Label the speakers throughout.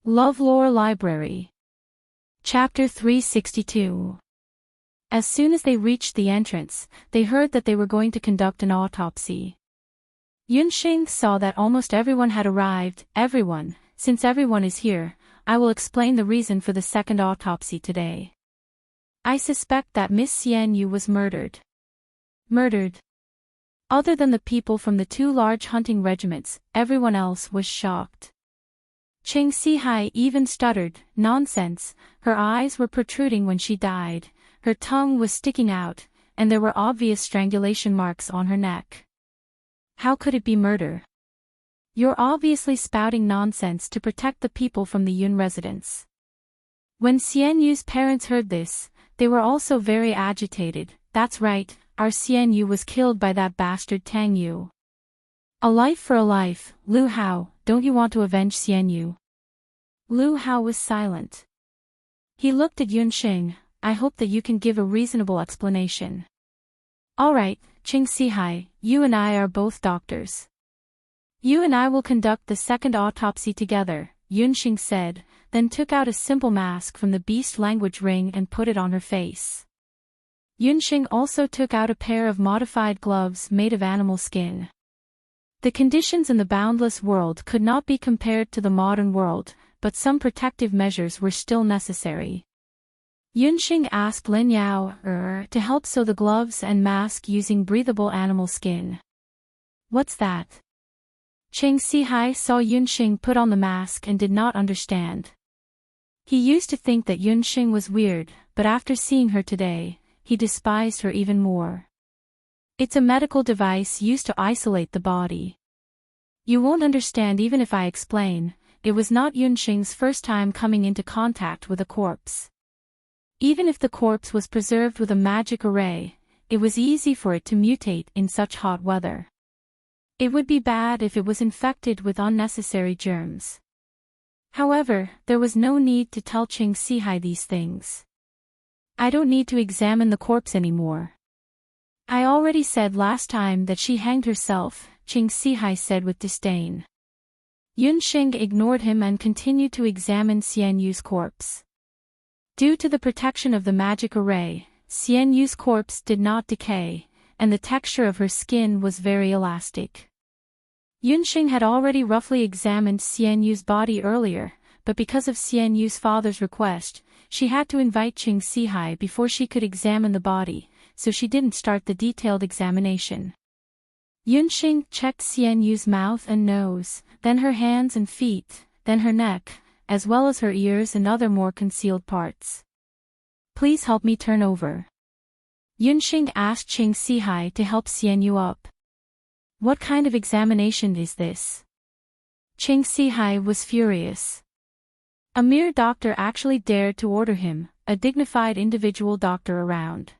Speaker 1: LoveLore Library. Chapter 362. As soon as they reached the entrance, they heard that they were going to conduct an autopsy. Yunxing saw that almost everyone had arrived. Everyone, since everyone is here, I will explain the reason for the second autopsy today. I suspect that Miss Xian Yu was murdered. Murdered? Other than the people from the two large hunting regiments, everyone else was shocked. Qing Sihai even stuttered, "Nonsense," her eyes were protruding when she died, her tongue was sticking out, and there were obvious strangulation marks on her neck. How could it be murder? You're obviously spouting nonsense to protect the people from the Yun residence. When Xian Yu's parents heard this, they were also very agitated. That's right, our Xian Yu was killed by that bastard Tang Yu. A life for a life. Lu Hao, don't you want to avenge Xian Yu? Lu Hao was silent. He looked at Yunxing. I hope that you can give a reasonable explanation. All right, Qing Sihai, you and I are both doctors. You and I will conduct the second autopsy together, Yunxing said, then took out a simple mask from the beast language ring and put it on her face. Yunxing also took out a pair of modified gloves made of animal skin. The conditions in the boundless world could not be compared to the modern world, but some protective measures were still necessary. Yunxing asked Lin Yao to help sew the gloves and mask using breathable animal skin. What's that? Qing Sihai saw Yunxing put on the mask and did not understand. He used to think that Yunxing was weird, but after seeing her today, he despised her even more. It's a medical device used to isolate the body. You won't understand even if I explain. It was not Yunxing's first time coming into contact with a corpse. Even if the corpse was preserved with a magic array, it was easy for it to mutate in such hot weather. It would be bad if it was infected with unnecessary germs. However, there was no need to tell Qing Sihai these things. I don't need to examine the corpse anymore. I already said last time that she hanged herself, Qing Sihai said with disdain. Yunxing ignored him and continued to examine Xian Yu's corpse. Due to the protection of the magic array, Xian Yu's corpse did not decay, and the texture of her skin was very elastic. Yunxing had already roughly examined Xian Yu's body earlier, but because of Xian Yu's father's request, she had to invite Qing Sihai before she could examine the body, so she didn't start the detailed examination. Yunxing checked Xian Yu's mouth and nose, then her hands and feet, then her neck, as well as her ears and other more concealed parts. Please help me turn over. Yunxing asked Qing Sihai to help Xian Yu up. What kind of examination is this? Qing Sihai was furious. A mere doctor actually dared to order him, a dignified individual doctor around.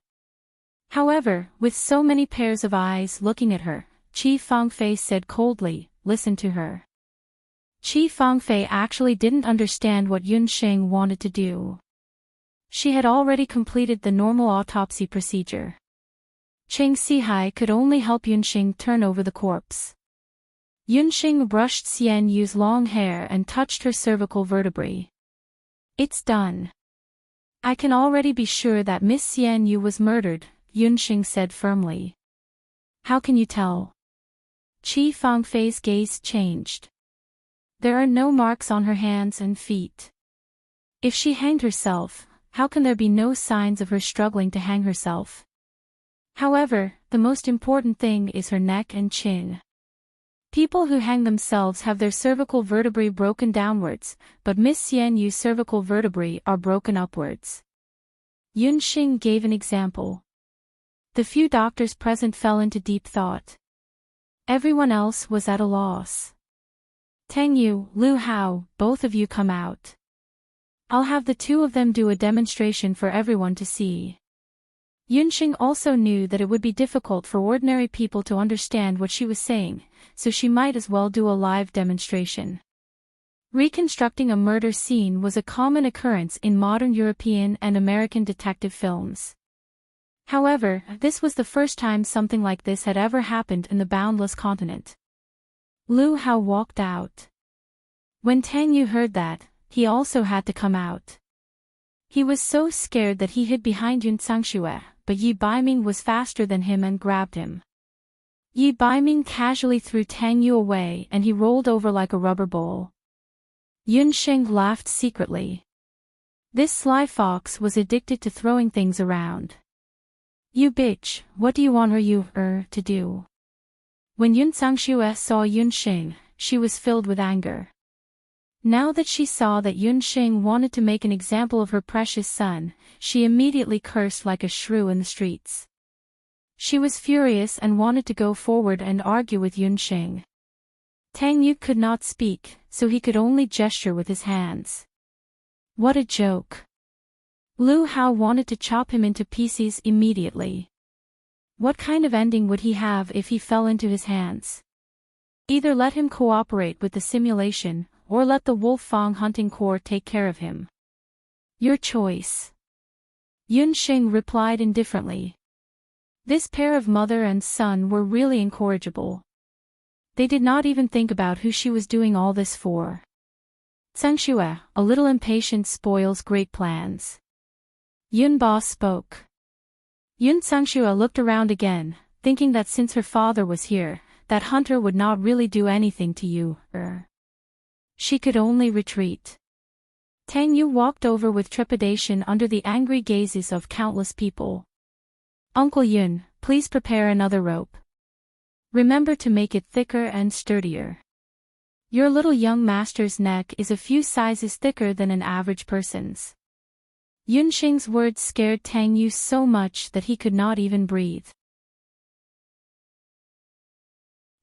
Speaker 1: However, with so many pairs of eyes looking at her, Qi Fangfei said coldly, "Listen to her." Qi Fangfei actually didn't understand what Yunxing wanted to do. She had already completed the normal autopsy procedure. Qing Sihai could only help Yunxing turn over the corpse. Yunxing brushed Xian Yu's long hair and touched her cervical vertebrae. It's done. I can already be sure that Miss Xian Yu was murdered, Yunxing said firmly. How can you tell? Qi Fangfei's gaze changed. There are no marks on her hands and feet. If she hanged herself, how can there be no signs of her struggling to hang herself? However, the most important thing is her neck and chin. People who hang themselves have their cervical vertebrae broken downwards, but Miss Xian Yu's cervical vertebrae are broken upwards. Yunxing gave an example. The few doctors present fell into deep thought. Everyone else was at a loss. Tang Yu, Lu Hao, both of you come out. I'll have the two of them do a demonstration for everyone to see. Yunxing also knew that it would be difficult for ordinary people to understand what she was saying, so she might as well do a live demonstration. Reconstructing a murder scene was a common occurrence in modern European and American detective films. However, this was the first time something like this had ever happened in the boundless continent. Lu Hao walked out. When Tang Yu heard that, he also had to come out. He was so scared that he hid behind Yun Sangshue, but Yi Baiming was faster than him and grabbed him. Yi Baiming casually threw Tang Yu away and he rolled over like a rubber ball. Yun Sheng laughed secretly. This sly fox was addicted to throwing things around. You bitch, what do you want her to do? When Yun Sangshue saw Yun Sheng, she was filled with anger. Now that she saw that Yun Sheng wanted to make an example of her precious son, she immediately cursed like a shrew in the streets. She was furious and wanted to go forward and argue with Yun Sheng. Tang Yu could not speak, so he could only gesture with his hands. What a joke. Lu Hao wanted to chop him into pieces immediately. What kind of ending would he have if he fell into his hands? Either let him cooperate with the simulation, or let the Wolf Fang Hunting Corps take care of him. Your choice. Yun Sheng replied indifferently. This pair of mother and son were really incorrigible. They did not even think about who she was doing all this for. Sangshue, a little impatience spoils great plans. Yun Ba spoke. Yun Sangshue looked around again, thinking that since her father was here, that hunter would not really do anything to you, She could only retreat. Tang Yu walked over with trepidation under the angry gazes of countless people. Uncle Yun, please prepare another rope. Remember to make it thicker and sturdier. Your little young master's neck is a few sizes thicker than an average person's. Yun Sheng's words scared Tang Yu so much that he could not even breathe.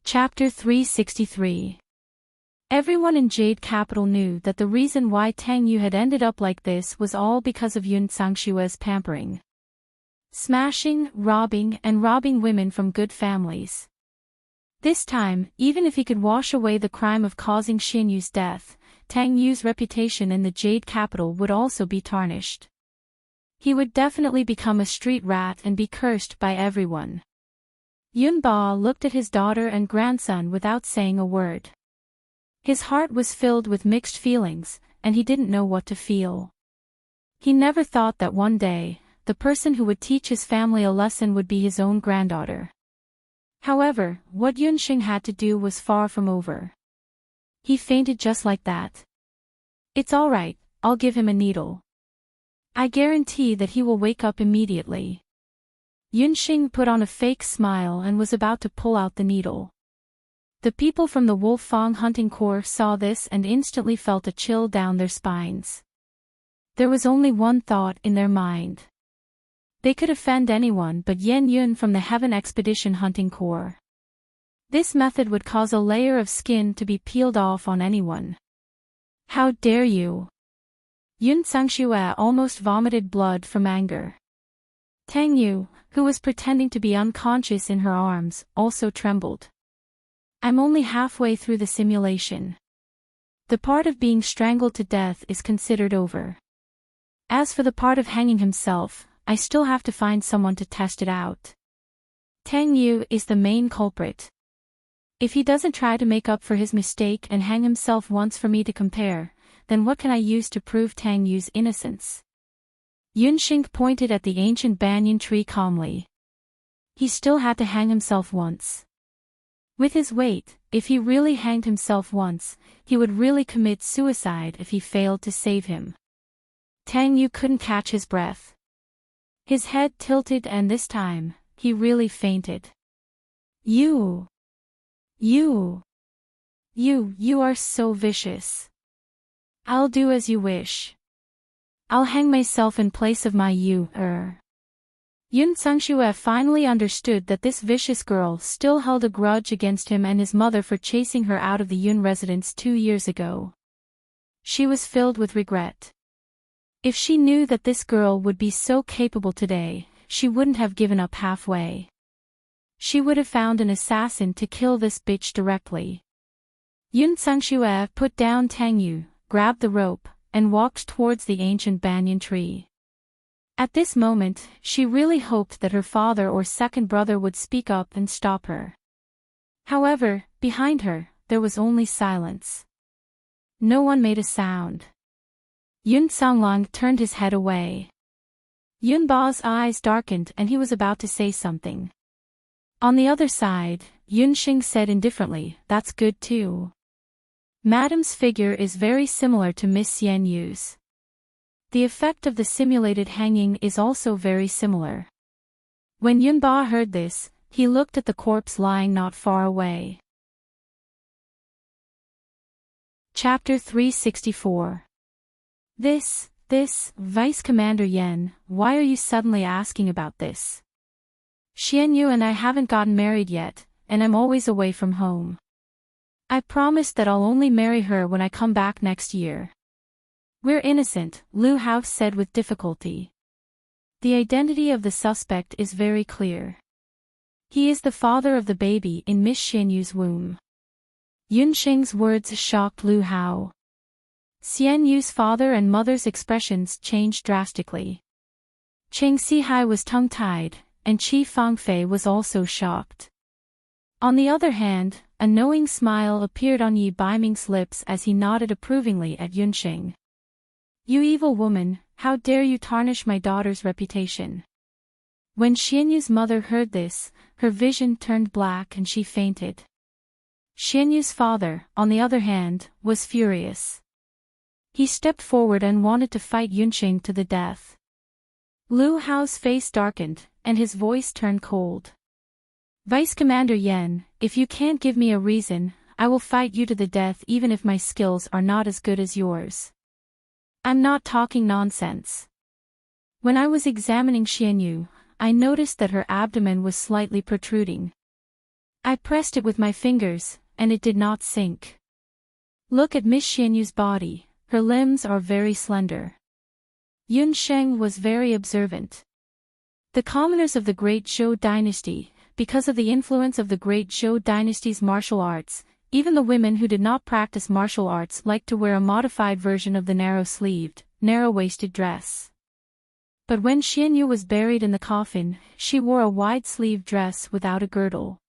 Speaker 1: Chapter 363. Everyone in Jade Capital knew that the reason why Tang Yu had ended up like this was all because of Yun Sangshue's pampering. Smashing, robbing women from good families. This time, even if he could wash away the crime of causing Xin Yu's death, Tang Yu's reputation in the Jade Capital would also be tarnished. He would definitely become a street rat and be cursed by everyone. Yun Ba looked at his daughter and grandson without saying a word. His heart was filled with mixed feelings, and he didn't know what to feel. He never thought that one day, the person who would teach his family a lesson would be his own granddaughter. However, what Yun Sheng had to do was far from over. He fainted just like that. It's all right, I'll give him a needle. I guarantee that he will wake up immediately. Yun Sheng put on a fake smile and was about to pull out the needle. The people from the Wolf Fang Hunting Corps saw this and instantly felt a chill down their spines. There was only one thought in their mind. They could offend anyone but Yen Yun from the Heaven Expedition Hunting Corps. This method would cause a layer of skin to be peeled off on anyone. How dare you! Yun Sangshue almost vomited blood from anger. Tang Yu, who was pretending to be unconscious in her arms, also trembled. I'm only halfway through the simulation. The part of being strangled to death is considered over. As for the part of hanging himself, I still have to find someone to test it out. Tang Yu is the main culprit. If he doesn't try to make up for his mistake and hang himself once for me to compare, then what can I use to prove Tang Yu's innocence? Yun Sheng pointed at the ancient banyan tree calmly. He still had to hang himself once. With his weight, if he really hanged himself once, he would really commit suicide if he failed to save him. Tang Yu couldn't catch his breath. His head tilted and this time, he really fainted. You are so vicious. I'll do as you wish. I'll hang myself in place of my you. Yun Sangshue finally understood that this vicious girl still held a grudge against him and his mother for chasing her out of the Yun residence 2 years ago. She was filled with regret. If she knew that this girl would be so capable today, she wouldn't have given up halfway. She would have found an assassin to kill this bitch directly. Yun Sangshue put down Tang Yu, grabbed the rope, and walked towards the ancient banyan tree. At this moment, she really hoped that her father or second brother would speak up and stop her. However, behind her, there was only silence. No one made a sound. Yun Songlong turned his head away. Yun Ba's eyes darkened and he was about to say something. On the other side, Yun Xing said indifferently, "That's good too. Madam's figure is very similar to Miss Xian Yu's. The effect of the simulated hanging is also very similar." When Yun Ba heard this, he looked at the corpse lying not far away. Chapter 364. This, Vice Commander Yen, why are you suddenly asking about this? Xian Yu and I haven't gotten married yet, and I'm always away from home. I promised that I'll only marry her when I come back next year. We're innocent, Lu Hao said with difficulty. The identity of the suspect is very clear. He is the father of the baby in Miss Xian Yu's womb. Yun Xing's words shocked Lu Hao. Xian Yu's father and mother's expressions changed drastically. Cheng Sihai was tongue-tied, and Qi Fangfei was also shocked. On the other hand, a knowing smile appeared on Yi Baiming's lips as he nodded approvingly at Yun Xing. "You evil woman, how dare you tarnish my daughter's reputation?" When Xian Yu's mother heard this, her vision turned black and she fainted. Xian Yu's father, on the other hand, was furious. He stepped forward and wanted to fight Yun Xing to the death. Lu Hao's face darkened, and his voice turned cold. "Vice Commander Yen, if you can't give me a reason, I will fight you to the death even if my skills are not as good as yours. I'm not talking nonsense. When I was examining Xian Yu, I noticed that her abdomen was slightly protruding. I pressed it with my fingers, and it did not sink. Look at Miss Xian Yu's body, her limbs are very slender." Yun Sheng was very observant. The commoners of the Great Zhou dynasty, because of the influence of the Great Zhou dynasty's martial arts, even the women who did not practice martial arts liked to wear a modified version of the narrow-sleeved, narrow-waisted dress. But when Xian Yu was buried in the coffin, she wore a wide-sleeved dress without a girdle.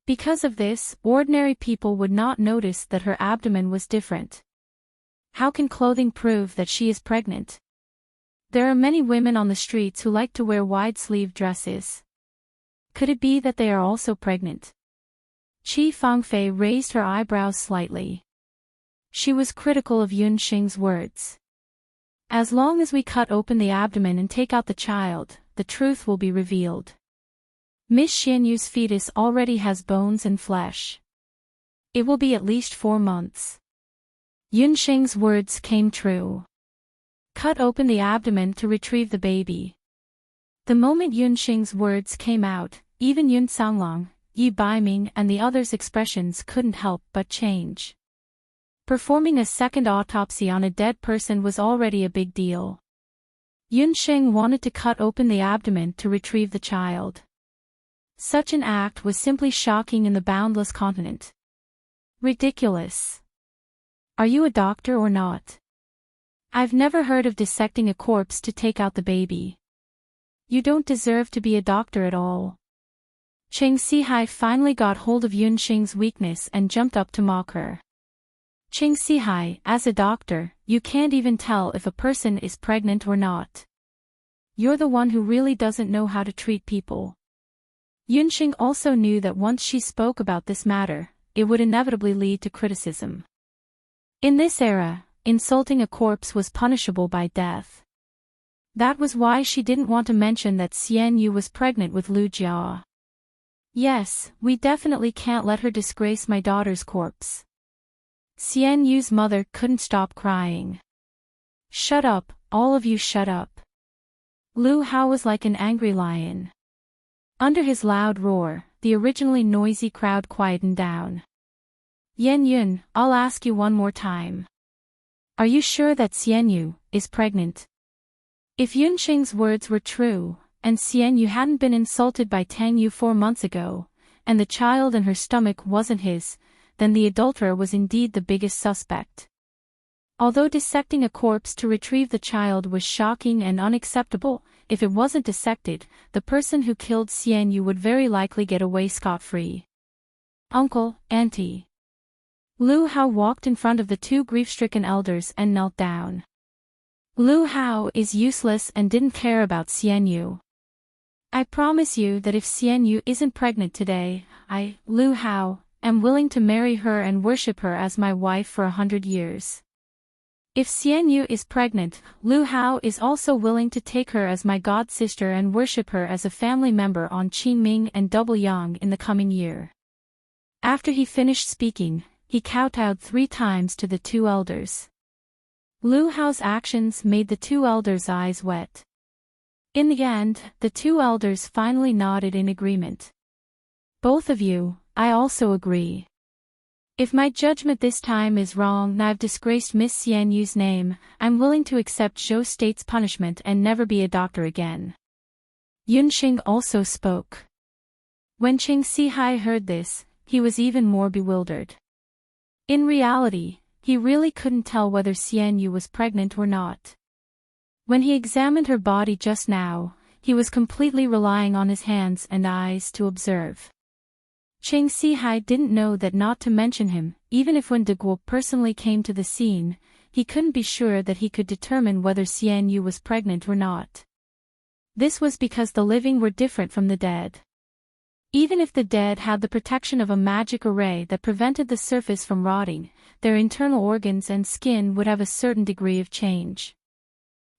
Speaker 1: Because of this, ordinary people would not notice that her abdomen was different. How can clothing prove that she is pregnant? There are many women on the streets who like to wear wide-sleeved dresses. Could it be that they are also pregnant? Qi Fangfei raised her eyebrows slightly. She was critical of Yun Xing's words. As long as we cut open the abdomen and take out the child, the truth will be revealed. Miss Xian Yu's fetus already has bones and flesh. It will be at least 4 months. Yun Xing's words came true. Cut open the abdomen to retrieve the baby. The moment Yun Xing's words came out, even Yun Songlong, Yi Baiming and the others' expressions couldn't help but change. Performing a second autopsy on a dead person was already a big deal. Yun Xing wanted to cut open the abdomen to retrieve the child. Such an act was simply shocking in the boundless continent. Ridiculous. Are you a doctor or not? I've never heard of dissecting a corpse to take out the baby. You don't deserve to be a doctor at all. Cheng Sihai finally got hold of Yun Xing's weakness and jumped up to mock her. Cheng Sihai, as a doctor, you can't even tell if a person is pregnant or not. You're the one who really doesn't know how to treat people. Yun Xing also knew that once she spoke about this matter, it would inevitably lead to criticism. In this era, insulting a corpse was punishable by death. That was why she didn't want to mention that Xian Yu was pregnant with Lu Jia. Yes, we definitely can't let her disgrace my daughter's corpse. Xian Yu's mother couldn't stop crying. Shut up, all of you shut up. Lu Hao was like an angry lion. Under his loud roar, the originally noisy crowd quietened down. Yen Yun, I'll ask you one more time. Are you sure that Xian Yu is pregnant? If Yun Xing's words were true, and Xian Yu hadn't been insulted by Tang Yu 4 months ago, and the child in her stomach wasn't his, then the adulterer was indeed the biggest suspect. Although dissecting a corpse to retrieve the child was shocking and unacceptable, if it wasn't dissected, the person who killed Xian Yu would very likely get away scot-free. Uncle, Auntie. Lu Hao walked in front of the 2 grief-stricken elders and knelt down. Lu Hao is useless and didn't care about Xian Yu. I promise you that if Xian Yu isn't pregnant today, I, Lu Hao, am willing to marry her and worship her as my wife for 100 years. If Xian Yu is pregnant, Lu Hao is also willing to take her as my god-sister and worship her as a family member on Qingming and Double Yang in the coming year. After he finished speaking, he kowtowed 3 times to the 2 elders. Lu Hao's actions made the 2 elders' eyes wet. In the end, the 2 elders finally nodded in agreement. Both of you, I also agree. If my judgment this time is wrong and I've disgraced Miss Xian Yu's name, I'm willing to accept Zhou State's punishment and never be a doctor again. Yunxing also spoke. When Qing Sihai heard this, he was even more bewildered. In reality, he really couldn't tell whether Xian Yu was pregnant or not. When he examined her body just now, he was completely relying on his hands and eyes to observe. Qing Sihai didn't know that not to mention him, even if when De Guo personally came to the scene, he couldn't be sure that he could determine whether Xian Yu was pregnant or not. This was because the living were different from the dead. Even if the dead had the protection of a magic array that prevented the surface from rotting, their internal organs and skin would have a certain degree of change.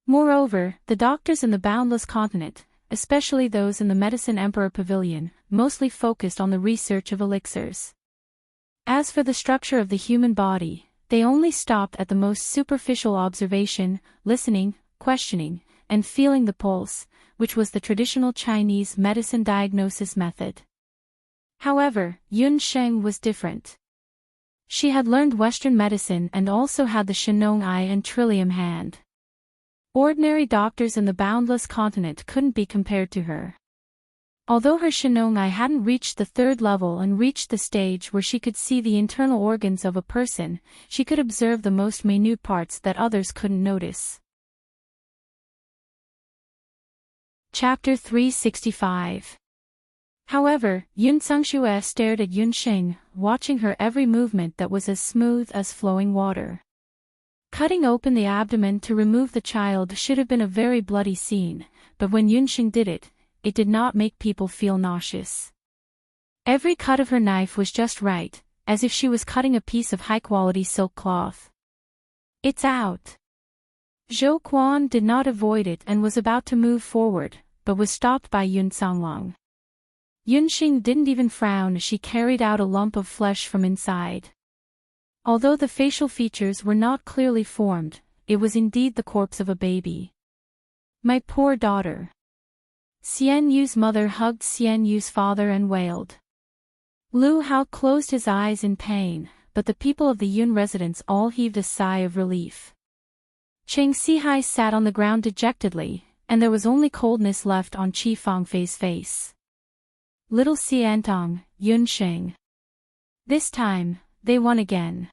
Speaker 1: Moreover, the doctors in the Boundless Continent, especially those in the Medicine Emperor Pavilion, mostly focused on the research of elixirs. As for the structure of the human body, they only stopped at the most superficial observation, listening, questioning, and feeling the pulse, which was the traditional Chinese medicine diagnosis method. However, Yun Sheng was different. She had learned Western medicine and also had the Shenong Eye and Trillium Hand. Ordinary doctors in the Boundless Continent couldn't be compared to her. Although her Shenong Eye hadn't reached the 3rd level and reached the stage where she could see the internal organs of a person, she could observe the most minute parts that others couldn't notice. Chapter 365. However, Yun Tsangxue stared at Yun Xing, watching her every movement that was as smooth as flowing water. Cutting open the abdomen to remove the child should have been a very bloody scene, but when Yun Xing did it, it did not make people feel nauseous. Every cut of her knife was just right, as if she was cutting a piece of high-quality silk cloth. "It's out." Zhou Quan did not avoid it and was about to move forward, but was stopped by Yun Songlong. Yun Xing didn't even frown as she carried out a lump of flesh from inside. Although the facial features were not clearly formed, it was indeed the corpse of a baby. "My poor daughter." Xian Yu's mother hugged Xian Yu's father and wailed. Lu Hao closed his eyes in pain, but the people of the Yun residence all heaved a sigh of relief. Qing Sihai sat on the ground dejectedly, and there was only coldness left on Qi Fangfei's face. Little Xiantong, Yun Xing. This time, they won again.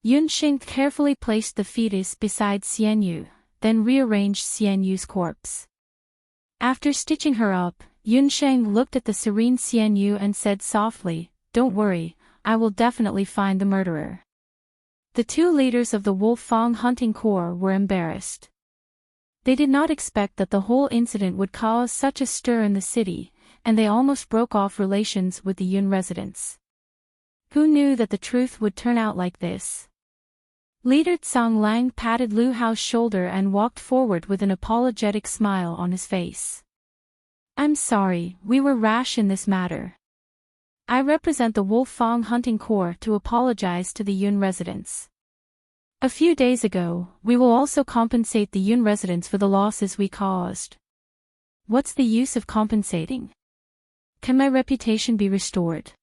Speaker 1: Yun Xing carefully placed the fetus beside Xian Yu, then rearranged Xian Yu's corpse. After stitching her up, Yun Xing looked at the serene Xian Yu and said softly, "Don't worry, I will definitely find the murderer." The 2 leaders of the Wolfang hunting corps were embarrassed. They did not expect that the whole incident would cause such a stir in the city, and they almost broke off relations with the Yun residents. Who knew that the truth would turn out like this? Leader Tsang Lang patted Lu Hao's shoulder and walked forward with an apologetic smile on his face. "I'm sorry, we were rash in this matter. I represent the Wolfang hunting corps to apologize to the Yun residents. A few days ago, we will also compensate the Yun residents for the losses we caused." "What's the use of compensating? Can my reputation be restored?"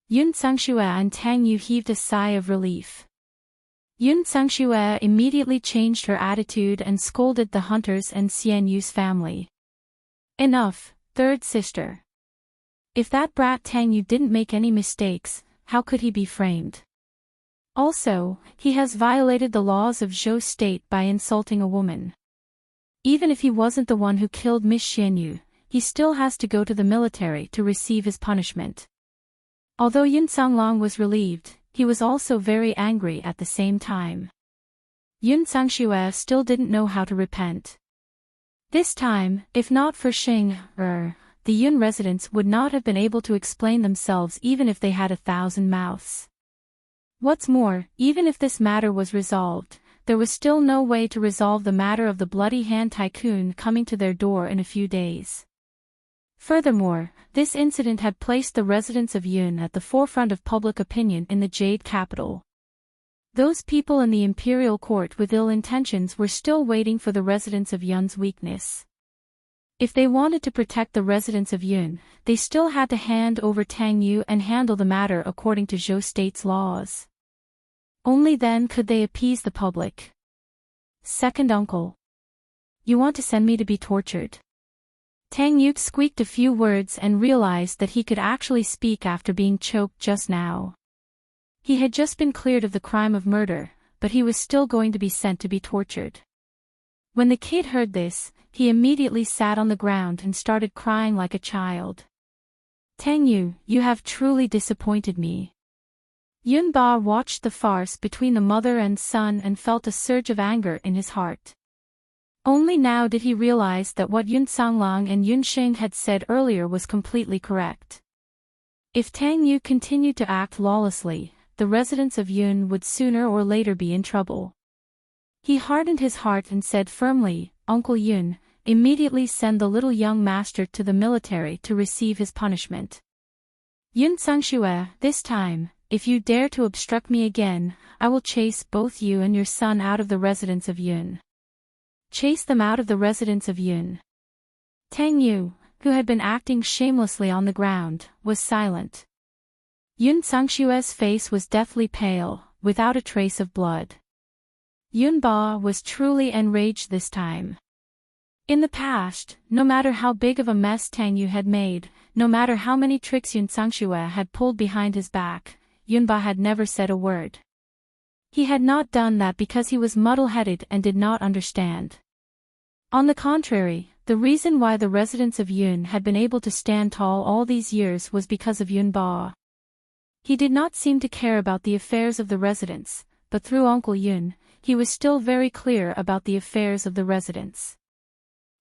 Speaker 1: Yun Tsangxue and Tang Yu heaved a sigh of relief. Yun Tsangxue immediately changed her attitude and scolded the hunters and Xian Yu's family. "Enough, 3rd sister. If that brat Tang Yu didn't make any mistakes, how could he be framed? Also, he has violated the laws of Zhou State by insulting a woman. Even if he wasn't the one who killed Miss Xian Yu, he still has to go to the military to receive his punishment." Although Yun Songlong was relieved, he was also very angry at the same time. Yun Sangxue still didn't know how to repent. This time, if not for the Yun residents would not have been able to explain themselves even if they had 1,000 mouths. What's more, even if this matter was resolved, there was still no way to resolve the matter of the bloody hand tycoon coming to their door in a few days. Furthermore, this incident had placed the residents of Yun at the forefront of public opinion in the Jade capital. Those people in the imperial court with ill intentions were still waiting for the residents of Yun's weakness. If they wanted to protect the residents of Yun, they still had to hand over Tang Yu and handle the matter according to Zhou state's laws. Only then could they appease the public. Second uncle. You want to send me to be tortured? Tang Yu squeaked a few words and realized that he could actually speak after being choked just now. He had just been cleared of the crime of murder, but he was still going to be sent to be tortured. When the kid heard this, he immediately sat on the ground and started crying like a child. Tang Yu, you have truly disappointed me. Yun Ba watched the farce between the mother and son and felt a surge of anger in his heart. Only now did he realize that what Yun Sanglang and Yun Xing had said earlier was completely correct. If Tang Yu continued to act lawlessly, the residents of Yun would sooner or later be in trouble. He hardened his heart and said firmly, Uncle Yun, immediately send the little young master to the military to receive his punishment. Yun Sangxue, this time, if you dare to obstruct me again, I will chase both you and your son out of the residence of Yun. Chase them out of the residence of Yun. Tang Yu, who had been acting shamelessly on the ground, was silent. Yun Sangxue's face was deathly pale, without a trace of blood. Yun Ba was truly enraged this time. In the past, no matter how big of a mess Tang Yu had made, no matter how many tricks Yun Sangxue had pulled behind his back, Yun Ba had never said a word. He had not done that because he was muddle-headed and did not understand. On the contrary, the reason why the residents of Yun had been able to stand tall all these years was because of Yun Ba. He did not seem to care about the affairs of the residents, but through Uncle Yun, he was still very clear about the affairs of the residents.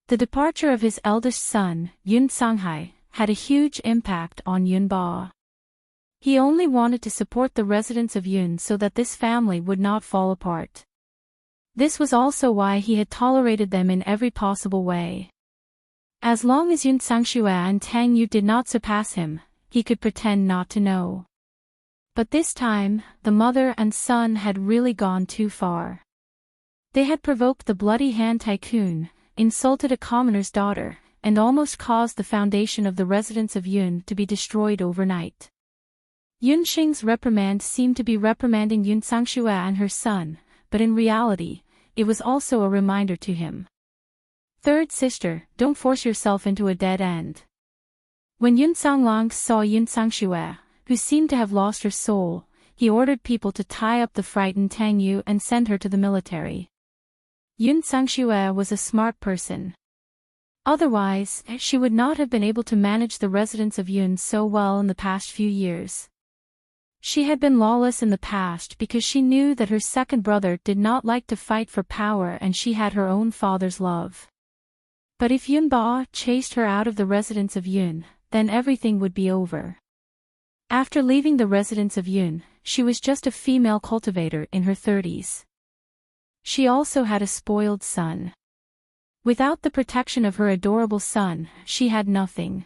Speaker 1: The departure of his eldest son, Yun Sanghai, had a huge impact on Yun Ba. He only wanted to support the residents of Yun so that this family would not fall apart. This was also why he had tolerated them in every possible way. As long as Yun Sangxue and Tang Yu did not surpass him, he could pretend not to know. But this time, the mother and son had really gone too far. They had provoked the bloody hand tycoon, insulted a commoner's daughter, and almost caused the foundation of the residence of Yun to be destroyed overnight. Yun Xing's reprimand seemed to be reprimanding Yun Sangxue and her son, but in reality, it was also a reminder to him. Third sister, don't force yourself into a dead end. When Yun Sanglang saw Yun Sangxue, who seemed to have lost her soul, he ordered people to tie up the frightened Tang Yu and send her to the military. Yun Sangxue was a smart person. Otherwise, she would not have been able to manage the residents of Yun so well in the past few years. She had been lawless in the past because she knew that her second brother did not like to fight for power and she had her own father's love. But if Yun Ba chased her out of the residence of Yun, then everything would be over. After leaving the residence of Yun, she was just a female cultivator in her 30s. She also had a spoiled son. Without the protection of her adorable son, she had nothing.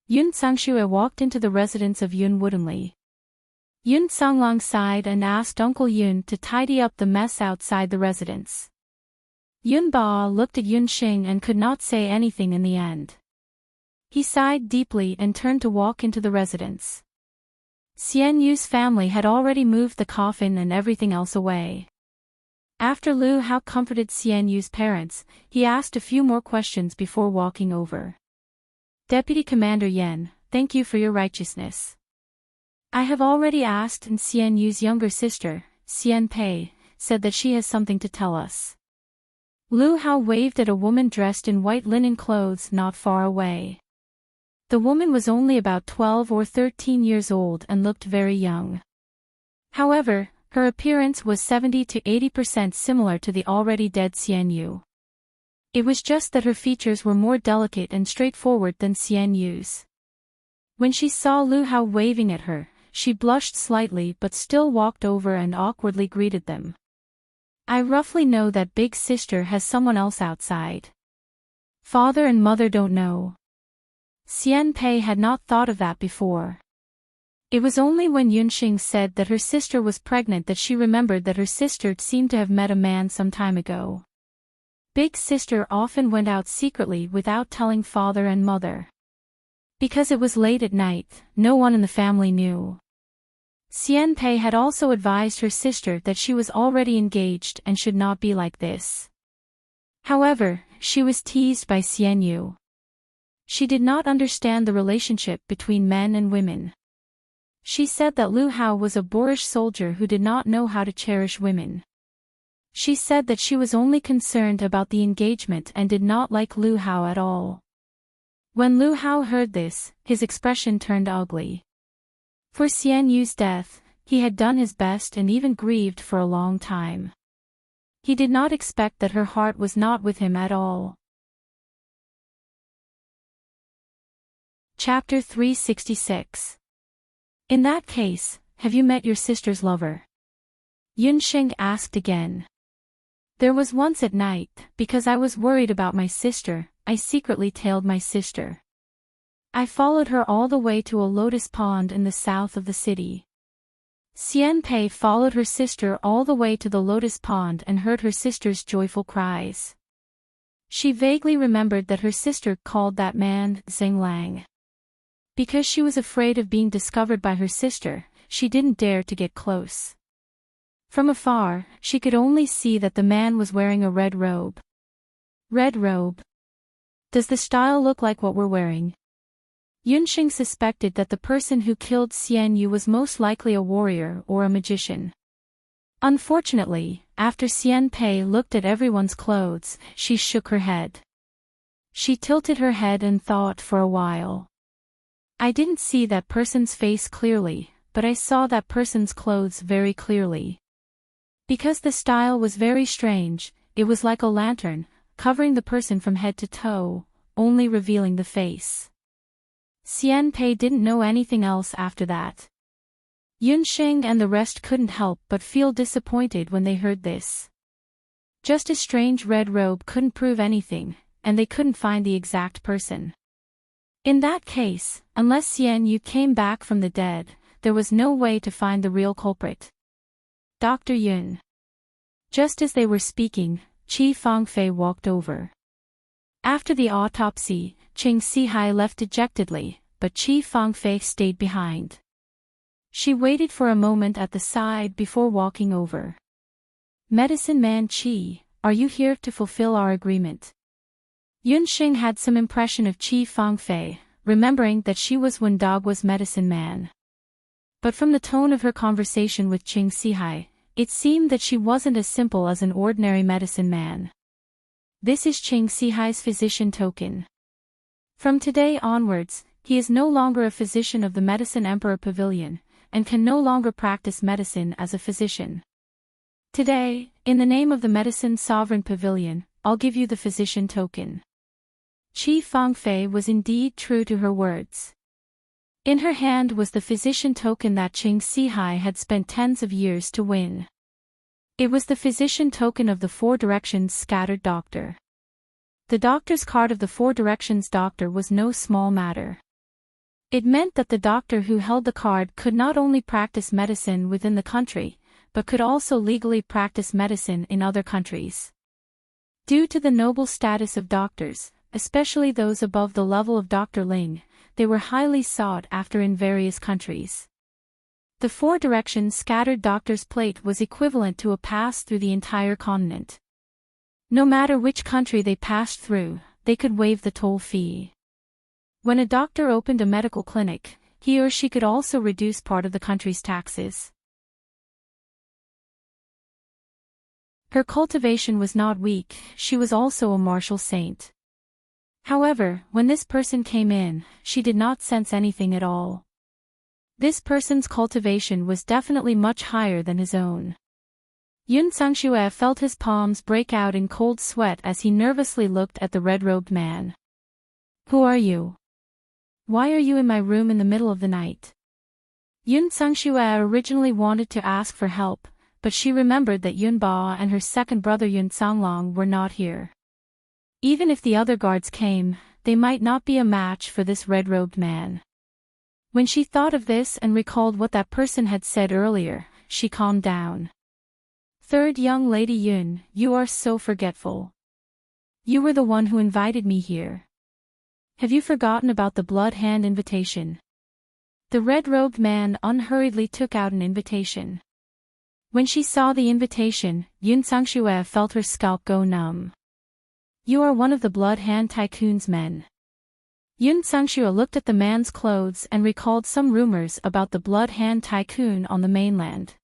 Speaker 1: Yun Sangxue walked into the residence of Yun woodenly. Yun Sanglang sighed and asked Uncle Yun to tidy up the mess outside the residence. Yun Ba looked at Yun Xing and could not say anything in the end. He sighed deeply and turned to walk into the residence. Xian Yu's family had already moved the coffin and everything else away. After Lu Hao comforted Xian Yu's parents, he asked a few more questions before walking over. Deputy Commander Yan, thank you for your righteousness. I have already asked and Xian Yu's younger sister, Xian Pei, said that she has something to tell us. Lu Hao waved at a woman dressed in white linen clothes not far away. The woman was only about 12 or 13 years old and looked very young. However, Her appearance was 70 to 80% similar to the already dead Xian Yu. It was just that her features were more delicate and straightforward than Xian Yu's. When she saw Lu Hao waving at her, she blushed slightly but still walked over and awkwardly greeted them. I roughly know that big sister has someone else outside. Father and mother don't know. Xian Pei had not thought of that before. It was only when Yunxing said that her sister was pregnant that she remembered that her sister seemed to have met a man some time ago. Big sister often went out secretly without telling father and mother. Because it was late at night, no one in the family knew. Xian Pei had also advised her sister that she was already engaged and should not be like this. However, she was teased by Xian Yu. She did not understand the relationship between men and women. She said that Lu Hao was a boorish soldier who did not know how to cherish women. She said that she was only concerned about the engagement and did not like Lu Hao at all. When Lu Hao heard this, his expression turned ugly. For Xian Yu's death, he had done his best and even grieved for a long time. He did not expect that her heart was not with him at all. Chapter 366. In that case, have you met your sister's lover? Yunxing asked again. There was once at night, because I was worried about my sister, I secretly tailed my sister. I followed her all the way to a lotus pond in the south of the city. Xian Pei followed her sister all the way to the lotus pond and heard her sister's joyful cries. She vaguely remembered that her sister called that man Xing Lang. Because she was afraid of being discovered by her sister, she didn't dare to get close. From afar, she could only see that the man was wearing a red robe. Red robe. Does the style look like what we're wearing? Yunxing suspected that the person who killed Xian Yu was most likely a warrior or a magician. Unfortunately, after Xian Pei looked at everyone's clothes, she shook her head. She tilted her head and thought for a while. I didn't see that person's face clearly, but I saw that person's clothes very clearly. Because the style was very strange, it was like a lantern, covering the person from head to toe, only revealing the face. Xian Pei didn't know anything else after that. Yunxing and the rest couldn't help but feel disappointed when they heard this. Just a strange red robe couldn't prove anything, and they couldn't find the exact person. In that case, unless Xian Yu came back from the dead, there was no way to find the real culprit. Dr. Yun. Just as they were speaking, Qi Fangfei walked over. After the autopsy, Qing Sihai left dejectedly, but Qi Fangfei stayed behind. She waited for a moment at the side before walking over. Medicine Man Qi, are you here to fulfill our agreement? Yunxing had some impression of Qi Fangfei, remembering that she was Wendagua's medicine man. But from the tone of her conversation with Qing Sihai, it seemed that she wasn't as simple as an ordinary medicine man. This is Qing Sihai's physician token. From today onwards, he is no longer a physician of the Medicine Emperor Pavilion, and can no longer practice medicine as a physician. Today, in the name of the Medicine Sovereign Pavilion, I'll give you the physician token. Qi Fangfei was indeed true to her words. In her hand was the physician token that Qing Sihai had spent tens of years to win. It was the physician token of the Four Directions Scattered Doctor. The doctor's card of the Four Directions Doctor was no small matter. It meant that the doctor who held the card could not only practice medicine within the country, but could also legally practice medicine in other countries. Due to the noble status of doctors, especially those above the level of Dr. Ling, they were highly sought after in various countries. The Four Directions Scattered Doctor's plate was equivalent to a pass through the entire continent. No matter which country they passed through, they could waive the toll fee. When a doctor opened a medical clinic, he or she could also reduce part of the country's taxes. Her cultivation was not weak, she was also a martial saint. However, when this person came in, she did not sense anything at all. This person's cultivation was definitely much higher than his own. Yun Sangxue felt his palms break out in cold sweat as he nervously looked at the red-robed man. Who are you? Why are you in my room in the middle of the night? Yun Sangxue originally wanted to ask for help, but she remembered that Yun Ba and her second brother Yun Songlong were not here. Even if the other guards came, they might not be a match for this red-robed man. When she thought of this and recalled what that person had said earlier, she calmed down. Third young lady Yun, you are so forgetful. You were the one who invited me here. Have you forgotten about the blood hand invitation? The red-robed man unhurriedly took out an invitation. When she saw the invitation, Yun Sangxue felt her scalp go numb. You are one of the blood hand tycoon's men. Yun Sangxue looked at the man's clothes and recalled some rumors about the blood hand tycoon on the mainland.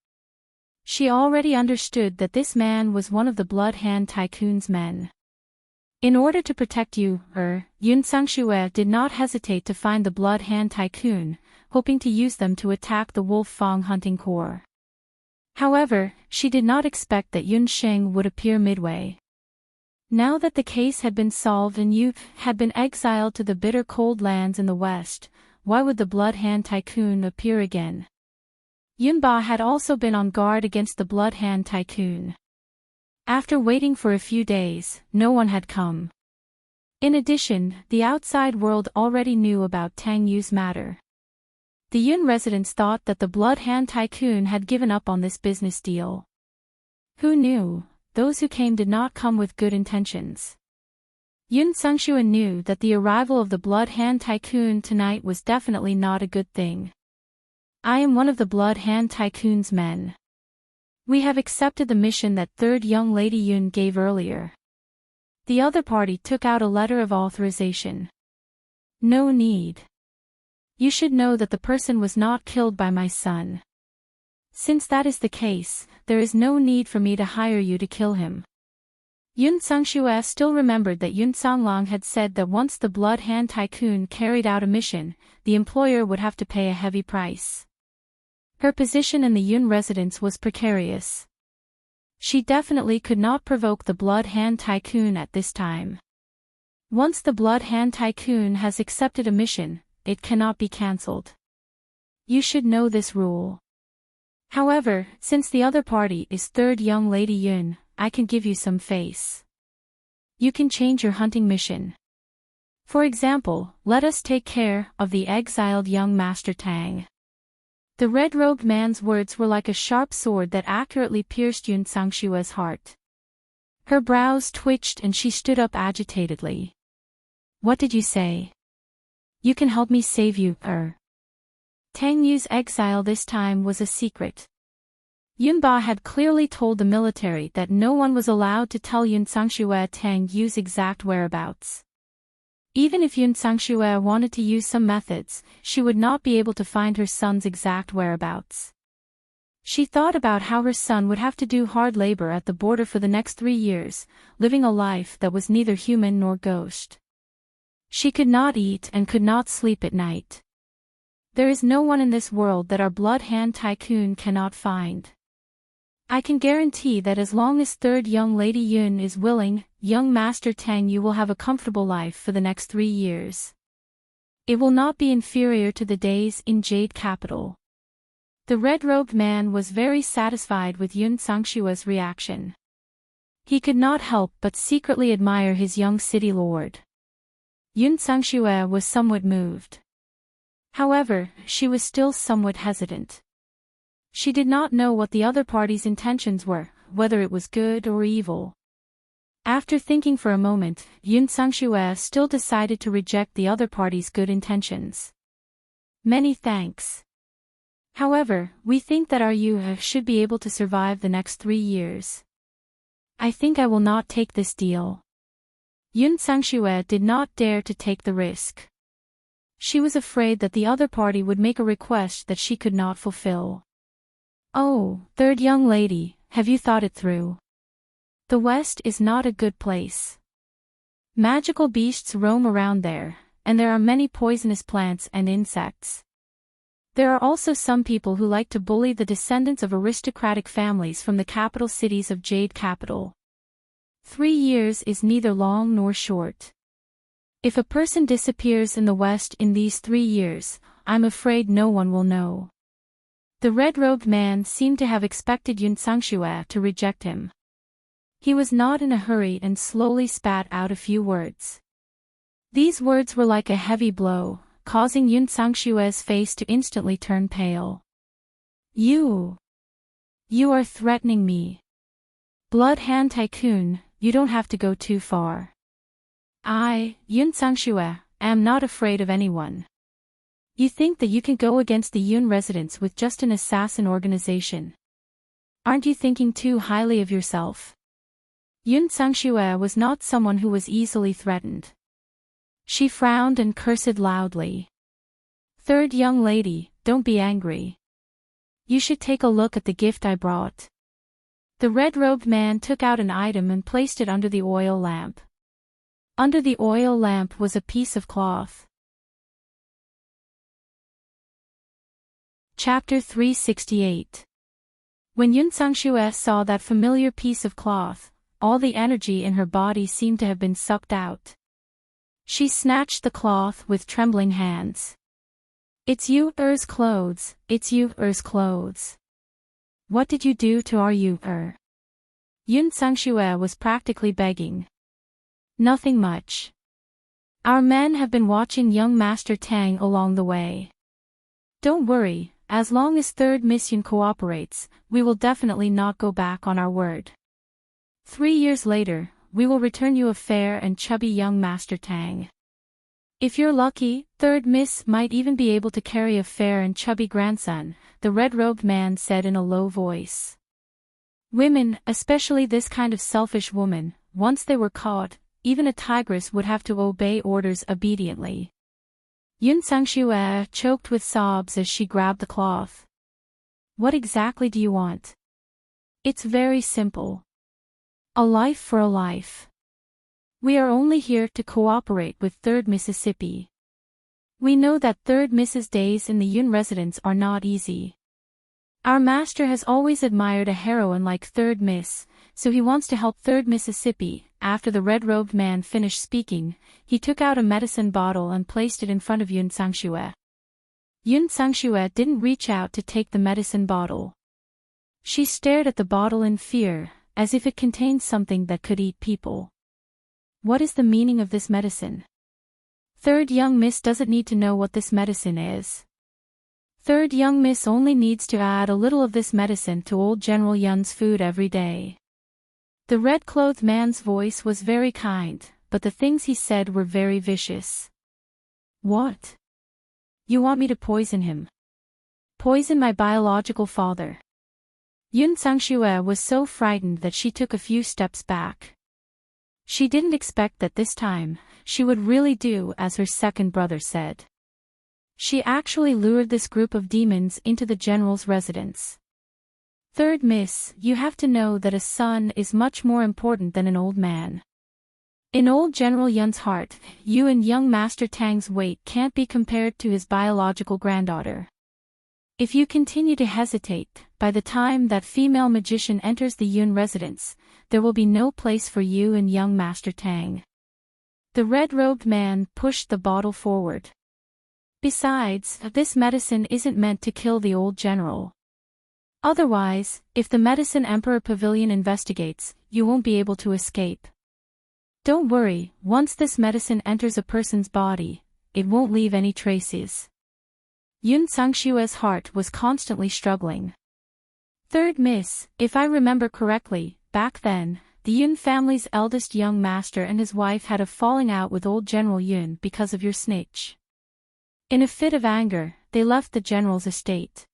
Speaker 1: She already understood that this man was one of the blood hand tycoon's men. In order to protect you, Yun Sangxue did not hesitate to find the blood hand tycoon, hoping to use them to attack the Wolf Fang hunting corps. However, she did not expect that Yun Sheng would appear midway. Now that the case had been solved and Yu had been exiled to the bitter cold lands in the west, why would the blood hand tycoon appear again? Yun Ba had also been on guard against the blood hand tycoon. After waiting for a few days, no one had come. In addition, the outside world already knew about Tang Yu's matter. The Yun residents thought that the blood hand tycoon had given up on this business deal. Who knew? Those who came did not come with good intentions. Yun Sangxue knew that the arrival of the blood hand tycoon tonight was definitely not a good thing. I am one of the blood hand tycoon's men. We have accepted the mission that third young lady Yun gave earlier. The other party took out a letter of authorization. No need. You should know that the person was not killed by my son. Since that is the case, there is no need for me to hire you to kill him. Yun Sangxue still remembered that Yun Songlong had said that once the blood hand tycoon carried out a mission, the employer would have to pay a heavy price. Her position in the Yun residence was precarious. She definitely could not provoke the blood hand tycoon at this time. Once the blood hand tycoon has accepted a mission, it cannot be cancelled. You should know this rule. However, since the other party is third young lady Yun, I can give you some face. You can change your hunting mission. For example, let us take care of the exiled young Master Tang. The red-robed man's words were like a sharp sword that accurately pierced Yun Sangxue's heart. Her brows twitched and she stood up agitatedly. What did you say? You can help me save you, Tang Yu's exile this time was a secret. Yun Ba had clearly told the military that no one was allowed to tell Yun Sangxue Tang Yu's exact whereabouts. Even if Yun Sangxue wanted to use some methods, she would not be able to find her son's exact whereabouts. She thought about how her son would have to do hard labor at the border for the next 3 years, living a life that was neither human nor ghost. She could not eat and could not sleep at night. There is no one in this world that our blood hand tycoon cannot find. I can guarantee that as long as third young lady Yun is willing, young Master Tang Yu will have a comfortable life for the next 3 years. It will not be inferior to the days in Jade Capital. The red-robed man was very satisfied with Yun Sangxue's reaction. He could not help but secretly admire his young city lord. Yun Sangxue was somewhat moved. However, she was still somewhat hesitant. She did not know what the other party's intentions were, whether it was good or evil. After thinking for a moment, Yun Sangxue still decided to reject the other party's good intentions. Many thanks. However, we think that our Yu should be able to survive the next 3 years. I think I will not take this deal. Yun Sangxue did not dare to take the risk. She was afraid that the other party would make a request that she could not fulfill. Oh, third young lady, have you thought it through? The West is not a good place. Magical beasts roam around there, and there are many poisonous plants and insects. There are also some people who like to bully the descendants of aristocratic families from the capital cities of Jade Capital. 3 years is neither long nor short. If a person disappears in the West in these 3 years, I'm afraid no one will know. The red-robed man seemed to have expected Yun Sangxue to reject him. He was not in a hurry and slowly spat out a few words. These words were like a heavy blow, causing Yun Sangxue's face to instantly turn pale. You are threatening me. Blood Hand Tycoon, you don't have to go too far. I, Yun Sangxue, am not afraid of anyone. You think that you can go against the Yun residents with just an assassin organization? Aren't you thinking too highly of yourself? Yun Sangxue was not someone who was easily threatened. She frowned and cursed loudly. Third young lady, don't be angry. You should take a look at the gift I brought. The red-robed man took out an item and placed it under the oil lamp. Under the oil lamp was a piece of cloth. Chapter 368. When Yun Sangxue saw that familiar piece of cloth, all the energy in her body seemed to have been sucked out. She snatched the cloth with trembling hands. It's Yu-er's clothes, it's Yu-er's clothes. What did you do to our Yu-er? Yun Sangxue was practically begging. Nothing much. Our men have been watching young Master Tang along the way. Don't worry, as long as Third Miss Yun cooperates, we will definitely not go back on our word. 3 years later, we will return you a fair and chubby young Master Tang. If you're lucky, Third Miss might even be able to carry a fair and chubby grandson, the red-robed man said in a low voice. Women, especially this kind of selfish woman, once they were caught, even a tigress would have to obey orders obediently. Yun Sangxue choked with sobs as she grabbed the cloth. What exactly do you want? It's very simple. A life for a life. We are only here to cooperate with Third Mississippi. We know that Third Miss's days in the Yun residence are not easy. Our master has always admired a heroine like Third Miss, so he wants to help Third Mississippi. After the red-robed man finished speaking, he took out a medicine bottle and placed it in front of Yun Sangxue. Yun Sangxue didn't reach out to take the medicine bottle. She stared at the bottle in fear, as if it contained something that could eat people. What is the meaning of this medicine? Third young Miss doesn't need to know what this medicine is. Third young Miss only needs to add a little of this medicine to old General Yun's food every day. The red-clothed man's voice was very kind, but the things he said were very vicious. What? You want me to poison him? Poison my biological father? Yun Sangxue was so frightened that she took a few steps back. She didn't expect that this time, she would really do as her second brother said. She actually lured this group of demons into the general's residence. Third Miss, you have to know that a son is much more important than an old man. In old General Yun's heart, you and young Master Tang's weight can't be compared to his biological granddaughter. If you continue to hesitate, by the time that female magician enters the Yun residence, there will be no place for you and young Master Tang. The red-robed man pushed the bottle forward. Besides, this medicine isn't meant to kill the old general. Otherwise, if the Medicine Emperor Pavilion investigates, you won't be able to escape. Don't worry, once this medicine enters a person's body, it won't leave any traces. Yun Sangxue's heart was constantly struggling. Third Miss, if I remember correctly, back then, the Yun family's eldest young master and his wife had a falling out with old General Yun because of your snitch. In a fit of anger, they left the general's estate.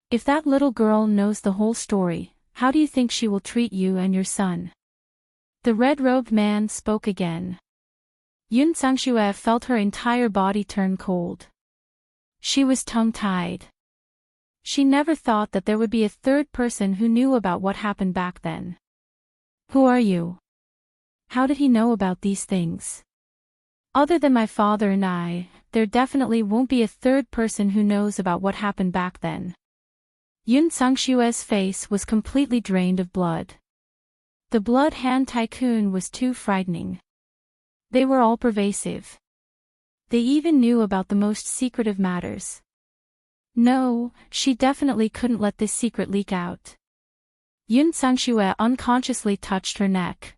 Speaker 1: If that little girl knows the whole story, how do you think she will treat you and your son? The red-robed man spoke again. Yun Sangxue felt her entire body turn cold. She was tongue-tied. She never thought that there would be a third person who knew about what happened back then. Who are you? How did he know about these things? Other than my father and I, there definitely won't be a third person who knows about what happened back then. Yun Sungshue's face was completely drained of blood. The blood hand tycoon was too frightening. They were all pervasive. They even knew about the most secretive matters. No, she definitely couldn't let this secret leak out. Yun Sungshue unconsciously touched her neck.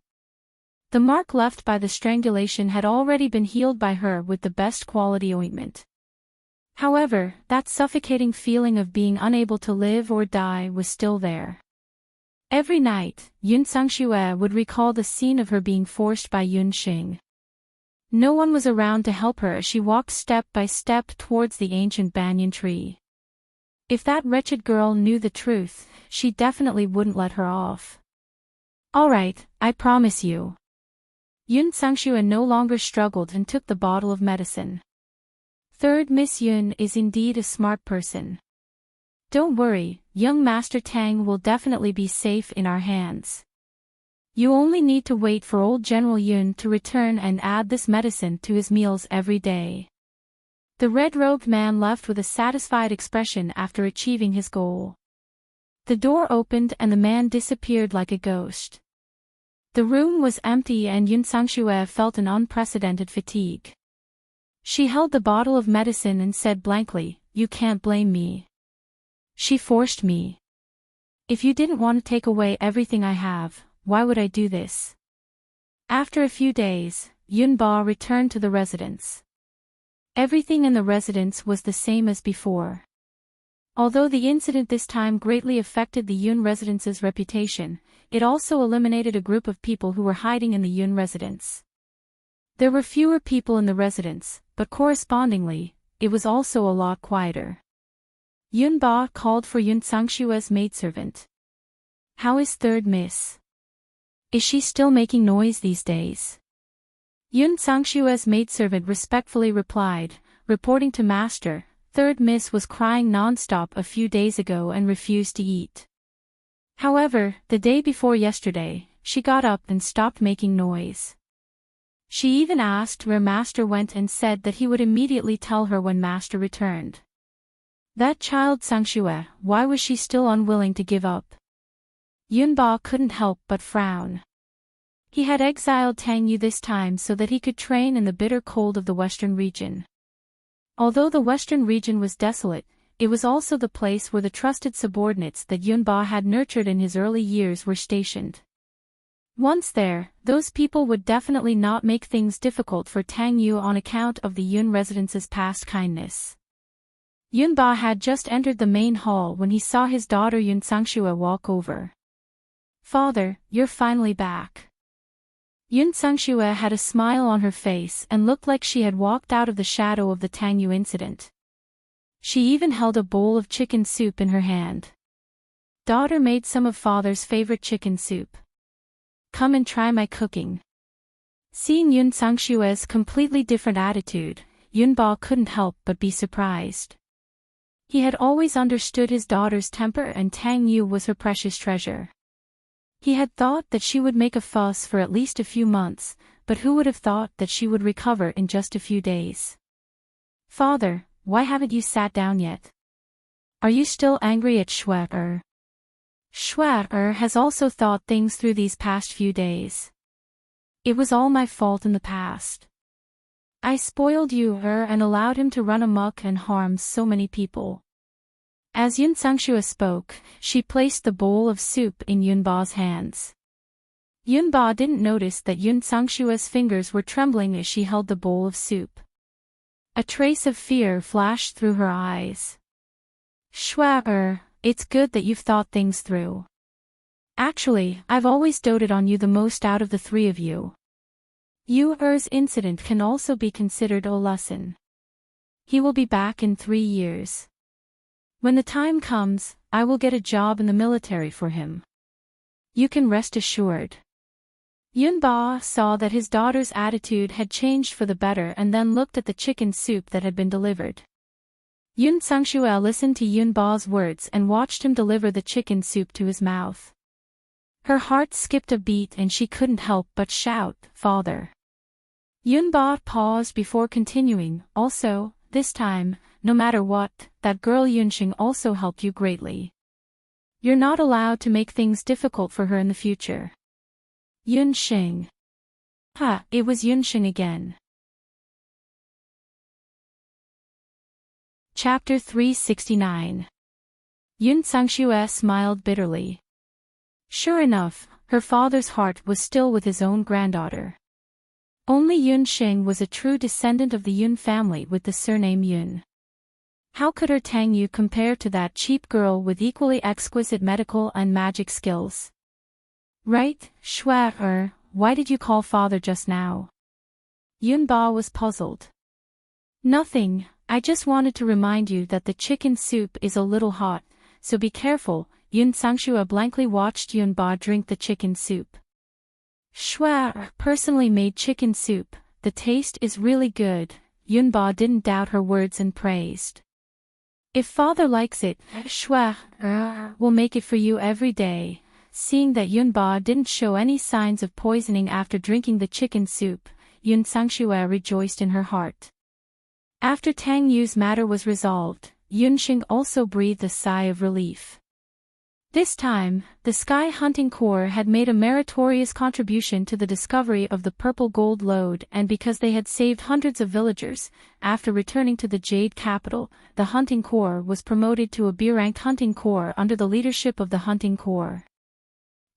Speaker 1: The mark left by the strangulation had already been healed by her with the best quality ointment. However, that suffocating feeling of being unable to live or die was still there. Every night, Yun Sungshue would recall the scene of her being forced by Yun Xing. No one was around to help her as she walked step by step towards the ancient banyan tree. If that wretched girl knew the truth, she definitely wouldn't let her off. Alright, I promise you. Yun Sungshue no longer struggled and took the bottle of medicine. Third Miss Yun is indeed a smart person. Don't worry, young Master Tang will definitely be safe in our hands. You only need to wait for old General Yun to return and add this medicine to his meals every day. The red-robed man left with a satisfied expression after achieving his goal. The door opened and the man disappeared like a ghost. The room was empty and Yun Sungshue felt an unprecedented fatigue. She held the bottle of medicine and said blankly, "You can't blame me. She forced me. If you didn't want to take away everything I have, why would I do this?" After a few days, Yun Ba returned to the residence. Everything in the residence was the same as before. Although the incident this time greatly affected the Yun residence's reputation, it also eliminated a group of people who were hiding in the Yun residence. There were fewer people in the residence, but correspondingly, it was also a lot quieter. Yun Ba called for Yun Sangshue's maidservant. "How is third miss? Is she still making noise these days?" Yun Sangshue's maidservant respectfully replied, reporting to master, "Third miss was crying non-stop a few days ago and refused to eat. However, the day before yesterday, she got up and stopped making noise. She even asked where master went and said that he would immediately tell her when master returned. That child Sangshue, why was she still unwilling to give up?" Yun Ba couldn't help but frown. He had exiled Tang Yu this time so that he could train in the bitter cold of the western region. Although the western region was desolate, it was also the place where the trusted subordinates that Yun Ba had nurtured in his early years were stationed. Once there, those people would definitely not make things difficult for Tang Yu on account of the Yun residence's past kindness. Yun Ba had just entered the main hall when he saw his daughter Yun Sangshue walk over. "Father, you're finally back." Yun Sangshue had a smile on her face and looked like she had walked out of the shadow of the Tang Yu incident. She even held a bowl of chicken soup in her hand. "Daughter made some of father's favorite chicken soup. Come and try my cooking." Seeing Yun Sangshue's completely different attitude, Yun Ba couldn't help but be surprised. He had always understood his daughter's temper and Tang Yu was her precious treasure. He had thought that she would make a fuss for at least a few months, but who would have thought that she would recover in just a few days? "Father, why haven't you sat down yet? Are you still angry at Shue-er?" Shue-er has also thought things through these past few days. "It was all my fault in the past. I spoiled you-er and allowed him to run amok and harm so many people." As Yun Sangshue spoke, she placed the bowl of soup in Yun Ba's hands. Yun Ba didn't notice that Yun Sangshue's fingers were trembling as she held the bowl of soup. A trace of fear flashed through her eyes. "Shue-er, it's good that you've thought things through. Actually, I've always doted on you the most out of the three of you. Yu-er's incident can also be considered a lesson. He will be back in 3 years. When the time comes, I will get a job in the military for him. You can rest assured." Yun Ba saw that his daughter's attitude had changed for the better and then looked at the chicken soup that had been delivered. Yun Sangshue listened to Yun Ba's words and watched him deliver the chicken soup to his mouth. Her heart skipped a beat and she couldn't help but shout, "Father!" Yunba paused before continuing, also, this time, no matter what, that girl Yunxing also helped you greatly. You're not allowed to make things difficult for her in the future. Yunxing. It was Yunxing again. Chapter 369. Yun Sangxue smiled bitterly. Sure enough, her father's heart was still with his own granddaughter. Only Yun Xing was a true descendant of the Yun family with the surname Yun. How could her Tang Yu compare to that cheap girl with equally exquisite medical and magic skills? Right, Shui, why did you call father just now? Yun Ba was puzzled. Nothing, I just wanted to remind you that the chicken soup is a little hot, so be careful. Yun Sangxue blankly watched Yun Ba drink the chicken soup. Shui personally made chicken soup, the taste is really good. Yun Ba didn't doubt her words and praised. If father likes it, Shui will make it for you every day. Seeing that Yun Ba didn't show any signs of poisoning after drinking the chicken soup, Yun Sangxue rejoiced in her heart. After Tang Yu's matter was resolved, Yunxing also breathed a sigh of relief. This time, the Sky Hunting Corps had made a meritorious contribution to the discovery of the purple gold lode, and because they had saved hundreds of villagers, after returning to the Jade capital, the Hunting Corps was promoted to a B-ranked Hunting Corps under the leadership of the Hunting Corps.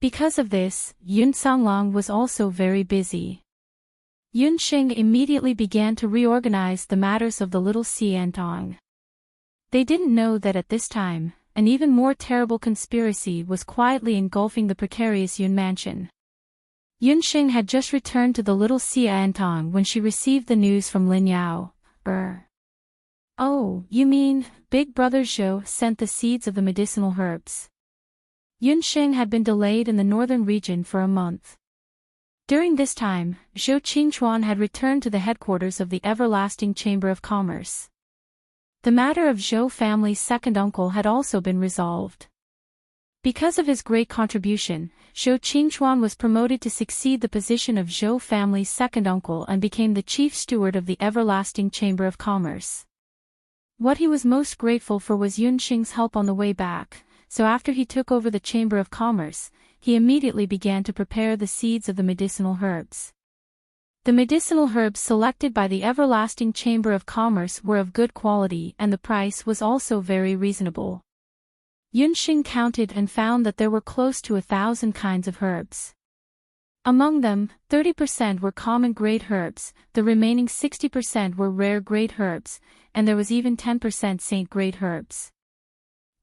Speaker 1: Because of this, Yun Songlong was also very busy. Yunxing immediately began to reorganize the matters of the little Xiantong. They didn't know that at this time, an even more terrible conspiracy was quietly engulfing the precarious Yun mansion. Yunxing had just returned to the little Xiantong when she received the news from Lin Yao. Oh, you mean, Big Brother Zhou sent the seeds of the medicinal herbs. Yunxing had been delayed in the northern region for a month. During this time, Zhou Qingchuan had returned to the headquarters of the Everlasting Chamber of Commerce. The matter of Zhou family's second uncle had also been resolved. Because of his great contribution, Zhou Qingchuan was promoted to succeed the position of Zhou family's second uncle and became the chief steward of the Everlasting Chamber of Commerce. What he was most grateful for was Yunxing's help on the way back, so after he took over the Chamber of Commerce, he immediately began to prepare the seeds of the medicinal herbs. The medicinal herbs selected by the Everlasting Chamber of Commerce were of good quality and the price was also very reasonable. Yunxing counted and found that there were close to 1,000 kinds of herbs. Among them, 30% were common grade herbs, the remaining 60% were rare grade herbs, and there was even 10% saint grade herbs.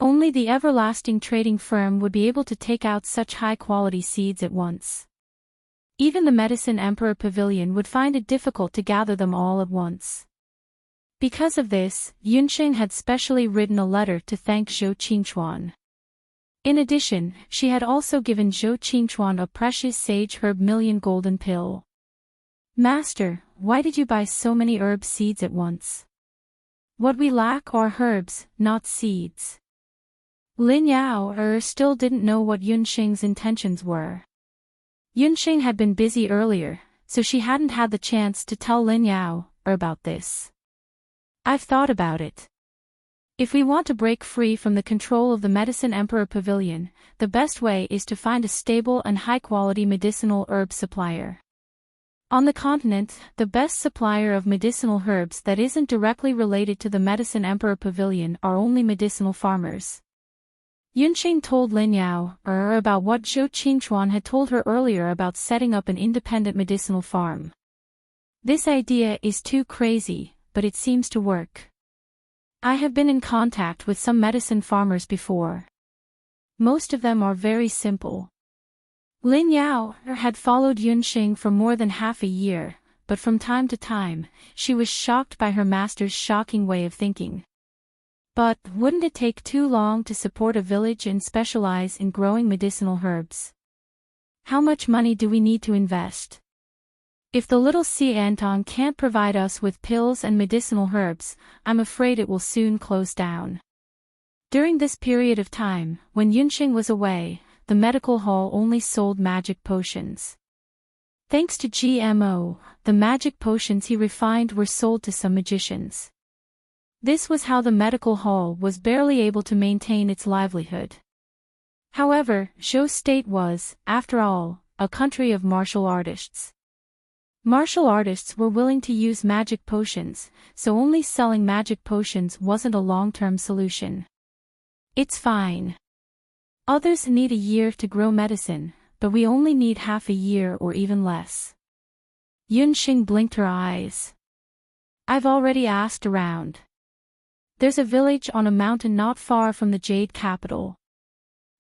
Speaker 1: Only the Everlasting Trading Firm would be able to take out such high-quality seeds at once. Even the Medicine Emperor Pavilion would find it difficult to gather them all at once. Because of this, Yunxing had specially written a letter to thank Zhou Qingchuan. In addition, she had also given Zhou Qingchuan a precious sage herb million golden pill. Master, why did you buy so many herb seeds at once? What we lack are herbs, not seeds. Lin Yao still didn't know what Yunxing's intentions were. Yunxing had been busy earlier, so she hadn't had the chance to tell Lin Yao about this. I've thought about it. If we want to break free from the control of the Medicine Emperor Pavilion, the best way is to find a stable and high-quality medicinal herb supplier. On the continent, the best supplier of medicinal herbs that isn't directly related to the Medicine Emperor Pavilion are only medicinal farmers. Yunxing told Lin Yao about what Zhou Qingchuan had told her earlier about setting up an independent medicinal farm. This idea is too crazy, but it seems to work. I have been in contact with some medicine farmers before. Most of them are very simple. Lin Yao had followed Yunxing for more than half a year, but from time to time, she was shocked by her master's shocking way of thinking. But wouldn't it take too long to support a village and specialize in growing medicinal herbs? How much money do we need to invest? If the little Xiantong can't provide us with pills and medicinal herbs, I'm afraid it will soon close down. During this period of time, when Yunxing was away, the medical hall only sold magic potions. Thanks to GMO, the magic potions he refined were sold to some magicians. This was how the medical hall was barely able to maintain its livelihood. However, Zhou State was, after all, a country of martial artists. Martial artists were willing to use magic potions, so only selling magic potions wasn't a long-term solution. It's fine. Others need a year to grow medicine, but we only need half a year or even less. Yunxing blinked her eyes. I've already asked around. There's a village on a mountain not far from the Jade capital.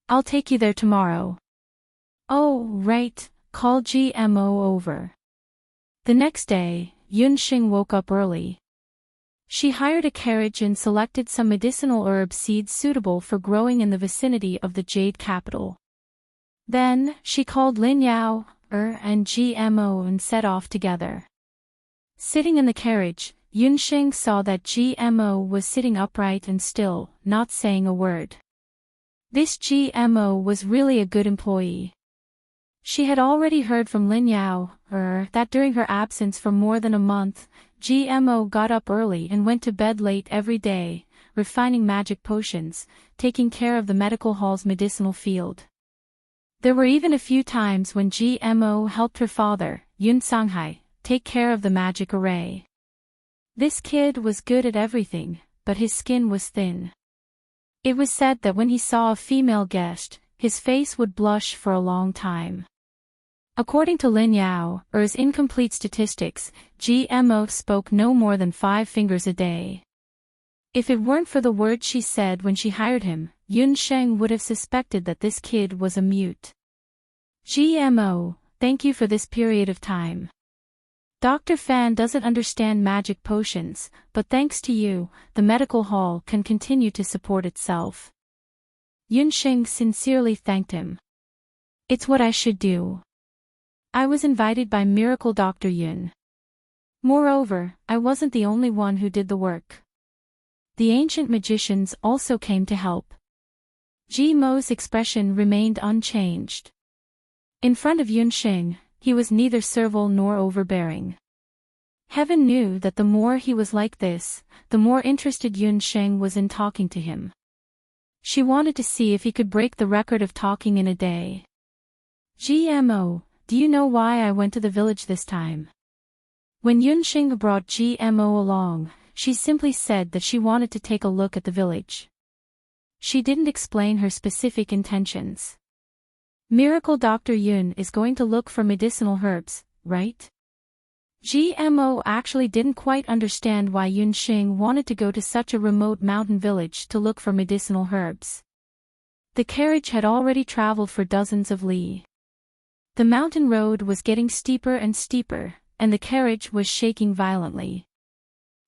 Speaker 1: I'll take you there tomorrow. Oh, right, call GMO over. The next day, Yunxing woke up early. She hired a carriage and selected some medicinal herb seeds suitable for growing in the vicinity of the Jade capital. Then, she called Lin Yao, and GMO and set off together. Sitting in the carriage, Yunxing saw that GMO was sitting upright and still, not saying a word. This GMO was really a good employee. She had already heard from Lin Yao, that during her absence for more than a month, GMO got up early and went to bed late every day, refining magic potions, taking care of the medical hall's medicinal field. There were even a few times when GMO helped her father, Yun Sanghai, take care of the magic array. This kid was good at everything, but his skin was thin. It was said that when he saw a female guest, his face would blush for a long time. According to Lin Yao's incomplete statistics, GMO spoke no more than 5 fingers a day. If it weren't for the words she said when she hired him, Yunsheng would have suspected that this kid was a mute. GMO, thank you for this period of time. Dr. Fan doesn't understand magic potions, but thanks to you, the medical hall can continue to support itself. Yunsheng sincerely thanked him. It's what I should do. I was invited by Miracle Dr. Yun. Moreover, I wasn't the only one who did the work. The ancient magicians also came to help. Mo's expression remained unchanged. In front of Yunsheng, he was neither servile nor overbearing. Heaven knew that the more he was like this, the more interested Yunsheng was in talking to him. She wanted to see if he could break the record of talking in a day. GMO, do you know why I went to the village this time? When Yunsheng brought GMO along, she simply said that she wanted to take a look at the village. She didn't explain her specific intentions. Miracle Dr. Yun is going to look for medicinal herbs, right? GMO actually didn't quite understand why Yunxing wanted to go to such a remote mountain village to look for medicinal herbs. The carriage had already traveled for dozens of li. The mountain road was getting steeper and steeper, and the carriage was shaking violently.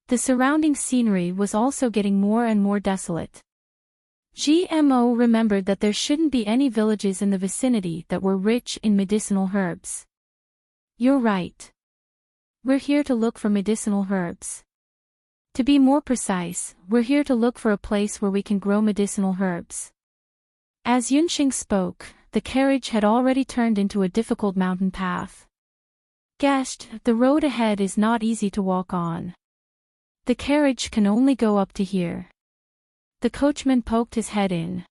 Speaker 1: The surrounding scenery was also getting more and more desolate. GMO remembered that there shouldn't be any villages in the vicinity that were rich in medicinal herbs. You're right. We're here to look for medicinal herbs. To be more precise, we're here to look for a place where we can grow medicinal herbs. As Yunxing spoke, the carriage had already turned into a difficult mountain path. Guest, the road ahead is not easy to walk on. The carriage can only go up to here. The coachman poked his head in.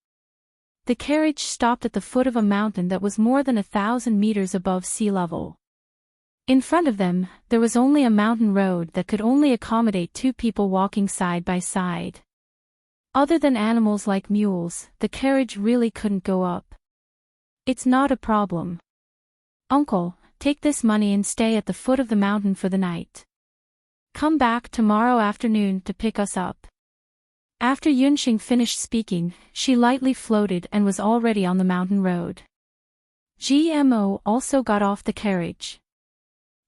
Speaker 1: The carriage stopped at the foot of a mountain that was more than 1,000 meters above sea level. In front of them, there was only a mountain road that could only accommodate 2 people walking side by side. Other than animals like mules, the carriage really couldn't go up. It's not a problem. Uncle, take this money and stay at the foot of the mountain for the night. Come back tomorrow afternoon to pick us up. After Yunxing finished speaking, she lightly floated and was already on the mountain road. GMO also got off the carriage.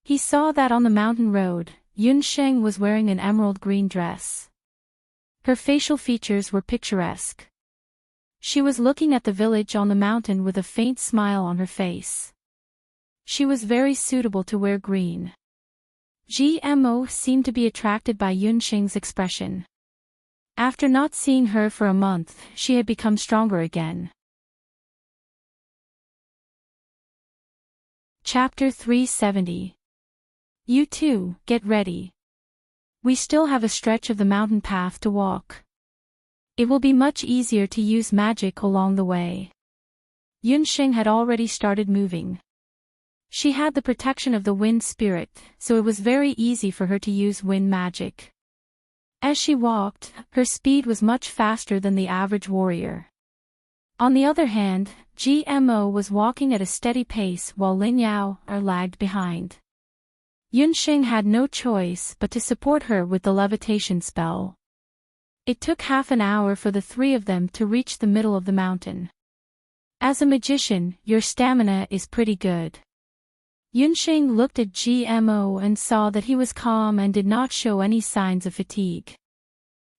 Speaker 1: He saw that on the mountain road, Yunsheng was wearing an emerald green dress. Her facial features were picturesque. She was looking at the village on the mountain with a faint smile on her face. She was very suitable to wear green. GMO seemed to be attracted by Yunsheng's expression. After not seeing her for a month, she had become stronger again. Chapter 370. You two, get ready. We still have a stretch of the mountain path to walk. It will be much easier to use magic along the way. Yunxing had already started moving. She had the protection of the wind spirit, so it was very easy for her to use wind magic. As she walked, her speed was much faster than the average warrior. On the other hand, GMO was walking at a steady pace while Lin Yao lagged behind. Yunxing had no choice but to support her with the levitation spell. It took half an hour for the three of them to reach the middle of the mountain. As a magician, your stamina is pretty good. Yunxing looked at GMO and saw that he was calm and did not show any signs of fatigue.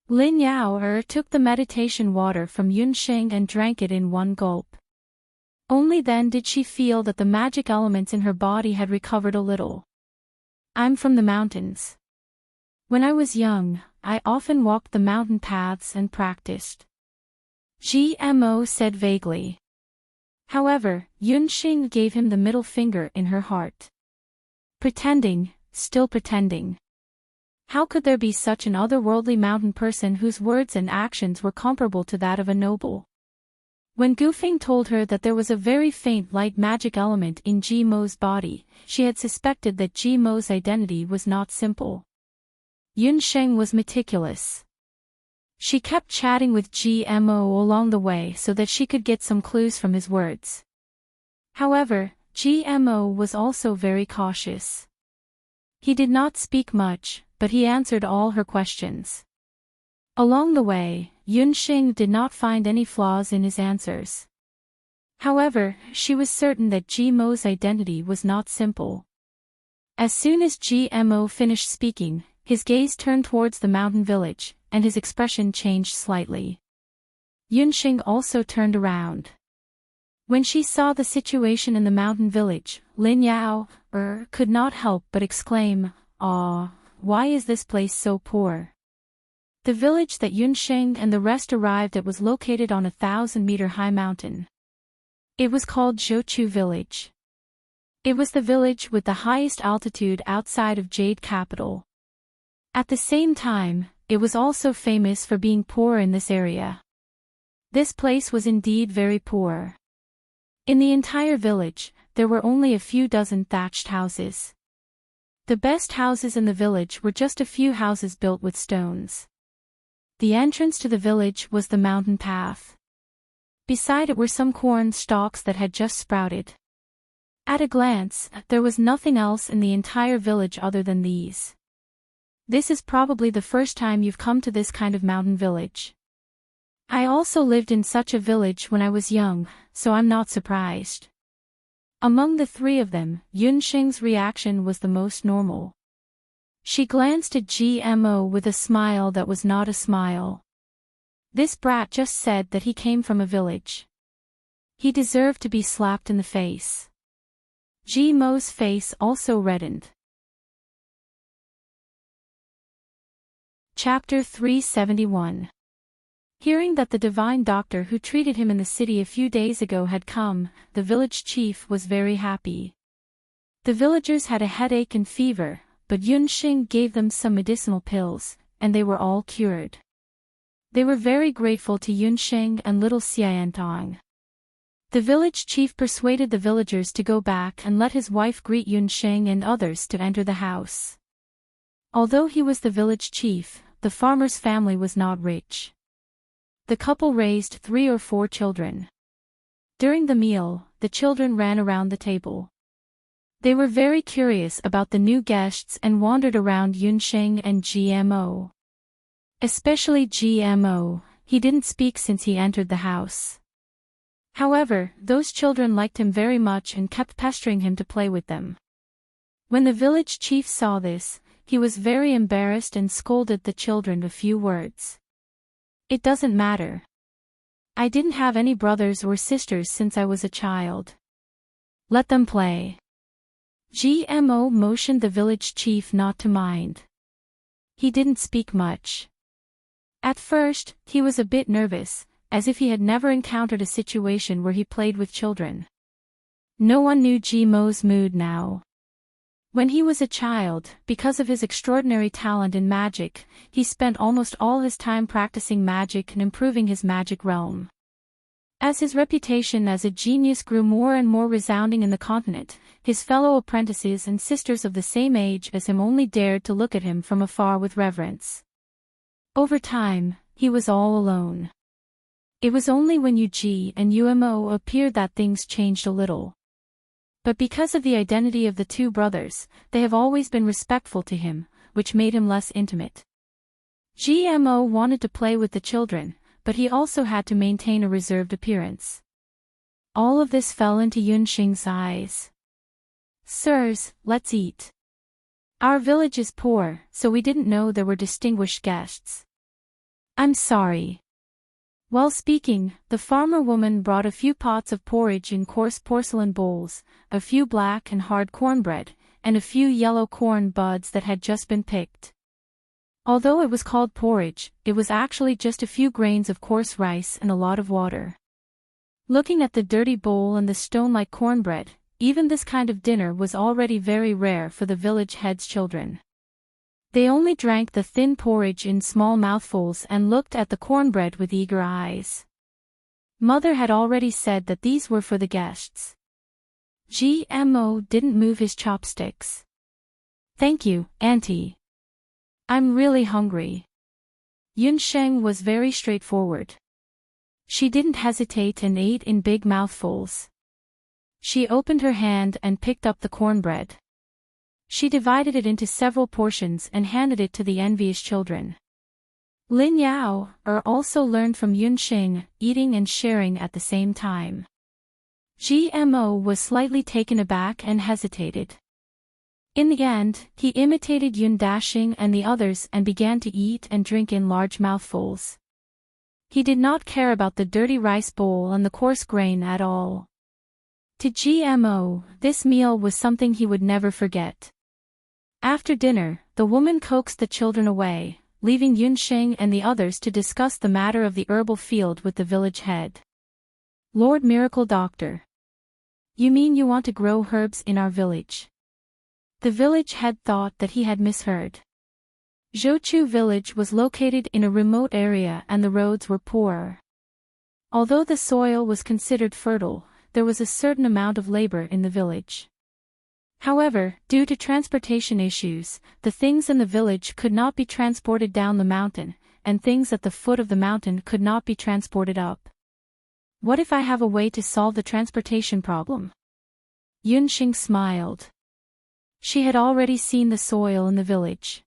Speaker 1: Lin Yao took the meditation water from Yunxing and drank it in one gulp. Only then did she feel that the magic elements in her body had recovered a little. I'm from the mountains. When I was young, I often walked the mountain paths and practiced. GMO said vaguely. However, Yunxing gave him the middle finger in her heart. Pretending, still pretending. How could there be such an otherworldly mountain person whose words and actions were comparable to that of a noble? When Gufeng told her that there was a very faint light magic element in G-Mo's body, she had suspected that G-Mo's identity was not simple. Yunxing was meticulous. She kept chatting with GMO along the way so that she could get some clues from his words. However, GMO was also very cautious. He did not speak much, but he answered all her questions. Along the way, Yunxing did not find any flaws in his answers. However, she was certain that GMO's identity was not simple. As soon as GMO finished speaking, his gaze turned towards the mountain village, and his expression changed slightly. Yunxing also turned around. When she saw the situation in the mountain village, Lin Yao could not help but exclaim, "Ah, why is this place so poor?" The village that Yunxing and the rest arrived at was located on a 1,000-meter-high mountain. It was called Zhouchu Village. It was the village with the highest altitude outside of Jade Capital. At the same time, it was also famous for being poor in this area. This place was indeed very poor. In the entire village, there were only a few dozen thatched houses. The best houses in the village were just a few houses built with stones. The entrance to the village was the mountain path. Beside it were some corn stalks that had just sprouted. At a glance, there was nothing else in the entire village other than these. This is probably the first time you've come to this kind of mountain village. I also lived in such a village when I was young, so I'm not surprised. Among the three of them, Yunxing's reaction was the most normal. She glanced at GMO with a smile that was not a smile. This brat just said that he came from a village. He deserved to be slapped in the face. GMO's face also reddened. Chapter 371. Hearing that the divine doctor who treated him in the city a few days ago had come, the village chief was very happy. The villagers had a headache and fever, but Yunxing gave them some medicinal pills, and they were all cured. They were very grateful to Yunxing and little Xiantong. The village chief persuaded the villagers to go back and let his wife greet Yunxing and others to enter the house. Although he was the village chief, the farmer's family was not rich. The couple raised 3 or 4 children. During the meal, the children ran around the table. They were very curious about the new guests and wandered around Yunxing and GMO. Especially GMO, he didn't speak since he entered the house. However, those children liked him very much and kept pestering him to play with them. When the village chief saw this, he was very embarrassed and scolded the children a few words. It doesn't matter. I didn't have any brothers or sisters since I was a child. Let them play. GMO motioned the village chief not to mind. He didn't speak much. At first, he was a bit nervous, as if he had never encountered a situation where he played with children. No one knew Gmo's mood now. When he was a child, because of his extraordinary talent in magic, he spent almost all his time practicing magic and improving his magic realm. As his reputation as a genius grew more and more resounding in the continent, his fellow apprentices and sisters of the same age as him only dared to look at him from afar with reverence. Over time, he was all alone. It was only when Yuji and Umo appeared that things changed a little. But because of the identity of the two brothers, they have always been respectful to him, which made him less intimate. Gmo wanted to play with the children, but he also had to maintain a reserved appearance. All of this fell into Yunxing's eyes. "Sirs, let's eat. Our village is poor, so we didn't know there were distinguished guests." "I'm sorry." While speaking, the farmer woman brought a few pots of porridge in coarse porcelain bowls, a few black and hard cornbread, and a few yellow corn buds that had just been picked. Although it was called porridge, it was actually just a few grains of coarse rice and a lot of water. Looking at the dirty bowl and the stone-like cornbread, even this kind of dinner was already very rare for the village head's children. They only drank the thin porridge in small mouthfuls and looked at the cornbread with eager eyes. Mother had already said that these were for the guests. Gmo didn't move his chopsticks. "Thank you, Auntie. I'm really hungry." Yunsheng was very straightforward. She didn't hesitate and ate in big mouthfuls. She opened her hand and picked up the cornbread. She divided it into several portions and handed it to the envious children. Lin Yao also learned from Yunxing, eating and sharing at the same time. Gmo was slightly taken aback and hesitated. In the end, he imitated Yun Dashing and the others and began to eat and drink in large mouthfuls. He did not care about the dirty rice bowl and the coarse grain at all. To Gmo, this meal was something he would never forget. After dinner, the woman coaxed the children away, leaving Yunxing and the others to discuss the matter of the herbal field with the village head. "Lord Miracle Doctor. You mean you want to grow herbs in our village?" The village head thought that he had misheard. Zhouchu village was located in a remote area and the roads were poor. Although the soil was considered fertile, there was a certain amount of labor in the village. However, due to transportation issues, the things in the village could not be transported down the mountain, and things at the foot of the mountain could not be transported up. "What if I have a way to solve the transportation problem?" Yunxing smiled. She had already seen the soil in the village.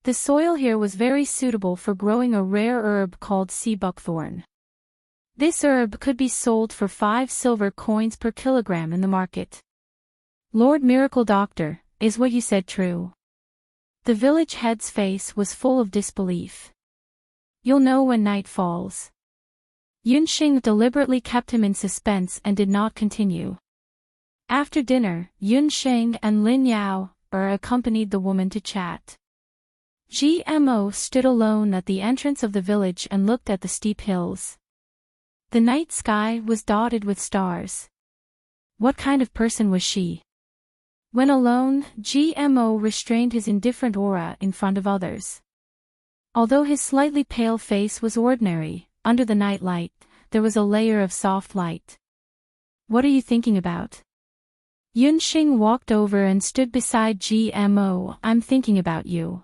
Speaker 1: The soil here was very suitable for growing a rare herb called sea buckthorn. This herb could be sold for 5 silver coins per kilogram in the market. "Lord Miracle Doctor, is what you said true?" The village head's face was full of disbelief. "You'll know when night falls." Yunxing deliberately kept him in suspense and did not continue. After dinner, Yunxing and Lin Yao accompanied the woman to chat. Gmo stood alone at the entrance of the village and looked at the steep hills. The night sky was dotted with stars. What kind of person was she? When alone, Gmo restrained his indifferent aura in front of others. Although his slightly pale face was ordinary, under the night light, there was a layer of soft light. "What are you thinking about?" Yunxing walked over and stood beside Gmo. "I'm thinking about you."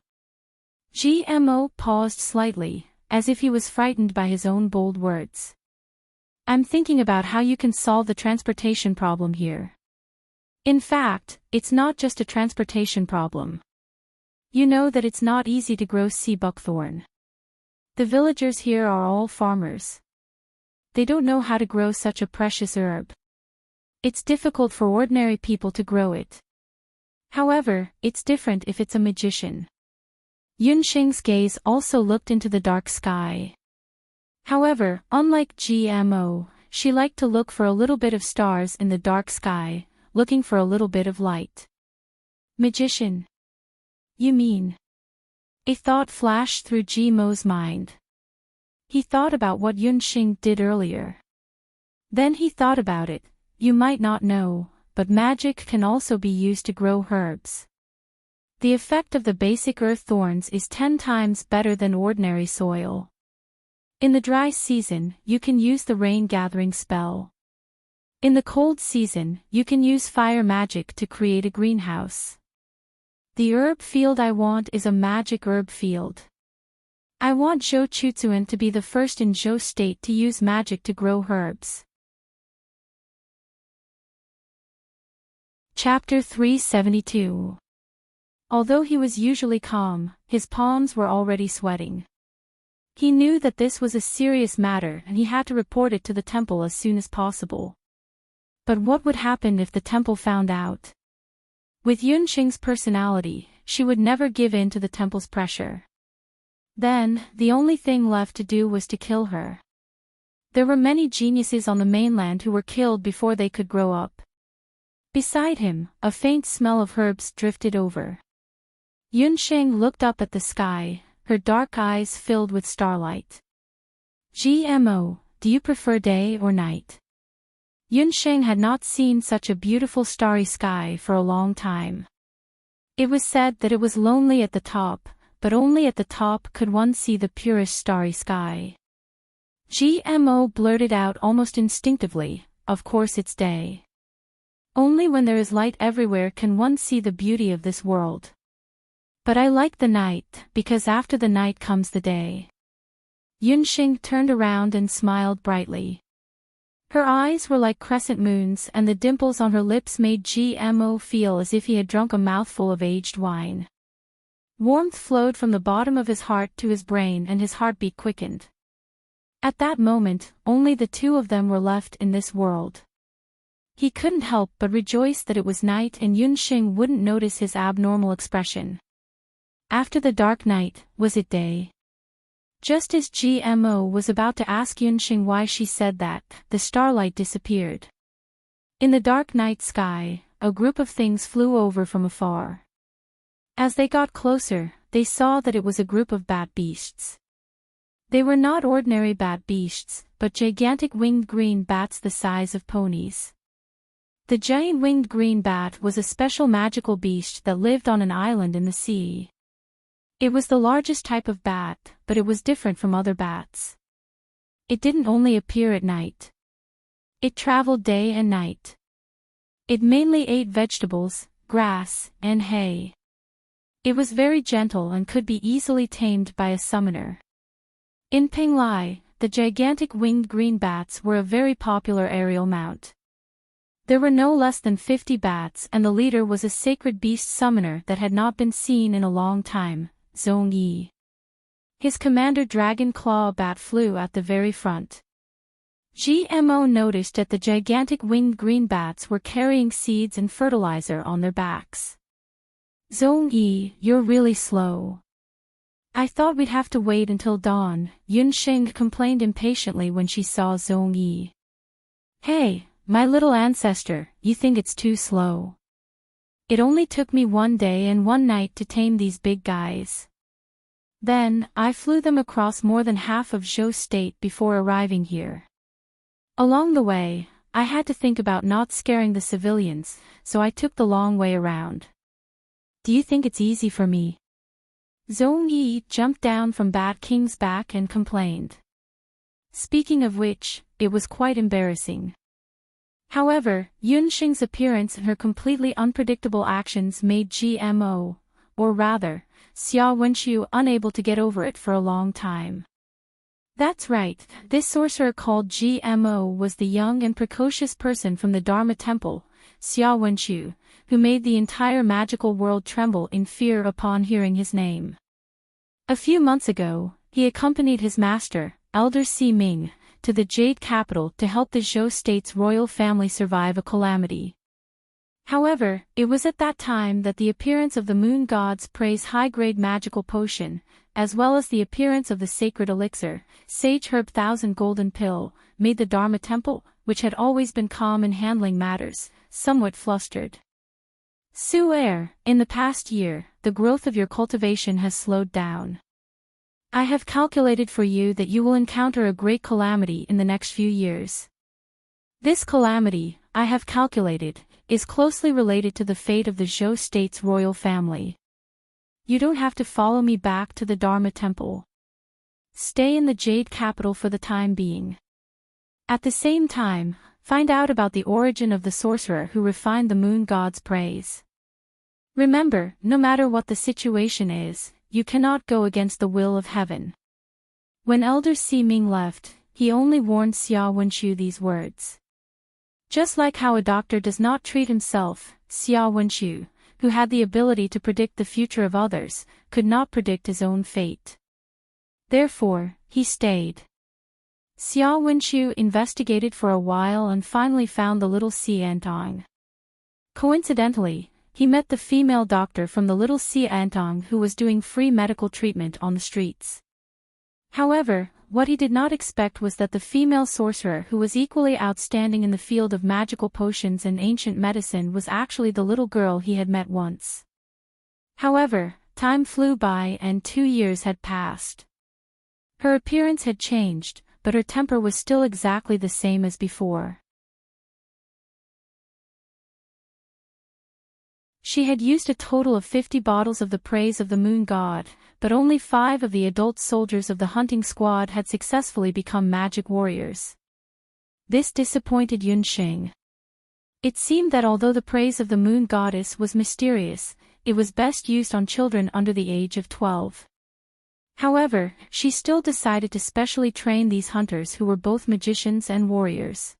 Speaker 1: Gmo paused slightly, as if he was frightened by his own bold words. "I'm thinking about how you can solve the transportation problem here. In fact, it's not just a transportation problem. You know that it's not easy to grow sea buckthorn. The villagers here are all farmers. They don't know how to grow such a precious herb. It's difficult for ordinary people to grow it. However, it's different if it's a magician." Yunxing's gaze also looked into the dark sky. However, unlike Gmo, she liked to look for a little bit of stars in the dark sky, looking for a little bit of light. "Magician? You mean?" A thought flashed through Gmo's mind. He thought about what Yunxing did earlier. Then he thought about it, you might not know, but magic can also be used to grow herbs. The effect of the basic earth thorns is 10 times better than ordinary soil. In the dry season, you can use the rain gathering spell. In the cold season, you can use fire magic to create a greenhouse. The herb field I want is a magic herb field. I want Zhou Chutsuan to be the first in Zhou state to use magic to grow herbs. Chapter 372. Although he was usually calm, his palms were already sweating. He knew that this was a serious matter and he had to report it to the temple as soon as possible. But what would happen if the temple found out? With Yunxing's personality, she would never give in to the temple's pressure. Then, the only thing left to do was to kill her. There were many geniuses on the mainland who were killed before they could grow up. Beside him, a faint smell of herbs drifted over. Yunxing looked up at the sky, her dark eyes filled with starlight. "GMO, do you prefer day or night?" Yunxing had not seen such a beautiful starry sky for a long time. It was said that it was lonely at the top, but only at the top could one see the purest starry sky. GMO blurted out almost instinctively, "Of course it's day. Only when there is light everywhere can one see the beauty of this world. But I like the night, because after the night comes the day." Yunxing turned around and smiled brightly. Her eyes were like crescent moons and the dimples on her lips made GMO feel as if he had drunk a mouthful of aged wine. Warmth flowed from the bottom of his heart to his brain and his heartbeat quickened. At that moment, only the two of them were left in this world. He couldn't help but rejoice that it was night and Yunxing wouldn't notice his abnormal expression. After the dark night, was it day? Just as GMO was about to ask Yunxing why she said that, the starlight disappeared. In the dark night sky, a group of things flew over from afar. As they got closer, they saw that it was a group of bat beasts. They were not ordinary bat beasts, but gigantic winged green bats the size of ponies. The giant winged green bat was a special magical beast that lived on an island in the sea. It was the largest type of bat, but it was different from other bats. It didn't only appear at night. It traveled day and night. It mainly ate vegetables, grass, and hay. It was very gentle and could be easily tamed by a summoner. In Penglai, the gigantic winged green bats were a very popular aerial mount. There were no less than 50 bats and the leader was a sacred beast summoner that had not been seen in a long time, Zhong Yi. His commander Dragon Claw Bat flew at the very front. GMO noticed that the gigantic winged green bats were carrying seeds and fertilizer on their backs. "Zhong Yi, you're really slow. I thought we'd have to wait until dawn," Yunxing complained impatiently when she saw Zhong Yi. "Hey, my little ancestor, you think it's too slow? It only took me 1 day and 1 night to tame these big guys. Then, I flew them across more than half of Zhou State before arriving here. Along the way, I had to think about not scaring the civilians, so I took the long way around. Do you think it's easy for me?" Zhong Yi jumped down from Bat King's back and complained. Speaking of which, it was quite embarrassing. However, Yunxing's appearance and her completely unpredictable actions made GMO, or rather, Xia Wenqiu unable to get over it for a long time. That's right, this sorcerer called GMO was the young and precocious person from the Dharma Temple, Xia Wenqiu, who made the entire magical world tremble in fear upon hearing his name. A few months ago, he accompanied his master, Elder Si Ming, to the Jade Capital to help the Zhou State's royal family survive a calamity. However, it was at that time that the appearance of the moon god's praise high-grade magical potion, as well as the appearance of the sacred elixir, Sage Herb Thousand Golden Pill, made the Dharma Temple, which had always been calm in handling matters, somewhat flustered. "Su-er, in the past year, the growth of your cultivation has slowed down. I have calculated for you that you will encounter a great calamity in the next few years. This calamity, I have calculated, is closely related to the fate of the Zhou state's royal family. You don't have to follow me back to the Dharma temple. Stay in the Jade capital for the time being. At the same time, find out about the origin of the sorcerer who refined the moon god's praise. Remember, no matter what the situation is, you cannot go against the will of heaven. When Elder Ming left, he only warned Xia Wenqiu these words. Just like how a doctor does not treat himself, Xia Wenqiu, who had the ability to predict the future of others, could not predict his own fate. Therefore, he stayed. Xia Wenqiu investigated for a while and finally found the little Xiantong. Coincidentally, he met the female doctor from the little Xiantong who was doing free medical treatment on the streets. However, what he did not expect was that the female sorcerer who was equally outstanding in the field of magical potions and ancient medicine was actually the little girl he had met once. However, time flew by and 2 years had passed. Her appearance had changed, but her temper was still exactly the same as before. She had used a total of 50 bottles of the praise of the moon god, but only 5 of the adult soldiers of the hunting squad had successfully become magic warriors. This disappointed Yunxing. It seemed that although the praise of the moon goddess was mysterious, it was best used on children under the age of 12. However, she still decided to specially train these hunters who were both magicians and warriors.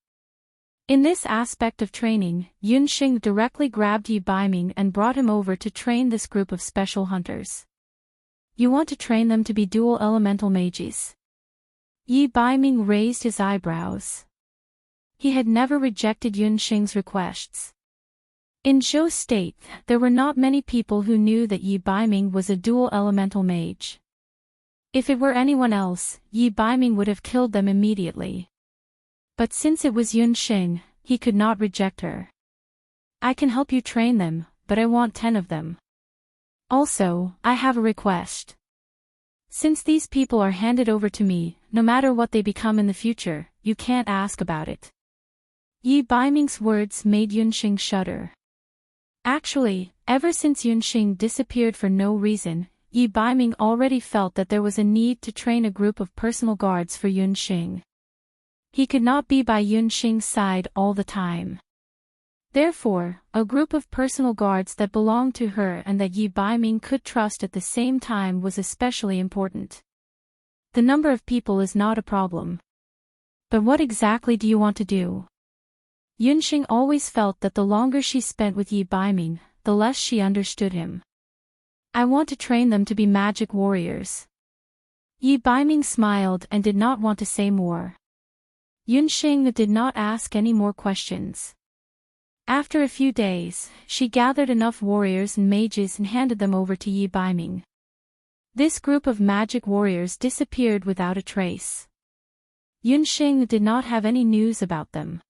Speaker 1: In this aspect of training, Yunxing directly grabbed Yi Baiming and brought him over to train this group of special hunters. You want to train them to be dual elemental mages? Yi Baiming raised his eyebrows. He had never rejected Yunxing's requests. In Zhou State, there were not many people who knew that Yi Baiming was a dual elemental mage. If it were anyone else, Yi Baiming would have killed them immediately. But since it was Yunxing, he could not reject her. I can help you train them, but I want 10 of them. Also, I have a request. Since these people are handed over to me, no matter what they become in the future, you can't ask about it. Yi Baiming's words made Yunxing shudder. Actually, ever since Yunxing disappeared for no reason, Yi Baiming already felt that there was a need to train a group of personal guards for Yunxing. He could not be by Yunxing's side all the time. Therefore, a group of personal guards that belonged to her and that Yi Baiming could trust at the same time was especially important. The number of people is not a problem. But what exactly do you want to do? Yunxing always felt that the longer she spent with Yi Baiming, the less she understood him. I want to train them to be magic warriors. Yi Baiming smiled and did not want to say more. Yunxing did not ask any more questions. After a few days, she gathered enough warriors and mages and handed them over to Yi Baiming. This group of magic warriors disappeared without a trace. Yunxing did not have any news about them.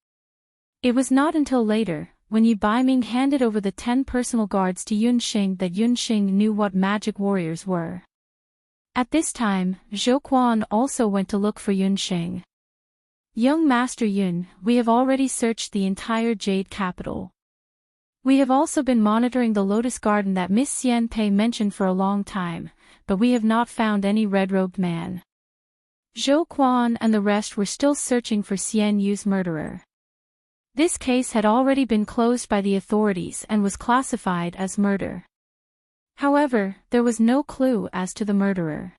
Speaker 1: It was not until later, when Yi Baiming handed over the 10 personal guards to Yunxing, that Yunxing knew what magic warriors were. At this time, Zhou Quan also went to look for Yunxing. Young Master Yun, we have already searched the entire Jade capital. We have also been monitoring the lotus garden that Miss Xian Pei mentioned for a long time, but we have not found any red-robed man. Zhou Quan and the rest were still searching for Xian Yu's murderer. This case had already been closed by the authorities and was classified as murder. However, there was no clue as to the murderer.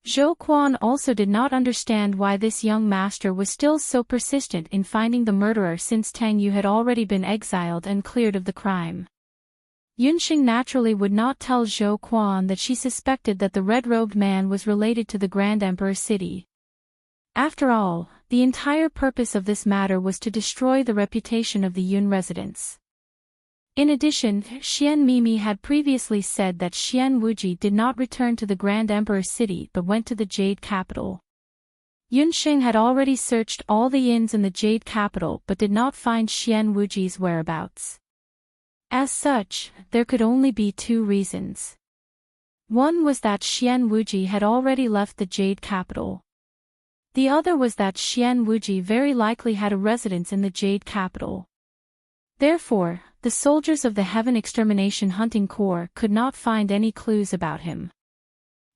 Speaker 1: Zhou Quan also did not understand why this young master was still so persistent in finding the murderer since Tang Yu had already been exiled and cleared of the crime. Yunxing naturally would not tell Zhou Quan that she suspected that the red-robed man was related to the Grand Emperor city. After all, the entire purpose of this matter was to destroy the reputation of the Yun residents. In addition, Xian Mimi had previously said that Xian Wuji did not return to the Grand Emperor city but went to the Jade capital. Yunxing had already searched all the inns in the Jade capital but did not find Xian Wuji's whereabouts. As such, there could only be 2 reasons. One was that Xian Wuji had already left the Jade capital. The other was that Xian Wuji very likely had a residence in the Jade capital. Therefore, the soldiers of the Heaven Extermination Hunting Corps could not find any clues about him.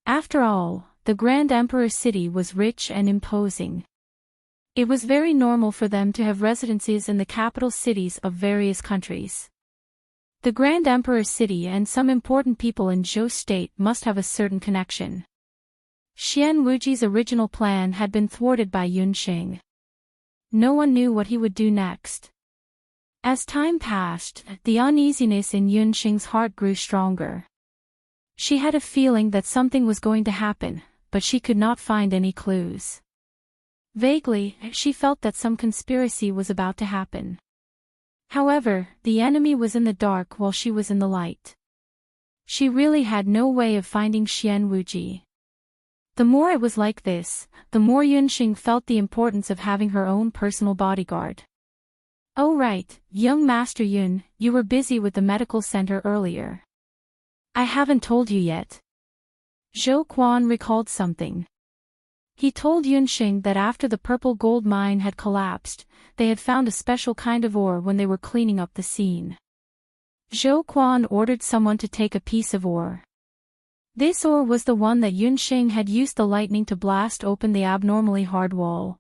Speaker 1: After all, the Grand Emperor city was rich and imposing. It was very normal for them to have residences in the capital cities of various countries. The Grand Emperor city and some important people in Zhou state must have a certain connection. Xian Wuji's original plan had been thwarted by Yunxing. No one knew what he would do next. As time passed, the uneasiness in Yunxing's heart grew stronger. She had a feeling that something was going to happen, but she could not find any clues. Vaguely, she felt that some conspiracy was about to happen. However, the enemy was in the dark while she was in the light. She really had no way of finding Xian Wuji. The more it was like this, the more Yunxing felt the importance of having her own personal bodyguard. Oh right, young Master Yun, you were busy with the medical center earlier. I haven't told you yet. Zhou Quan recalled something. He told Yunxing that after the purple gold mine had collapsed, they had found a special kind of ore when they were cleaning up the scene. Zhou Quan ordered someone to take a piece of ore. This ore was the one that Yunxing had used the lightning to blast open the abnormally hard wall.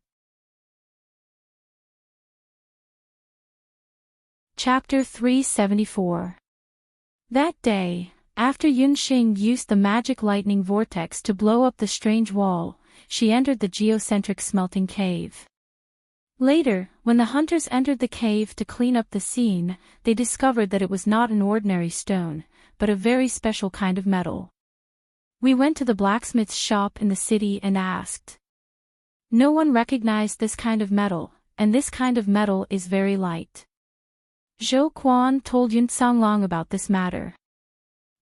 Speaker 1: Chapter 374. That day, after Yunxing used the magic lightning vortex to blow up the strange wall, she entered the geocentric smelting cave. Later, when the hunters entered the cave to clean up the scene, they discovered that it was not an ordinary stone, but a very special kind of metal. We went to the blacksmith's shop in the city and asked. No one recognized this kind of metal, and this kind of metal is very light. Zhou Quan told Yun Songlong about this matter.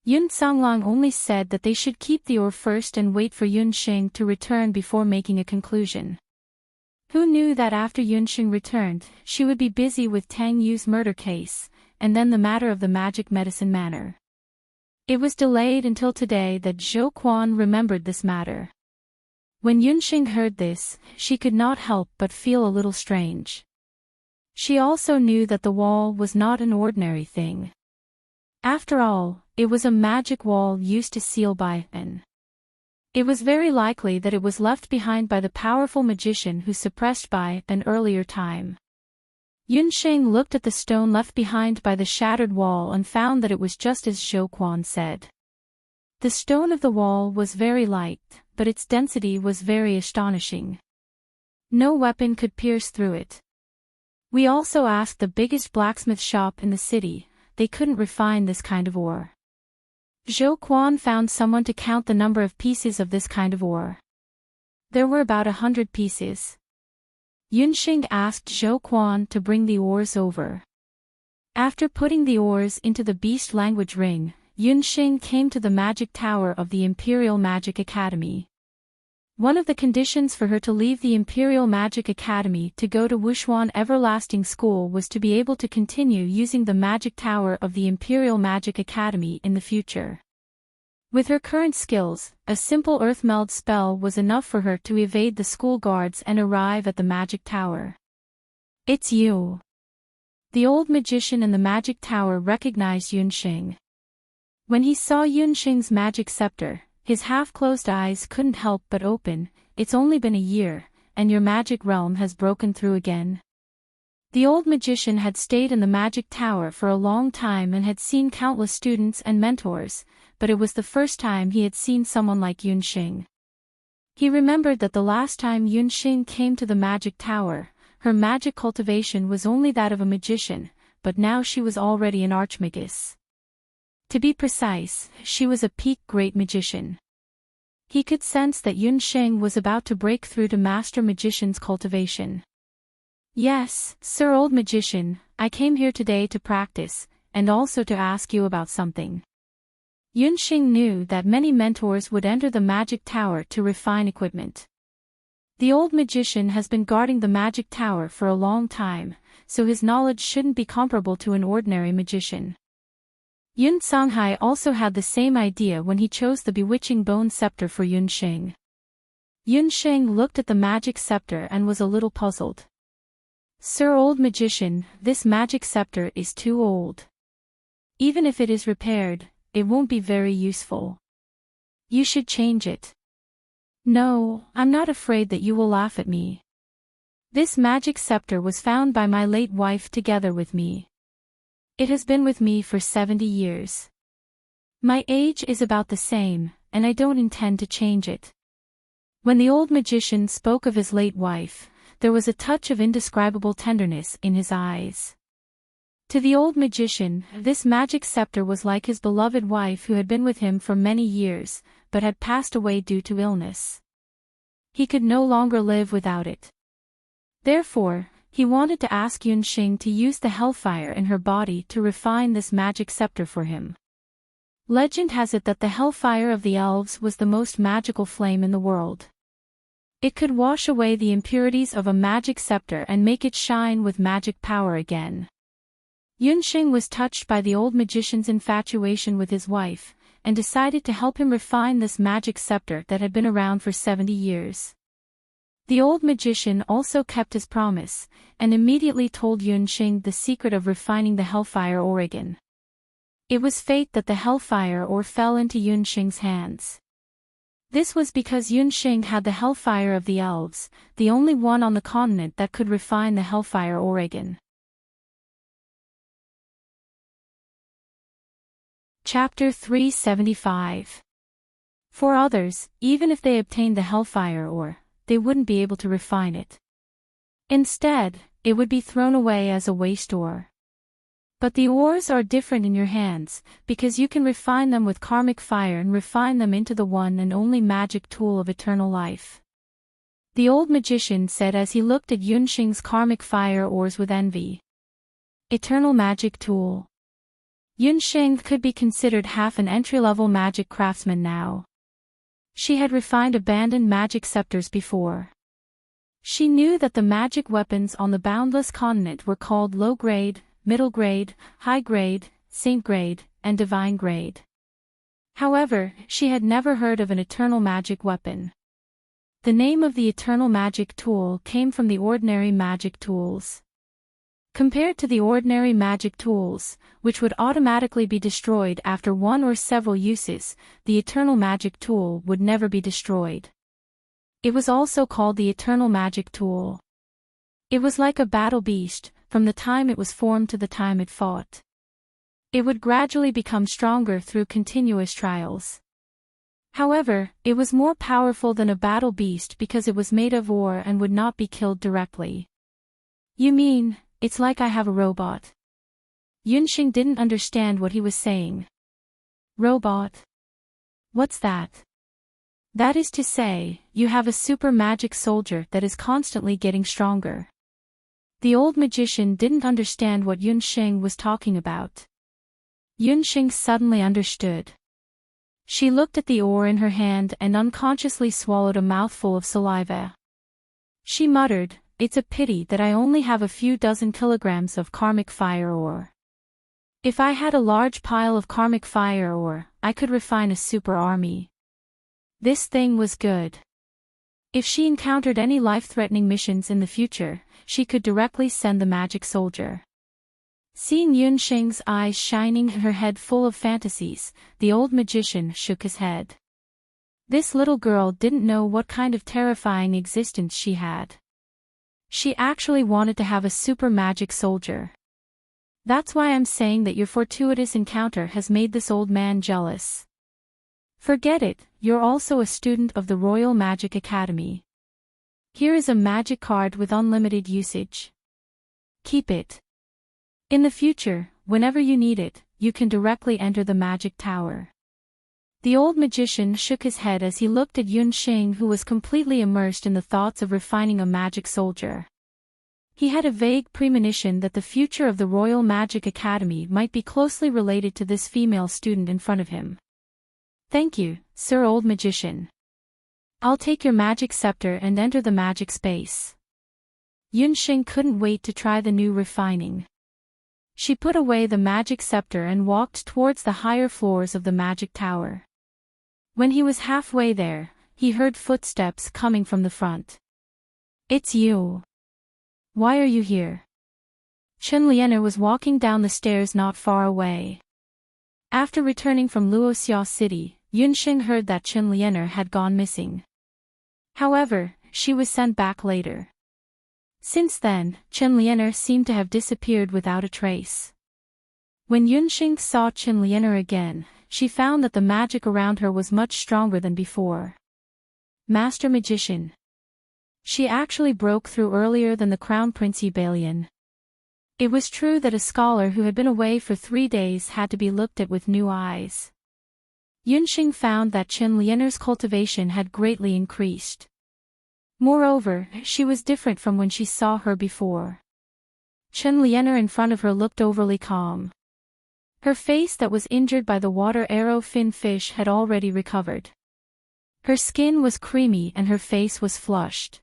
Speaker 1: Yun Songlong only said that they should keep the ore first and wait for Yunxing to return before making a conclusion. Who knew that after Yunxing returned, she would be busy with Tang Yu's murder case, and then the matter of the magic medicine manor. It was delayed until today that Zhou Quan remembered this matter. When Yunxing heard this, she could not help but feel a little strange. She also knew that the wall was not an ordinary thing. After all, it was a magic wall used to seal by an. It was very likely that it was left behind by the powerful magician who suppressed by an earlier time. Yunxing looked at the stone left behind by the shattered wall and found that it was just as Zhou Quan said. The stone of the wall was very light, but its density was very astonishing. No weapon could pierce through it. We also asked the biggest blacksmith shop in the city. They couldn't refine this kind of ore. Zhou Quan found someone to count the number of pieces of this kind of ore. There were about 100 pieces. Yunxing asked Zhou Quan to bring the ores over. After putting the ores into the beast language ring, Yunxing came to the magic tower of the Imperial Magic Academy. One of the conditions for her to leave the Imperial Magic Academy to go to Wushuan Everlasting School was to be able to continue using the magic tower of the Imperial Magic Academy in the future. With her current skills, a simple earth meld spell was enough for her to evade the school guards and arrive at the magic tower. It's you. The old magician in the magic tower recognized Yunxing. When he saw Yunxing's magic scepter, his half-closed eyes couldn't help but open. It's only been a year, and your magic realm has broken through again. The old magician had stayed in the magic tower for a long time and had seen countless students and mentors, but it was the first time he had seen someone like Yunxing. He remembered that the last time Yunxing came to the magic tower, her magic cultivation was only that of a magician, but now she was already an archmagus. To be precise, she was a peak great magician. He could sense that Yunxing was about to break through to master magician's cultivation. Yes, Sir Old Magician, I came here today to practice, and also to ask you about something. Yunxing knew that many mentors would enter the magic tower to refine equipment. The old magician has been guarding the magic tower for a long time, so his knowledge shouldn't be comparable to an ordinary magician. Yun Songhai also had the same idea when he chose the bewitching bone scepter for Yunxing. Yunsheng looked at the magic scepter and was a little puzzled. Sir Old Magician, this magic scepter is too old. Even if it is repaired, it won't be very useful. You should change it. No, I'm not afraid that you will laugh at me. This magic scepter was found by my late wife together with me. It has been with me for 70 years. My age is about the same, and I don't intend to change it. When the old magician spoke of his late wife, there was a touch of indescribable tenderness in his eyes. To the old magician, this magic scepter was like his beloved wife who had been with him for many years, but had passed away due to illness. He could no longer live without it. Therefore, he wanted to ask Yunsheng to use the hellfire in her body to refine this magic scepter for him. Legend has it that the hellfire of the elves was the most magical flame in the world. It could wash away the impurities of a magic scepter and make it shine with magic power again. Yunsheng was touched by the old magician's infatuation with his wife, and decided to help him refine this magic scepter that had been around for 70 years. The old magician also kept his promise, and immediately told Yunsheng the secret of refining the hellfire ore again. It was fate that the hellfire ore fell into Yunsheng's hands. This was because Yunsheng had the hellfire of the elves, the only one on the continent that could refine the hellfire ore again. Chapter 375. For others, even if they obtained the hellfire ore, they wouldn't be able to refine it. Instead, it would be thrown away as a waste ore. But the ores are different in your hands, because you can refine them with karmic fire and refine them into the one and only magic tool of eternal life. The old magician said as he looked at Yunsheng's karmic fire ores with envy. Eternal magic tool. Yunsheng could be considered half an entry-level magic craftsman now. She had refined abandoned magic scepters before. She knew that the magic weapons on the boundless continent were called low grade, middle grade, high grade, saint grade, and divine grade. However, she had never heard of an eternal magic weapon. The name of the eternal magic tool came from the ordinary magic tools. Compared to the ordinary magic tools, which would automatically be destroyed after one or several uses, the eternal magic tool would never be destroyed. It was also called the eternal magic tool. It was like a battle beast, from the time it was formed to the time it fought. It would gradually become stronger through continuous trials. However, it was more powerful than a battle beast because it was made of ore and would not be killed directly. You mean, it's like I have a robot? Yunsheng didn't understand what he was saying. Robot? What's that? That is to say, you have a super magic soldier that is constantly getting stronger. The old magician didn't understand what Yunsheng was talking about. Yunsheng suddenly understood. She looked at the ore in her hand and unconsciously swallowed a mouthful of saliva. She muttered, "It's a pity that I only have a few dozen kilograms of karmic fire ore. If I had a large pile of karmic fire ore, I could refine a super army." This thing was good. If she encountered any life-threatening missions in the future, she could directly send the magic soldier. Seeing Yunsheng's eyes shining and her head full of fantasies, the old magician shook his head. This little girl didn't know what kind of terrifying existence she had. She actually wanted to have a super magic soldier. That's why I'm saying that your fortuitous encounter has made this old man jealous. Forget it, you're also a student of the Royal Magic Academy. Here is a magic card with unlimited usage. Keep it. In the future, whenever you need it, you can directly enter the magic tower. The old magician shook his head as he looked at Yunsheng, who was completely immersed in the thoughts of refining a magic soldier. He had a vague premonition that the future of the Royal Magic Academy might be closely related to this female student in front of him. Thank you, Sir Old Magician. I'll take your magic scepter and enter the magic space. Yunsheng couldn't wait to try the new refining. She put away the magic scepter and walked towards the higher floors of the magic tower. When he was halfway there, he heard footsteps coming from the front. "It's you. Why are you here?" Chen Lianer was walking down the stairs not far away. After returning from Luoxia City, Yunxing heard that Chen Lianer had gone missing. However, she was sent back later. Since then, Chen Lianer seemed to have disappeared without a trace. When Yunxing saw Chen Lianer again, she found that the magic around her was much stronger than before. Master Magician. She actually broke through earlier than the Crown Prince Yibalian. It was true that a scholar who had been away for 3 days had to be looked at with new eyes. Yunxing found that Chen Lianer's cultivation had greatly increased. Moreover, she was different from when she saw her before. Chen Lianer in front of her looked overly calm. Her face that was injured by the water arrow fin fish had already recovered. Her skin was creamy and her face was flushed.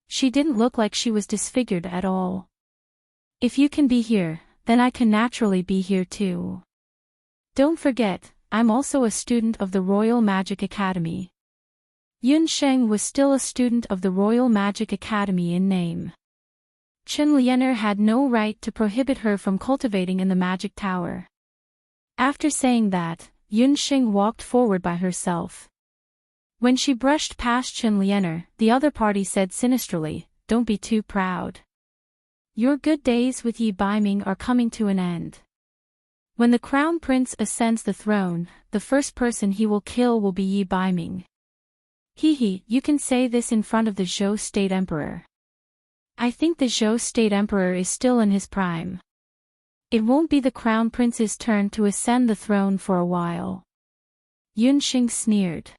Speaker 1: She didn't look like she was disfigured at all. "If you can be here, then I can naturally be here too. Don't forget, I'm also a student of the Royal Magic Academy." Yunsheng was still a student of the Royal Magic Academy in name. Chen Lianer had no right to prohibit her from cultivating in the magic tower. After saying that, Yunxing walked forward by herself. When she brushed past Chen Lianer, the other party said sinisterly, "Don't be too proud. Your good days with Yi Baiming are coming to an end. When the Crown Prince ascends the throne, the first person he will kill will be Yi Baiming." Hehe, you can say this in front of the Zhou State Emperor. I think the Zhou State Emperor is still in his prime. It won't be the Crown Prince's turn to ascend the throne for a while. Yunxing sneered.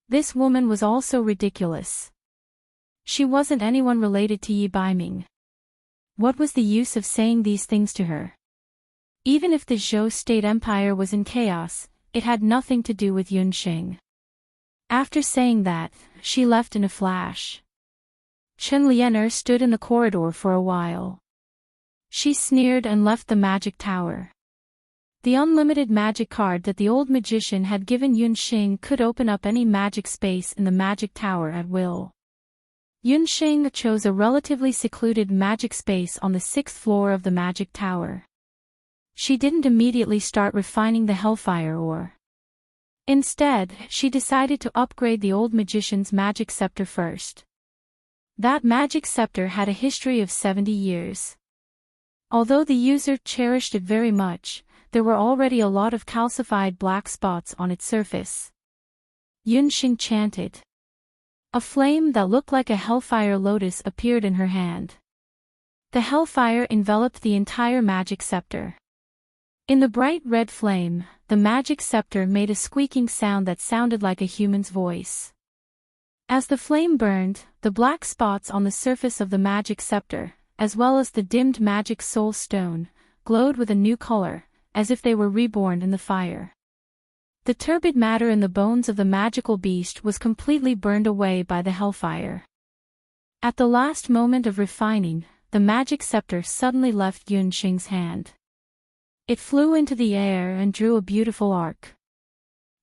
Speaker 1: This woman was also ridiculous. She wasn't anyone related to Yi Baiming. What was the use of saying these things to her? Even if the Zhou State Empire was in chaos, it had nothing to do with Yunxing. After saying that, she left in a flash. Chen Lianer stood in the corridor for a while. She sneered and left the magic tower. The unlimited magic card that the old magician had given Yunxing could open up any magic space in the magic tower at will. Yunxing chose a relatively secluded magic space on the 6th floor of the magic tower. She didn't immediately start refining the hellfire ore. Instead, she decided to upgrade the old magician's magic scepter first. That magic scepter had a history of 70 years. Although the user cherished it very much, there were already a lot of calcified black spots on its surface. Yunxing chanted. A flame that looked like a hellfire lotus appeared in her hand. The hellfire enveloped the entire magic scepter. In the bright red flame, the magic scepter made a squeaking sound that sounded like a human's voice. As the flame burned, the black spots on the surface of the magic scepter, as well as the dimmed magic soul stone, glowed with a new color, as if they were reborn in the fire. The turbid matter in the bones of the magical beast was completely burned away by the hellfire. At the last moment of refining, the magic scepter suddenly left Yunxing's hand. It flew into the air and drew a beautiful arc.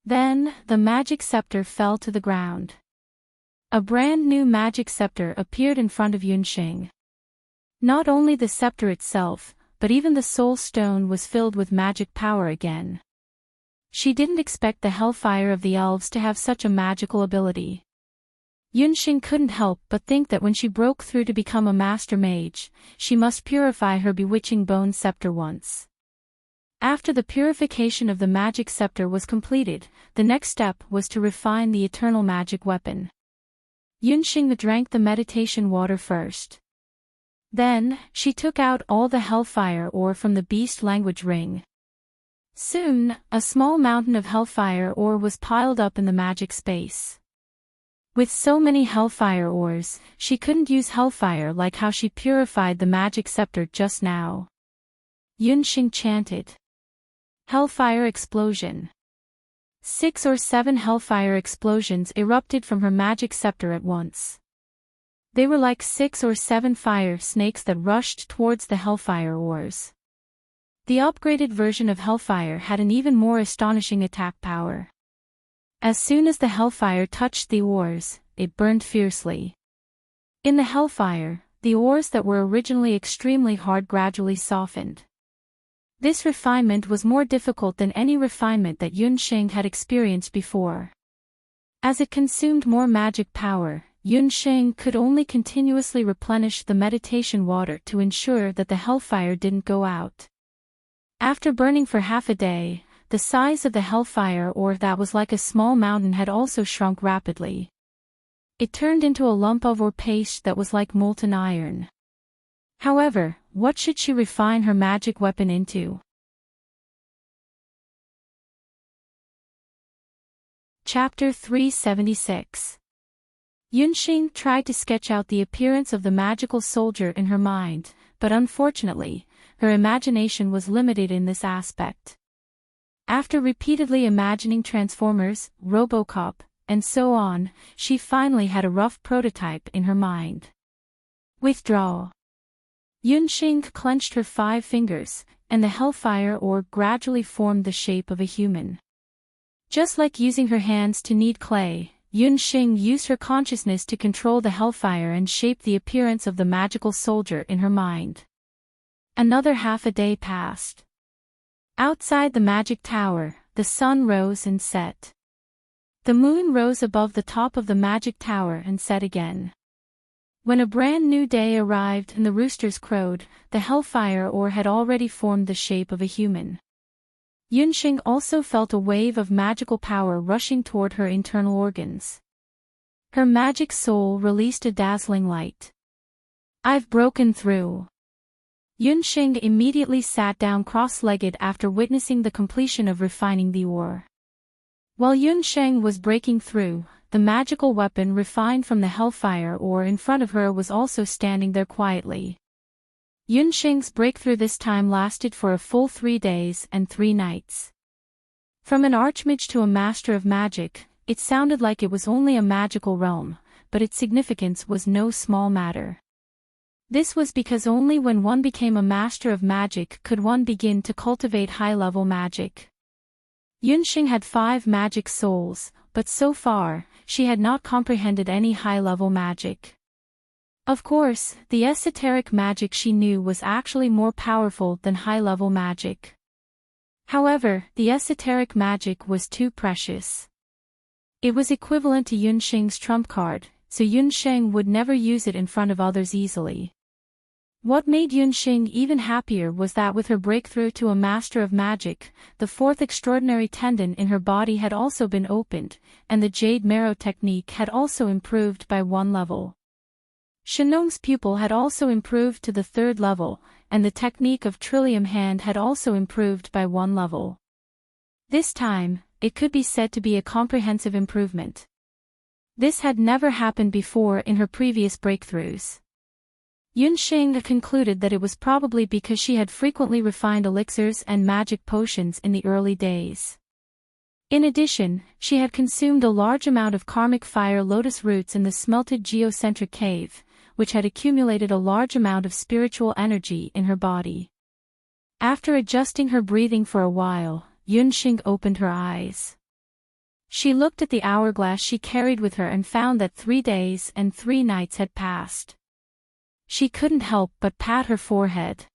Speaker 1: Then, the magic scepter fell to the ground. A brand new magic scepter appeared in front of Yunxing. Not only the scepter itself, but even the soul stone was filled with magic power again. She didn't expect the hellfire of the elves to have such a magical ability. Yunxing couldn't help but think that when she broke through to become a master mage, she must purify her bewitching bone scepter once. After the purification of the magic scepter was completed, the next step was to refine the eternal magic weapon. Yunxing drank the meditation water first. Then, she took out all the hellfire ore from the beast language ring. Soon, a small mountain of hellfire ore was piled up in the magic space. With so many hellfire ores, she couldn't use hellfire like how she purified the magic scepter just now. Yunxing chanted. Hellfire explosion. 6 or 7 hellfire explosions erupted from her magic scepter at once. They were like 6 or 7 fire snakes that rushed towards the hellfire ores. The upgraded version of hellfire had an even more astonishing attack power. As soon as the hellfire touched the ores, it burned fiercely. In the hellfire, the ores that were originally extremely hard gradually softened. This refinement was more difficult than any refinement that Yunsheng had experienced before. As it consumed more magic power, Yunsheng could only continuously replenish the meditation water to ensure that the hellfire didn't go out. After burning for half a day, the size of the hellfire ore that was like a small mountain had also shrunk rapidly. It turned into a lump of ore paste that was like molten iron. However, what should she refine her magic weapon into? Chapter 376. Yunsheng tried to sketch out the appearance of the magical soldier in her mind, but unfortunately, her imagination was limited in this aspect. After repeatedly imagining Transformers, RoboCop, and so on, she finally had a rough prototype in her mind. Withdraw. Yunsheng clenched her 5 fingers, and the hellfire ore gradually formed the shape of a human. Just like using her hands to knead clay, Yunsheng used her consciousness to control the hellfire and shape the appearance of the magical soldier in her mind. Another half a day passed. Outside the magic tower, the sun rose and set. The moon rose above the top of the magic tower and set again. When a brand new day arrived and the roosters crowed, the hellfire ore had already formed the shape of a human. Yunsheng also felt a wave of magical power rushing toward her internal organs. Her magic soul released a dazzling light. I've broken through. Yunsheng immediately sat down cross-legged after witnessing the completion of refining the ore. While Yunsheng was breaking through, the magical weapon refined from the hellfire ore in front of her was also standing there quietly. Yunsheng's breakthrough this time lasted for a full 3 days and 3 nights. From an archmage to a master of magic, it sounded like it was only a magical realm, but its significance was no small matter. This was because only when one became a master of magic could one begin to cultivate high-level magic. Yunsheng had 5 magic souls, but so far, she had not comprehended any high-level magic. Of course, the esoteric magic she knew was actually more powerful than high-level magic. However, the esoteric magic was too precious. It was equivalent to Yunsheng's trump card, so Yunsheng would never use it in front of others easily. What made Yunsheng even happier was that with her breakthrough to a master of magic, the 4th extraordinary tendon in her body had also been opened, and the jade marrow technique had also improved by 1 level. Shenong's pupil had also improved to the 3rd level, and the technique of trillium hand had also improved by 1 level. This time, it could be said to be a comprehensive improvement. This had never happened before in her previous breakthroughs. Yunsheng concluded that it was probably because she had frequently refined elixirs and magic potions in the early days. In addition, she had consumed a large amount of karmic fire lotus roots in the smelted geocentric cave, which had accumulated a large amount of spiritual energy in her body. After adjusting her breathing for a while, Yunsheng opened her eyes. She looked at the hourglass she carried with her and found that 3 days and 3 nights had passed. She couldn't help but pat her forehead.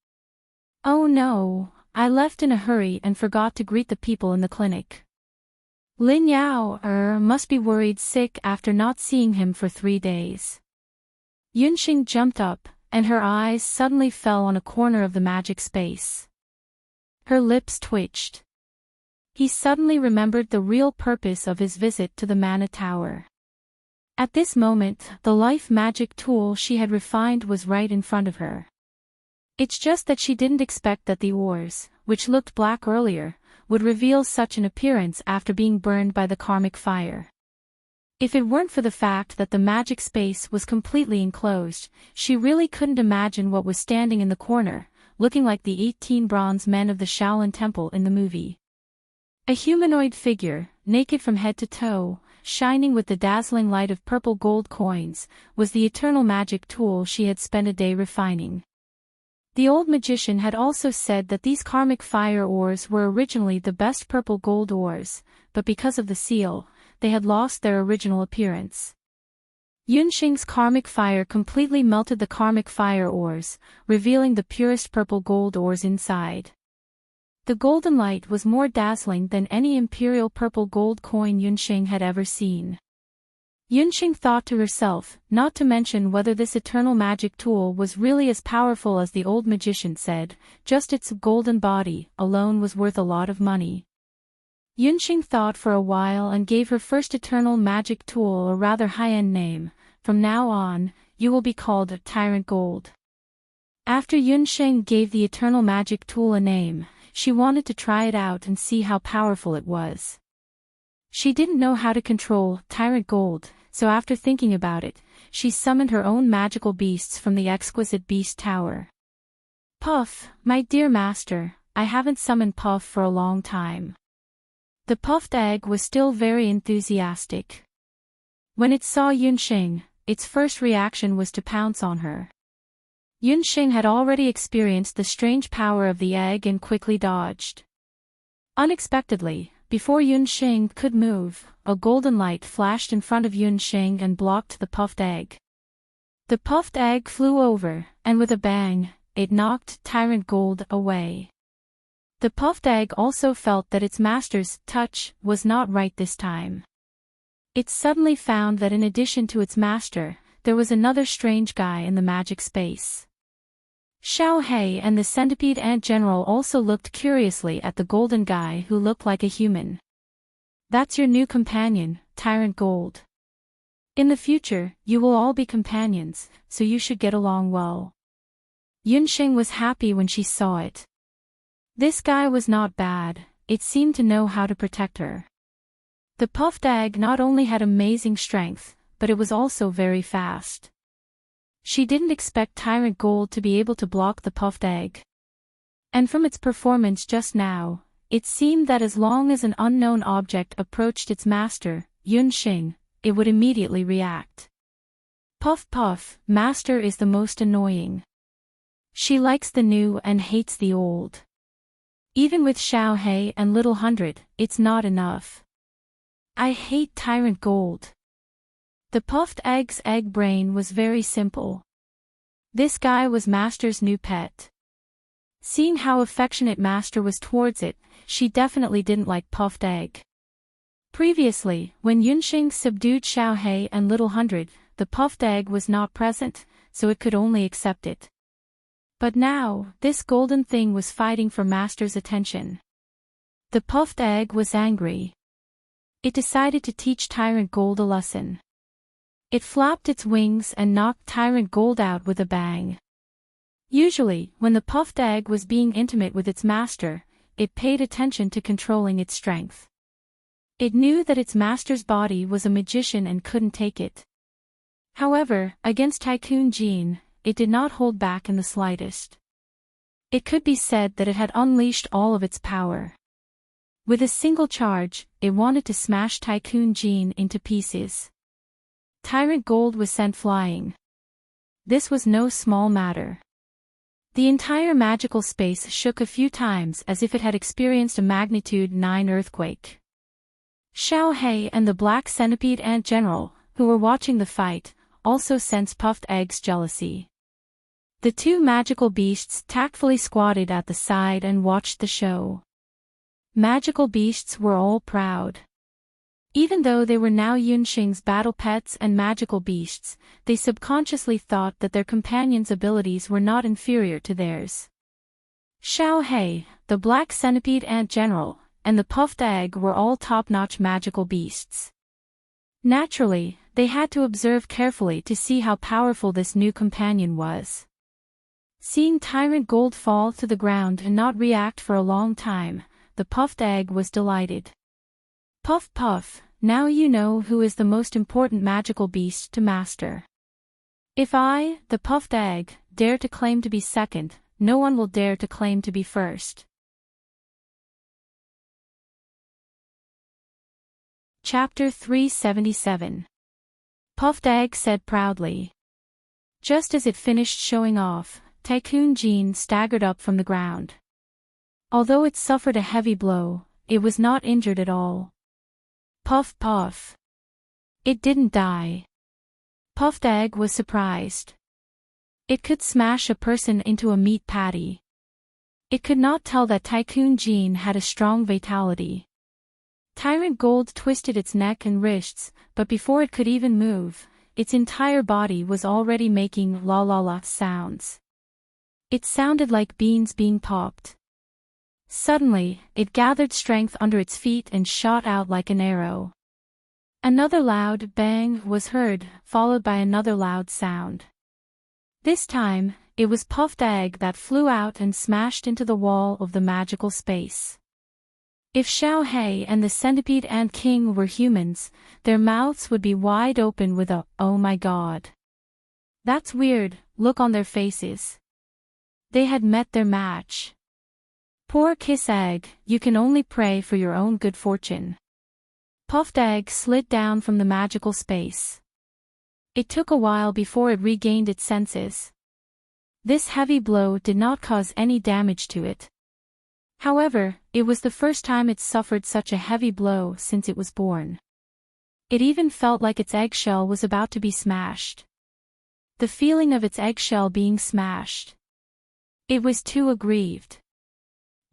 Speaker 1: Oh no, I left in a hurry and forgot to greet the people in the clinic. Lin Yao must be worried sick after not seeing him for 3 days. Yunsheng jumped up, and her eyes suddenly fell on a corner of the magic space. Her lips twitched. He suddenly remembered the real purpose of his visit to the Mana Tower. At this moment, the life magic tool she had refined was right in front of her. It's just that she didn't expect that the ores, which looked black earlier, would reveal such an appearance after being burned by the karmic fire. If it weren't for the fact that the magic space was completely enclosed, she really couldn't imagine what was standing in the corner, looking like the 18 bronze men of the Shaolin Temple in the movie. A humanoid figure, naked from head to toe, shining with the dazzling light of purple gold coins, was the eternal magic tool she had spent a day refining. The old magician had also said that these karmic fire ores were originally the best purple gold ores, but because of the seal, they had lost their original appearance. Yunxing's karmic fire completely melted the karmic fire ores, revealing the purest purple gold ores inside. The golden light was more dazzling than any imperial purple gold coin Yunxing had ever seen. Yunxing thought to herself, not to mention whether this eternal magic tool was really as powerful as the old magician said, just its golden body alone was worth a lot of money. Yunxing thought for a while and gave her first eternal magic tool a rather high-end name. From now on, you will be called Tyrant Gold. After Yunxing gave the eternal magic tool a name, she wanted to try it out and see how powerful it was. She didn't know how to control Tyrant Gold, so after thinking about it, she summoned her own magical beasts from the exquisite beast tower. Puff, my dear master, I haven't summoned Puff for a long time. The puffed egg was still very enthusiastic. When it saw Yunxing, its first reaction was to pounce on her. Yunxing had already experienced the strange power of the egg and quickly dodged. Unexpectedly, before Yunxing could move, a golden light flashed in front of Yunxing and blocked the puffed egg. The puffed egg flew over, and with a bang, it knocked Tyrant Gold away. The puffed egg also felt that its master's touch was not right this time. It suddenly found that in addition to its master, there was another strange guy in the magic space. Xiao He and the centipede ant general also looked curiously at the golden guy who looked like a human. That's your new companion, Tyrant Gold. In the future, you will all be companions, so you should get along well. Yunxing was happy when she saw it. This guy was not bad, it seemed to know how to protect her. The puffed egg not only had amazing strength, but it was also very fast. She didn't expect Tyrant Gold to be able to block the puffed egg. And from its performance just now, it seemed that as long as an unknown object approached its master, Yunxing, it would immediately react. Puff puff, master is the most annoying. She likes the new and hates the old. Even with Xiao He and Little Hundred, it's not enough. I hate Tyrant Gold. The puffed egg's egg brain was very simple. This guy was Master's new pet. Seeing how affectionate Master was towards it, she definitely didn't like puffed egg. Previously, when Yunxing subdued Xiao He and Little Hundred, the puffed egg was not present, so it could only accept it. But now, this golden thing was fighting for Master's attention. The puffed egg was angry. It decided to teach Tyrant Gold a lesson. It flapped its wings and knocked Tyrant Gold out with a bang. Usually, when the puffed egg was being intimate with its master, it paid attention to controlling its strength. It knew that its master's body was a magician and couldn't take it. However, against Tycoon Jean, it did not hold back in the slightest. It could be said that it had unleashed all of its power. With a single charge, it wanted to smash Tycoon Jean into pieces. Tyrant Gold was sent flying. This was no small matter. The entire magical space shook a few times as if it had experienced a magnitude 9 earthquake. Xiao He and the Black Centipede Ant General, who were watching the fight, also sensed Puffed Egg's jealousy. The two magical beasts tactfully squatted at the side and watched the show. Magical beasts were all proud. Even though they were now Yunxing's battle pets and magical beasts, they subconsciously thought that their companions' abilities were not inferior to theirs. Xiao He, the Black Centipede Ant General, and the Puffed Egg were all top-notch magical beasts. Naturally, they had to observe carefully to see how powerful this new companion was. Seeing Tyrant Gold fall to the ground and not react for a long time, the Puffed Egg was delighted. Puff puff, now you know who is the most important magical beast to master. If I, the Puffed Egg, dare to claim to be second, no one will dare to claim to be first. Chapter 377. Puffed Egg said proudly. Just as it finished showing off, Tycoon Jean staggered up from the ground. Although it suffered a heavy blow, it was not injured at all. Puff puff. It didn't die. Puffed Egg was surprised. It could smash a person into a meat patty. It could not tell that Tycoon Jean had a strong vitality. Tyrant Gold twisted its neck and wrists, but before it could even move, its entire body was already making la la la sounds. It sounded like beans being popped. Suddenly, it gathered strength under its feet and shot out like an arrow. Another loud bang was heard, followed by another loud sound. This time, it was Puffed Egg that flew out and smashed into the wall of the magical space. If Xiao Hei and the Centipede Ant King were humans, their mouths would be wide open with a "oh my god, that's weird" look on their faces. They had met their match. Poor Kiss Egg, you can only pray for your own good fortune. Puffed Egg slid down from the magical space. It took a while before it regained its senses. This heavy blow did not cause any damage to it. However, it was the first time it suffered such a heavy blow since it was born. It even felt like its eggshell was about to be smashed. The feeling of its eggshell being smashed. It was too aggrieved.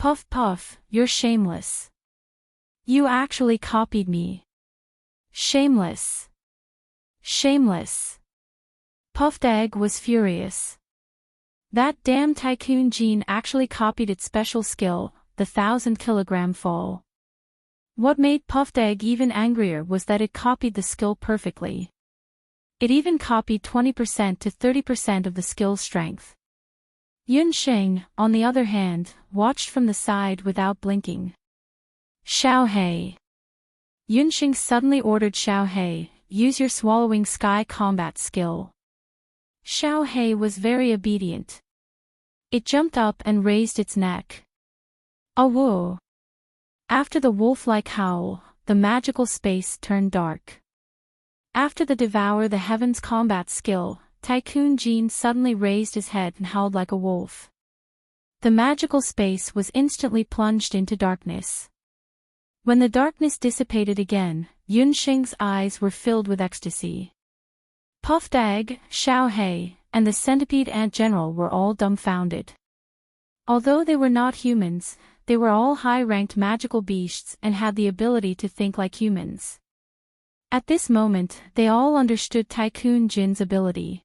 Speaker 1: Puff puff, you're shameless. You actually copied me. Shameless. Shameless. Puffed Egg was furious. That damn Tycoon Jean actually copied its special skill, the 1,000-kilogram fall. What made Puffed Egg even angrier was that it copied the skill perfectly. It even copied 20% to 30% of the skill strength. Yunsheng, on the other hand, watched from the side without blinking. Xiao Hei. Yunsheng suddenly ordered Xiao Hei, use your swallowing sky combat skill. Xiao Hei was very obedient. It jumped up and raised its neck. Awoo! After the wolf-like howl, the magical space turned dark. After the Devour the Heavens combat skill, Tycoon Jean suddenly raised his head and howled like a wolf. The magical space was instantly plunged into darkness. When the darkness dissipated again, Yunsheng's eyes were filled with ecstasy. Puffed Egg, Xiao Hei, and the Centipede Ant General were all dumbfounded. Although they were not humans, they were all high-ranked magical beasts and had the ability to think like humans. At this moment, they all understood Tycoon Jin's ability.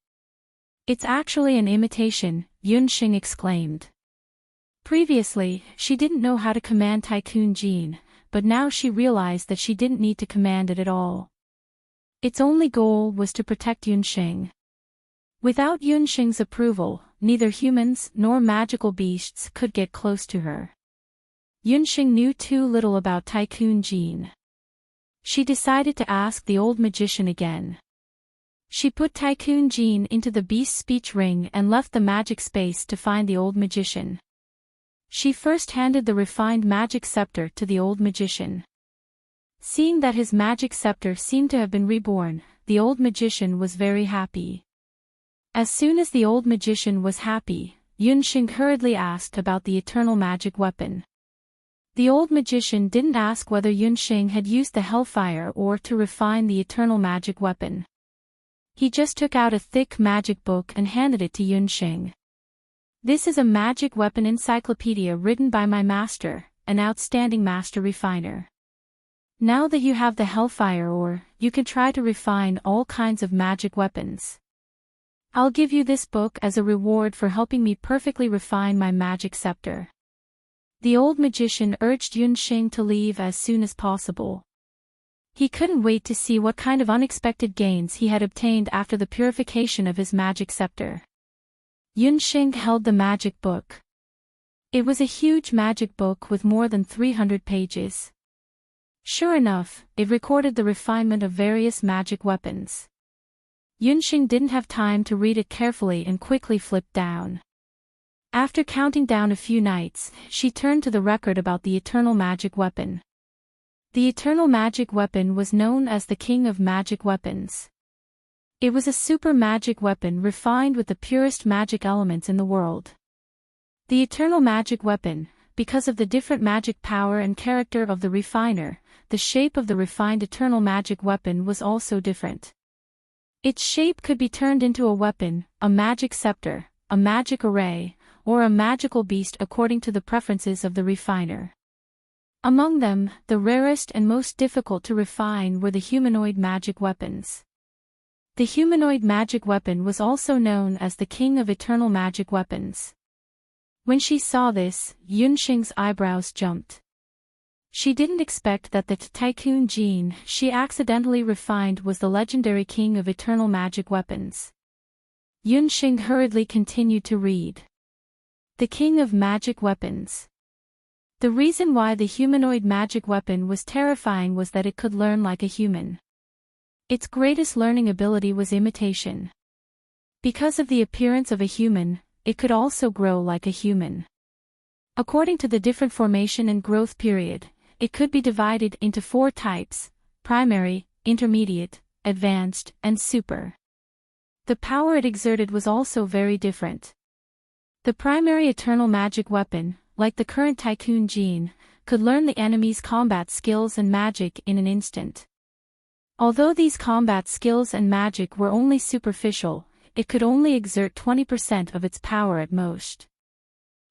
Speaker 1: It's actually an imitation, Yunsheng exclaimed. Previously, she didn't know how to command Tycoon Jin, but now she realized that she didn't need to command it at all. Its only goal was to protect Yunsheng. Without Yunsheng's approval, neither humans nor magical beasts could get close to her. Yunsheng knew too little about Tycoon Jin. She decided to ask the old magician again. She put Tycoon Jin into the beast speech ring and left the magic space to find the old magician. She first handed the refined magic scepter to the old magician. Seeing that his magic scepter seemed to have been reborn, the old magician was very happy. As soon as the old magician was happy, Yunsheng hurriedly asked about the eternal magic weapon. The old magician didn't ask whether Yunsheng had used the hellfire or to refine the eternal magic weapon. He just took out a thick magic book and handed it to Yunsheng. This is a magic weapon encyclopedia written by my master, an outstanding master refiner. Now that you have the hellfire ore, you can try to refine all kinds of magic weapons. I'll give you this book as a reward for helping me perfectly refine my magic scepter. The old magician urged Yunsheng to leave as soon as possible. He couldn't wait to see what kind of unexpected gains he had obtained after the purification of his magic scepter. Yunsheng held the magic book. It was a huge magic book with more than 300 pages. Sure enough, it recorded the refinement of various magic weapons. Yunsheng didn't have time to read it carefully and quickly flipped down. After counting down a few nights, she turned to the record about the eternal magic weapon. The eternal magic weapon was known as the King of Magic Weapons. It was a super magic weapon refined with the purest magic elements in the world. The eternal magic weapon, because of the different magic power and character of the refiner, the shape of the refined eternal magic weapon was also different. Its shape could be turned into a weapon, a magic scepter, a magic array, or a magical beast according to the preferences of the refiner. Among them, the rarest and most difficult to refine were the humanoid magic weapons. The humanoid magic weapon was also known as the King of Eternal Magic Weapons. When she saw this, Yunxing's eyebrows jumped. She didn't expect that the Tycoon gene she accidentally refined was the legendary King of Eternal Magic Weapons. Yunxing hurriedly continued to read. The King of Magic Weapons. The reason why the humanoid magic weapon was terrifying was that it could learn like a human. Its greatest learning ability was imitation. Because of the appearance of a human, it could also grow like a human. According to the different formation and growth period, it could be divided into 4 types: primary, intermediate, advanced, and super. The power it exerted was also very different. The primary eternal magic weapon, like the current Tycoon gene, could learn the enemy's combat skills and magic in an instant. Although these combat skills and magic were only superficial, it could only exert 20% of its power at most.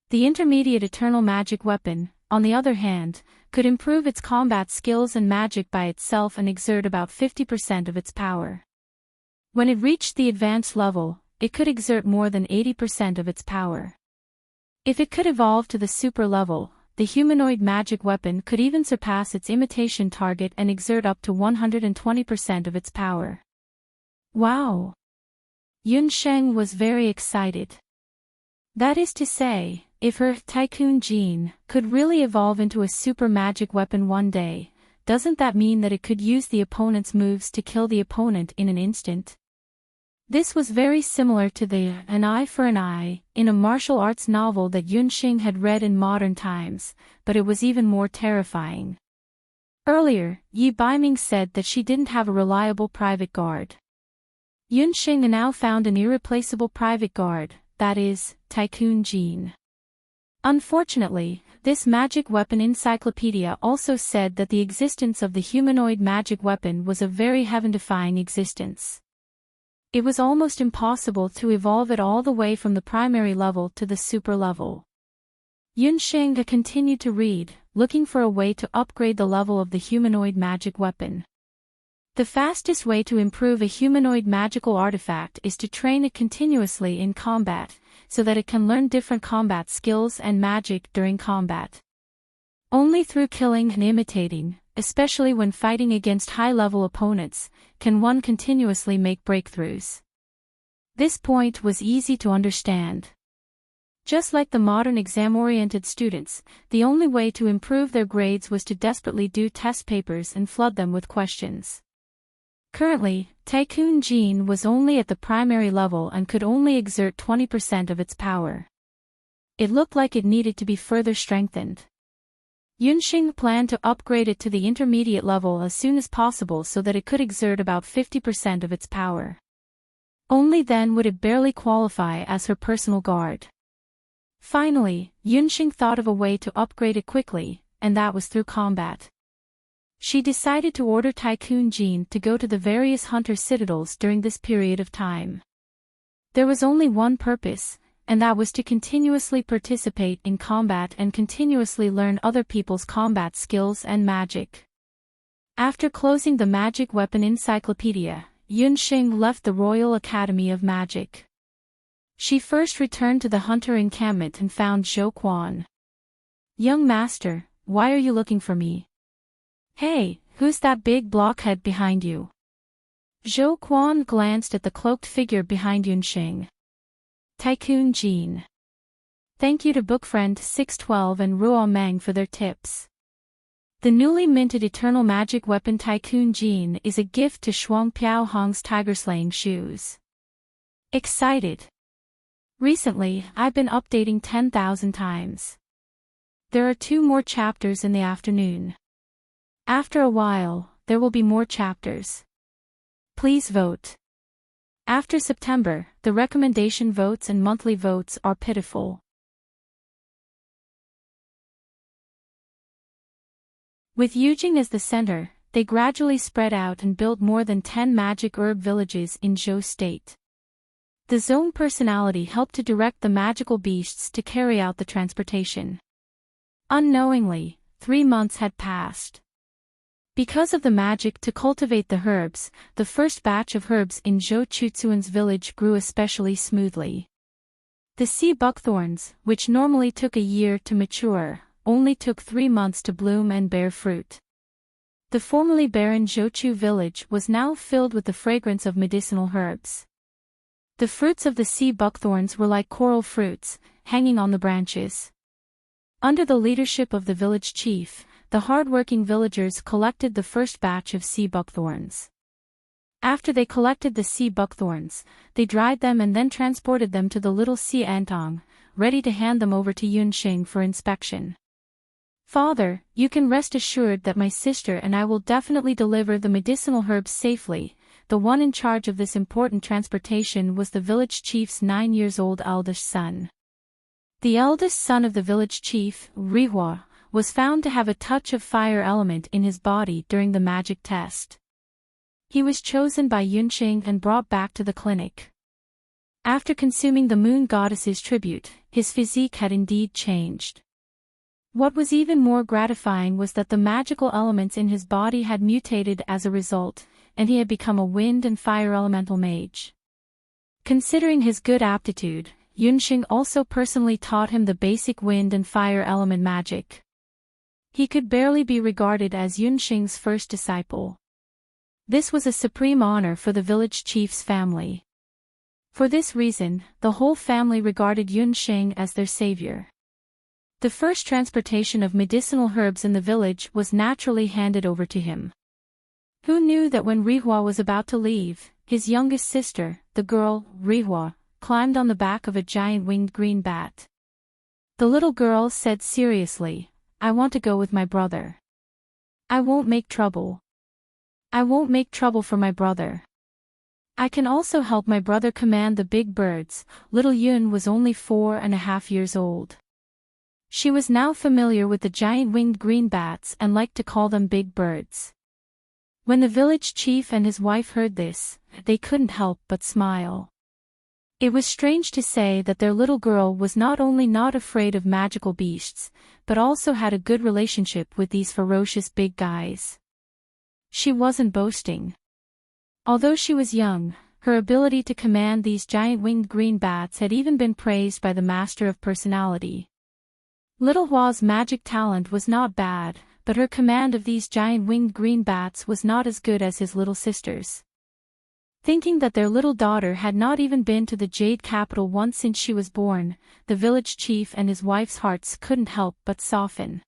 Speaker 1: The intermediate eternal magic weapon, on the other hand, could improve its combat skills and magic by itself and exert about 50% of its power. When it reached the advanced level, it could exert more than 80% of its power. If it could evolve to the super level, the humanoid magic weapon could even surpass its imitation target and exert up to 120% of its power. Wow! Yunsheng was very excited. That is to say, if her Tycoon gene could really evolve into a super magic weapon one day, doesn't that mean that it could use the opponent's moves to kill the opponent in an instant? This was very similar to the An Eye for an Eye in a martial arts novel that Yunxing had read in modern times, but it was even more terrifying. Earlier, Yi Baiming said that she didn't have a reliable private guard. Yunxing now found an irreplaceable private guard, that is, Tycoon gene. Unfortunately, this magic weapon encyclopedia also said that the existence of the humanoid magic weapon was a very heaven-defying existence. It was almost impossible to evolve it all the way from the primary level to the super level. Yunxing continued to read, looking for a way to upgrade the level of the humanoid magic weapon. The fastest way to improve a humanoid magical artifact is to train it continuously in combat, so that it can learn different combat skills and magic during combat. Only through killing and imitating, especially when fighting against high-level opponents, can one continuously make breakthroughs. This point was easy to understand. Just like the modern exam-oriented students, the only way to improve their grades was to desperately do test papers and flood them with questions. Currently, Tycoon gene was only at the primary level and could only exert 20% of its power. It looked like it needed to be further strengthened. Yunxing planned to upgrade it to the intermediate level as soon as possible so that it could exert about 50% of its power. Only then would it barely qualify as her personal guard. Finally, Yunxing thought of a way to upgrade it quickly, and that was through combat. She decided to order Tycoon gene to go to the various hunter citadels during this period of time. There was only one purpose, and that was to continuously participate in combat and continuously learn other people's combat skills and magic. After closing the magic weapon encyclopedia, Yunxing left the Royal Academy of Magic. She first returned to the hunter encampment and found Zhou Quan. "Young master, why are you looking for me?" "Hey, who's that big blockhead behind you?" Zhou Quan glanced at the cloaked figure behind Yunxing. Tycoon gene. Thank you to Bookfriend 612 and Ruo Meng for their tips. The newly minted Eternal Magic Weapon Tycoon gene is a gift to Shuang Piao Hong's tiger-slaying shoes. Excited. Recently, I've been updating 10,000 times. There are 2 more chapters in the afternoon. After a while, there will be more chapters. Please vote. After September, the recommendation votes and monthly votes are pitiful. With Yujing as the center, they gradually spread out and built more than 10 magic herb villages in Zhou State. The zone personality helped to direct the magical beasts to carry out the transportation. Unknowingly, 3 months had passed. Because of the magic to cultivate the herbs, the first batch of herbs in Zhou Chuzuan's village grew especially smoothly. The sea buckthorns, which normally took a year to mature, only took 3 months to bloom and bear fruit. The formerly barren Zhouchu village was now filled with the fragrance of medicinal herbs. The fruits of the sea buckthorns were like coral fruits, hanging on the branches. Under the leadership of the village chief, the hard-working villagers collected the first batch of sea buckthorns. After they collected the sea buckthorns, they dried them and then transported them to the little sea antong, ready to hand them over to Yunxing for inspection. "Father, you can rest assured that my sister and I will definitely deliver the medicinal herbs safely." The one in charge of this important transportation was the village chief's 9-year-old eldest son. The eldest son of the village chief, Rihua, was found to have a touch of fire element in his body during the magic test. He was chosen by Yunxing and brought back to the clinic. After consuming the moon goddess's tribute, his physique had indeed changed. What was even more gratifying was that the magical elements in his body had mutated as a result, and he had become a wind and fire elemental mage. Considering his good aptitude, Yunxing also personally taught him the basic wind and fire element magic. He could barely be regarded as Yunxing's first disciple. This was a supreme honor for the village chief's family. For this reason, the whole family regarded Yunxing as their savior. The first transportation of medicinal herbs in the village was naturally handed over to him. Who knew that when Rihua was about to leave, his youngest sister, the girl, Rihua, climbed on the back of a giant winged green bat. The little girl said seriously, "I want to go with my brother. I won't make trouble. I won't make trouble for my brother. I can also help my brother command the big birds." Little Yun was only 4.5 years old. She was now familiar with the giant winged green bats and liked to call them big birds. When the village chief and his wife heard this, they couldn't help but smile. It was strange to say that their little girl was not only not afraid of magical beasts, but also had a good relationship with these ferocious big guys. She wasn't boasting. Although she was young, her ability to command these giant winged green bats had even been praised by the master of personality. Little Hua's magic talent was not bad, but her command of these giant winged green bats was not as good as his little sister's. Thinking that their little daughter had not even been to the Jade capital once since she was born, the village chief and his wife's hearts couldn't help but soften.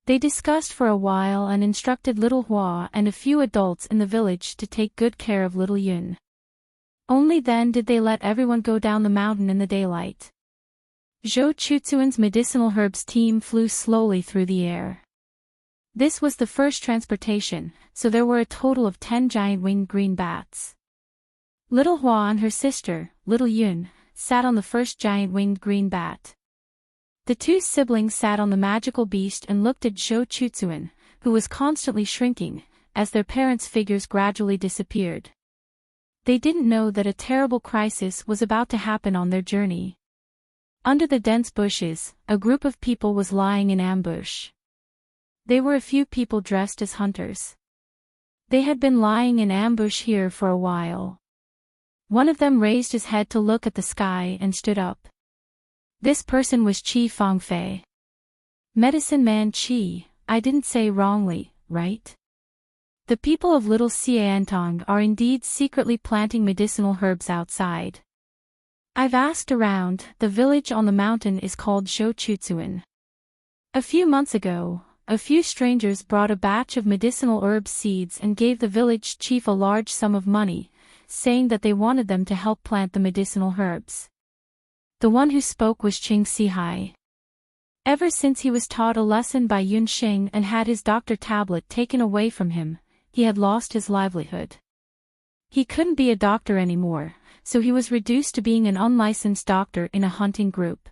Speaker 1: They discussed for a while and instructed little Hua and a few adults in the village to take good care of little Yun. Only then did they let everyone go down the mountain in the daylight. Zhou Chuzuan's medicinal herbs team flew slowly through the air. This was the first transportation, so there were a total of 10 giant winged green bats. Little Hua and her sister, little Yun, sat on the first giant winged green bat. The two siblings sat on the magical beast and looked at Zhou Chuzuan, who was constantly shrinking, as their parents' figures gradually disappeared. They didn't know that a terrible crisis was about to happen on their journey. Under the dense bushes, a group of people was lying in ambush. They were a few people dressed as hunters. They had been lying in ambush here for a while. One of them raised his head to look at the sky and stood up. This person was Qi Fangfei. Medicine Man Qi, I didn't say wrongly, right? The people of Little Xiantong are indeed secretly planting medicinal herbs outside. I've asked around, the village on the mountain is called Zhou Chuzuan. A few months ago, a few strangers brought a batch of medicinal herb seeds and gave the village chief a large sum of money, saying that they wanted them to help plant the medicinal herbs. The one who spoke was Qing Sihai. Ever since he was taught a lesson by Yunxing and had his doctor tablet taken away from him, he had lost his livelihood. He couldn't be a doctor anymore, so he was reduced to being an unlicensed doctor in a hunting group.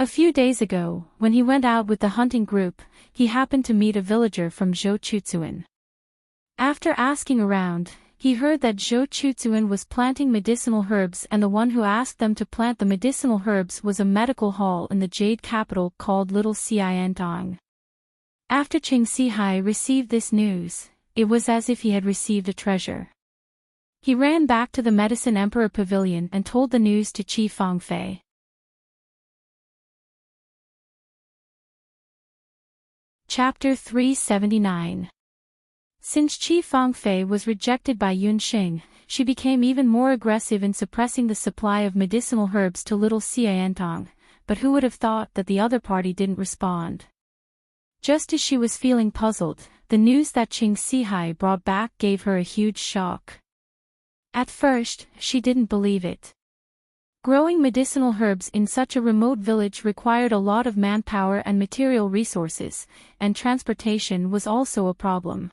Speaker 1: A few days ago, when he went out with the hunting group, he happened to meet a villager from Zhou. After asking around, he heard that Zhou was planting medicinal herbs, and the one who asked them to plant the medicinal herbs was a medical hall in the Jade capital called Little Xiantong. After Qing Sihai received this news, it was as if he had received a treasure. He ran back to the Medicine Emperor Pavilion and told the news to Qi Fangfei. Chapter 379. Since Qi Fangfei was rejected by Yunxing, she became even more aggressive in suppressing the supply of medicinal herbs to Little Xiantong, but who would have thought that the other party didn't respond? Just as she was feeling puzzled, the news that Qing Sihai brought back gave her a huge shock. At first, she didn't believe it. Growing medicinal herbs in such a remote village required a lot of manpower and material resources, and transportation was also a problem.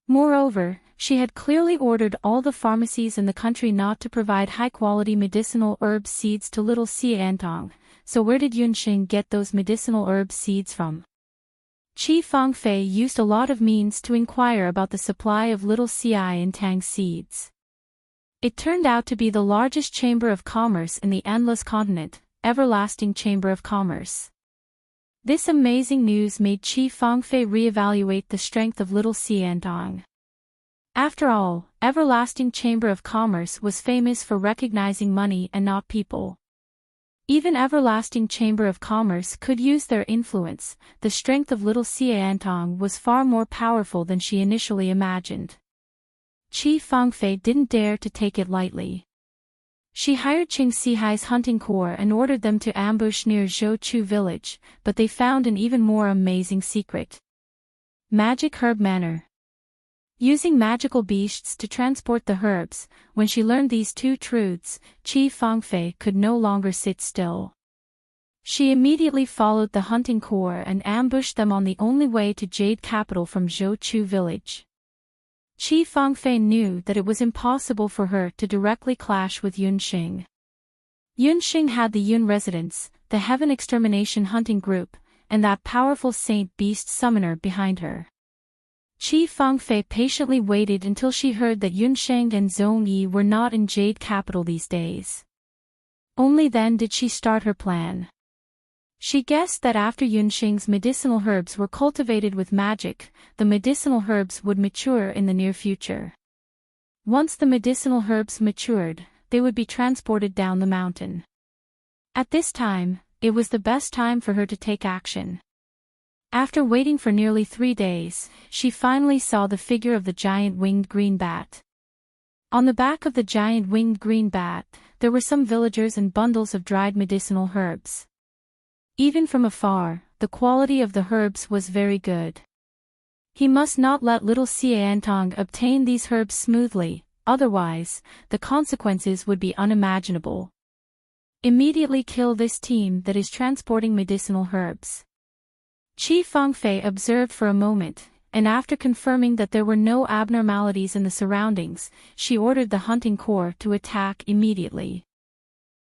Speaker 1: Moreover, she had clearly ordered all the pharmacies in the country not to provide high-quality medicinal herb seeds to Little Xiantong, so where did Yunxing get those medicinal herb seeds from? Qi Fangfei used a lot of means to inquire about the supply of Little Xiantong seeds. It turned out to be the largest chamber of commerce in the endless continent, Everlasting Chamber of Commerce. This amazing news made Qi Fangfei reevaluate the strength of Little Xiantong. After all, Everlasting Chamber of Commerce was famous for recognizing money and not people. Even Everlasting Chamber of Commerce could use their influence. The strength of Little Xiantong was far more powerful than she initially imagined. Qi Fangfei didn't dare to take it lightly. She hired Qing Sihai's hunting corps and ordered them to ambush near Zhou village, but they found an even more amazing secret. Magic herb manor. Using magical beasts to transport the herbs, when she learned these two truths, Qi Fangfei could no longer sit still. She immediately followed the hunting corps and ambushed them on the only way to Jade capital from Zhou village. Qi Fangfei knew that it was impossible for her to directly clash with Yunxing. Yunxing had the Yun residence, the Heaven Extermination Hunting Group, and that powerful Saint Beast Summoner behind her. Qi Fangfei patiently waited until she heard that Yunxing and Zhong Yi were not in Jade capital these days. Only then did she start her plan. She guessed that after Yunxing's medicinal herbs were cultivated with magic, the medicinal herbs would mature in the near future. Once the medicinal herbs matured, they would be transported down the mountain. At this time, it was the best time for her to take action. After waiting for nearly 3 days, she finally saw the figure of the giant winged green bat. On the back of the giant winged green bat, there were some villagers and bundles of dried medicinal herbs. Even from afar, the quality of the herbs was very good. He must not let Little Xiantong obtain these herbs smoothly, otherwise, the consequences would be unimaginable. Immediately kill this team that is transporting medicinal herbs. Qi Fangfei observed for a moment, and after confirming that there were no abnormalities in the surroundings, she ordered the hunting corps to attack immediately.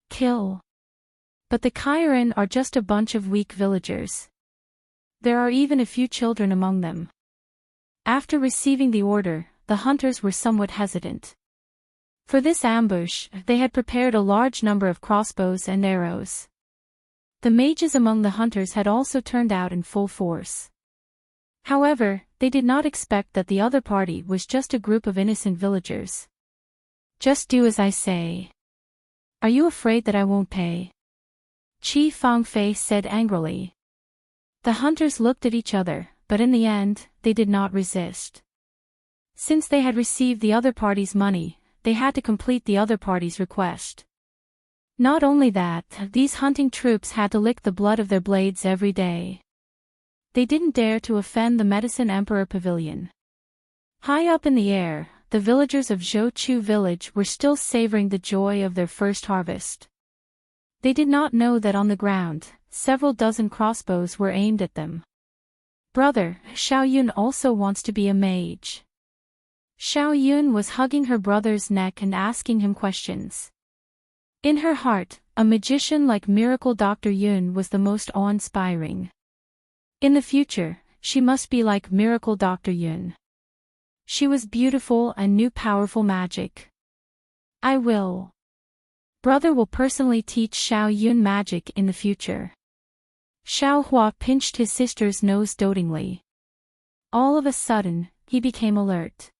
Speaker 1: Kill. But the Kairan are just a bunch of weak villagers. There are even a few children among them. After receiving the order, the hunters were somewhat hesitant. For this ambush, they had prepared a large number of crossbows and arrows. The mages among the hunters had also turned out in full force. However, they did not expect that the other party was just a group of innocent villagers. Just do as I say. Are you afraid that I won't pay? Qi Fangfei said angrily. The hunters looked at each other, but in the end, they did not resist. Since they had received the other party's money, they had to complete the other party's request. Not only that, these hunting troops had to lick the blood of their blades every day. They didn't dare to offend the Medicine Emperor Pavilion. High up in the air, the villagers of Zhou village were still savoring the joy of their first harvest. They did not know that on the ground, several dozen crossbows were aimed at them. Brother, Xiao Yun also wants to be a mage. Xiao Yun was hugging her brother's neck and asking him questions. In her heart, a magician like Miracle Dr. Yun was the most awe-inspiring. In the future, she must be like Miracle Dr. Yun. She was beautiful and knew powerful magic. I will. Brother will personally teach Xiao Yun magic in the future. Xiao Hua pinched his sister's nose dotingly. All of a sudden, he became alert.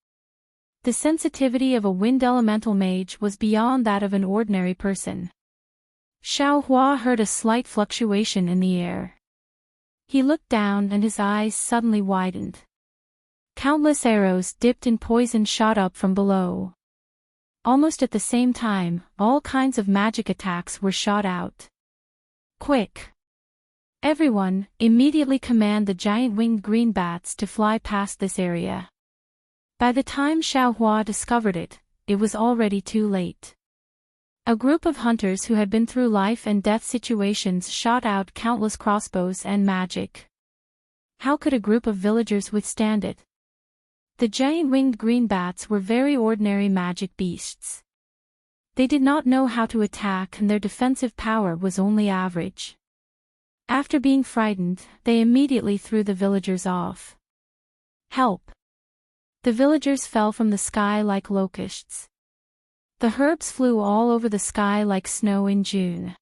Speaker 1: The sensitivity of a wind elemental mage was beyond that of an ordinary person. Xiao Hua heard a slight fluctuation in the air. He looked down and his eyes suddenly widened. Countless arrows dipped in poison shot up from below. Almost at the same time, all kinds of magic attacks were shot out. Quick! Everyone, immediately command the giant winged green bats to fly past this area. By the time Xiao Hua discovered it, it was already too late. A group of hunters who had been through life and death situations shot out countless crossbows and magic. How could a group of villagers withstand it? The giant winged green bats were very ordinary magic beasts. They did not know how to attack and their defensive power was only average. After being frightened, they immediately threw the villagers off. Help! The villagers fell from the sky like locusts. The herbs flew all over the sky like snow in June.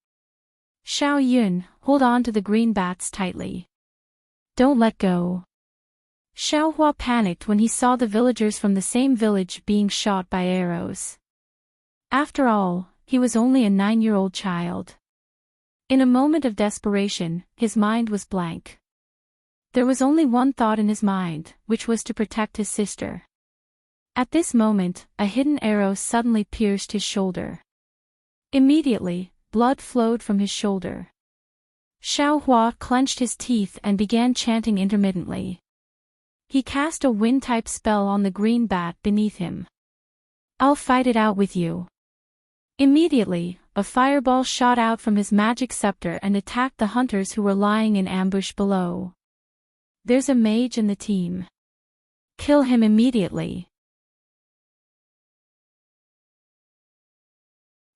Speaker 1: Xiao Yun, hold on to the green bats tightly. Don't let go. Xiao Hua panicked when he saw the villagers from the same village being shot by arrows. After all, he was only a 9-year-old child. In a moment of desperation, his mind was blank. There was only one thought in his mind, which was to protect his sister. At this moment, a hidden arrow suddenly pierced his shoulder. Immediately, blood flowed from his shoulder. Xiao Hua clenched his teeth and began chanting intermittently. He cast a wind-type spell on the green bat beneath him. I'll fight it out with you. Immediately, a fireball shot out from his magic scepter and attacked the hunters who were lying in ambush below. There's a mage in the team. Kill him immediately.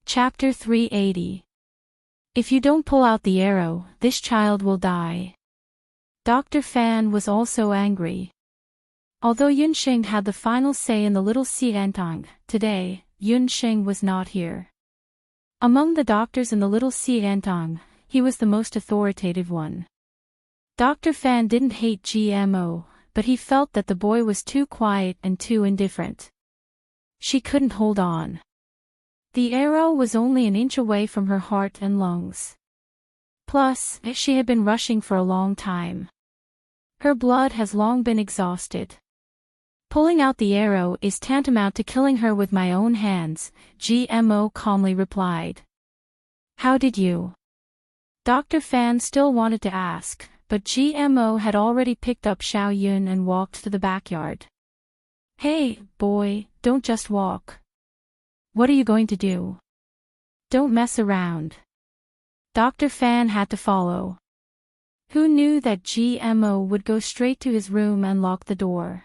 Speaker 1: Chapter 380. If you don't pull out the arrow, this child will die. Dr. Fan was also angry. Although Yunsheng had the final say in the little Xiantang, today, Yunsheng was not here. Among the doctors in the little Xiantang, he was the most authoritative one. Dr. Fan didn't hate GMO, but he felt that the boy was too quiet and too indifferent. She couldn't hold on. The arrow was only an inch away from her heart and lungs. Plus, she had been rushing for a long time. Her blood has long been exhausted. Pulling out the arrow is tantamount to killing her with my own hands, GMO calmly replied. How did you? Dr. Fan still wanted to ask, but GMO had already picked up Xiao Yun and walked to the backyard. Hey, boy, don't just walk. What are you going to do? Don't mess around. Dr. Fan had to follow. Who knew that GMO would go straight to his room and lock the door?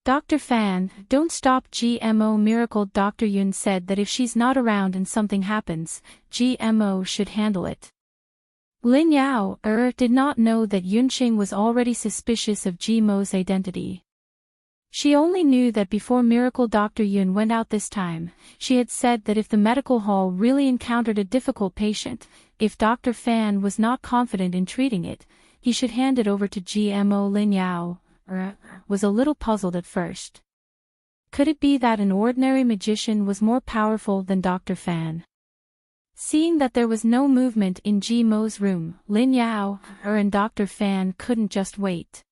Speaker 1: Dr. Fan, don't stop GMO. Miracle Dr. Yun said that if she's not around and something happens, GMO should handle it. Lin Yao did not know that Yunqing was already suspicious of GMO's identity. She only knew that before Miracle Dr. Yun went out this time, she had said that if the medical hall really encountered a difficult patient, if Dr. Fan was not confident in treating it, he should hand it over to GMO. Lin Yao was a little puzzled at first. Could it be that an ordinary magician was more powerful than Dr. Fan? Seeing that there was no movement in GMO's room, Lin Yao and Dr. Fan couldn't just wait.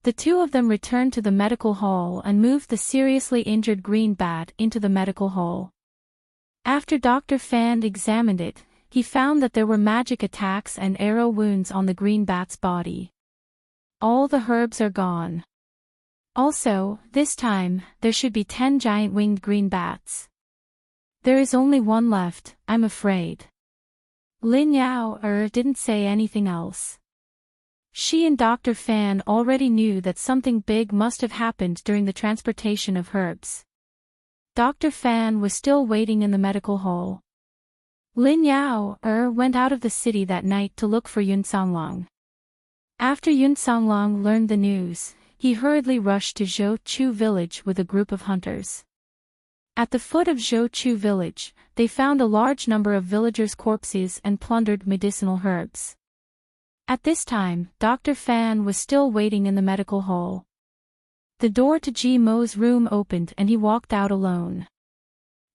Speaker 1: The two of them returned to the medical hall and moved the seriously injured green bat into the medical hall. After Dr. Fan examined it, he found that there were magic attacks and arrow wounds on the green bat's body. All the herbs are gone. Also, this time, there should be 10 giant winged green bats. There is only one left, I'm afraid. Lin Yao didn't say anything else. She and Dr. Fan already knew that something big must have happened during the transportation of herbs. Dr. Fan was still waiting in the medical hall. Lin Yao went out of the city that night to look for Yun Songlong. After Yun Songlong learned the news, he hurriedly rushed to Zhou Chu village with a group of hunters. At the foot of Zhou Chu village, they found a large number of villagers' corpses and plundered medicinal herbs. At this time, Dr. Fan was still waiting in the medical hall. The door to Ji Mo's room opened and he walked out alone.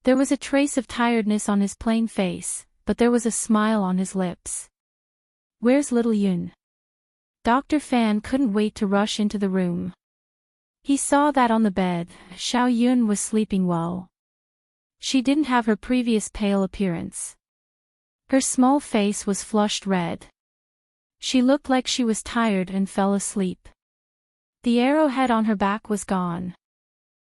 Speaker 1: There was a trace of tiredness on his plain face, but there was a smile on his lips. "Where's little Yun?" Dr. Fan couldn't wait to rush into the room. He saw that on the bed, Xiao Yun was sleeping well. She didn't have her previous pale appearance. Her small face was flushed red. She looked like she was tired and fell asleep. The arrowhead on her back was gone.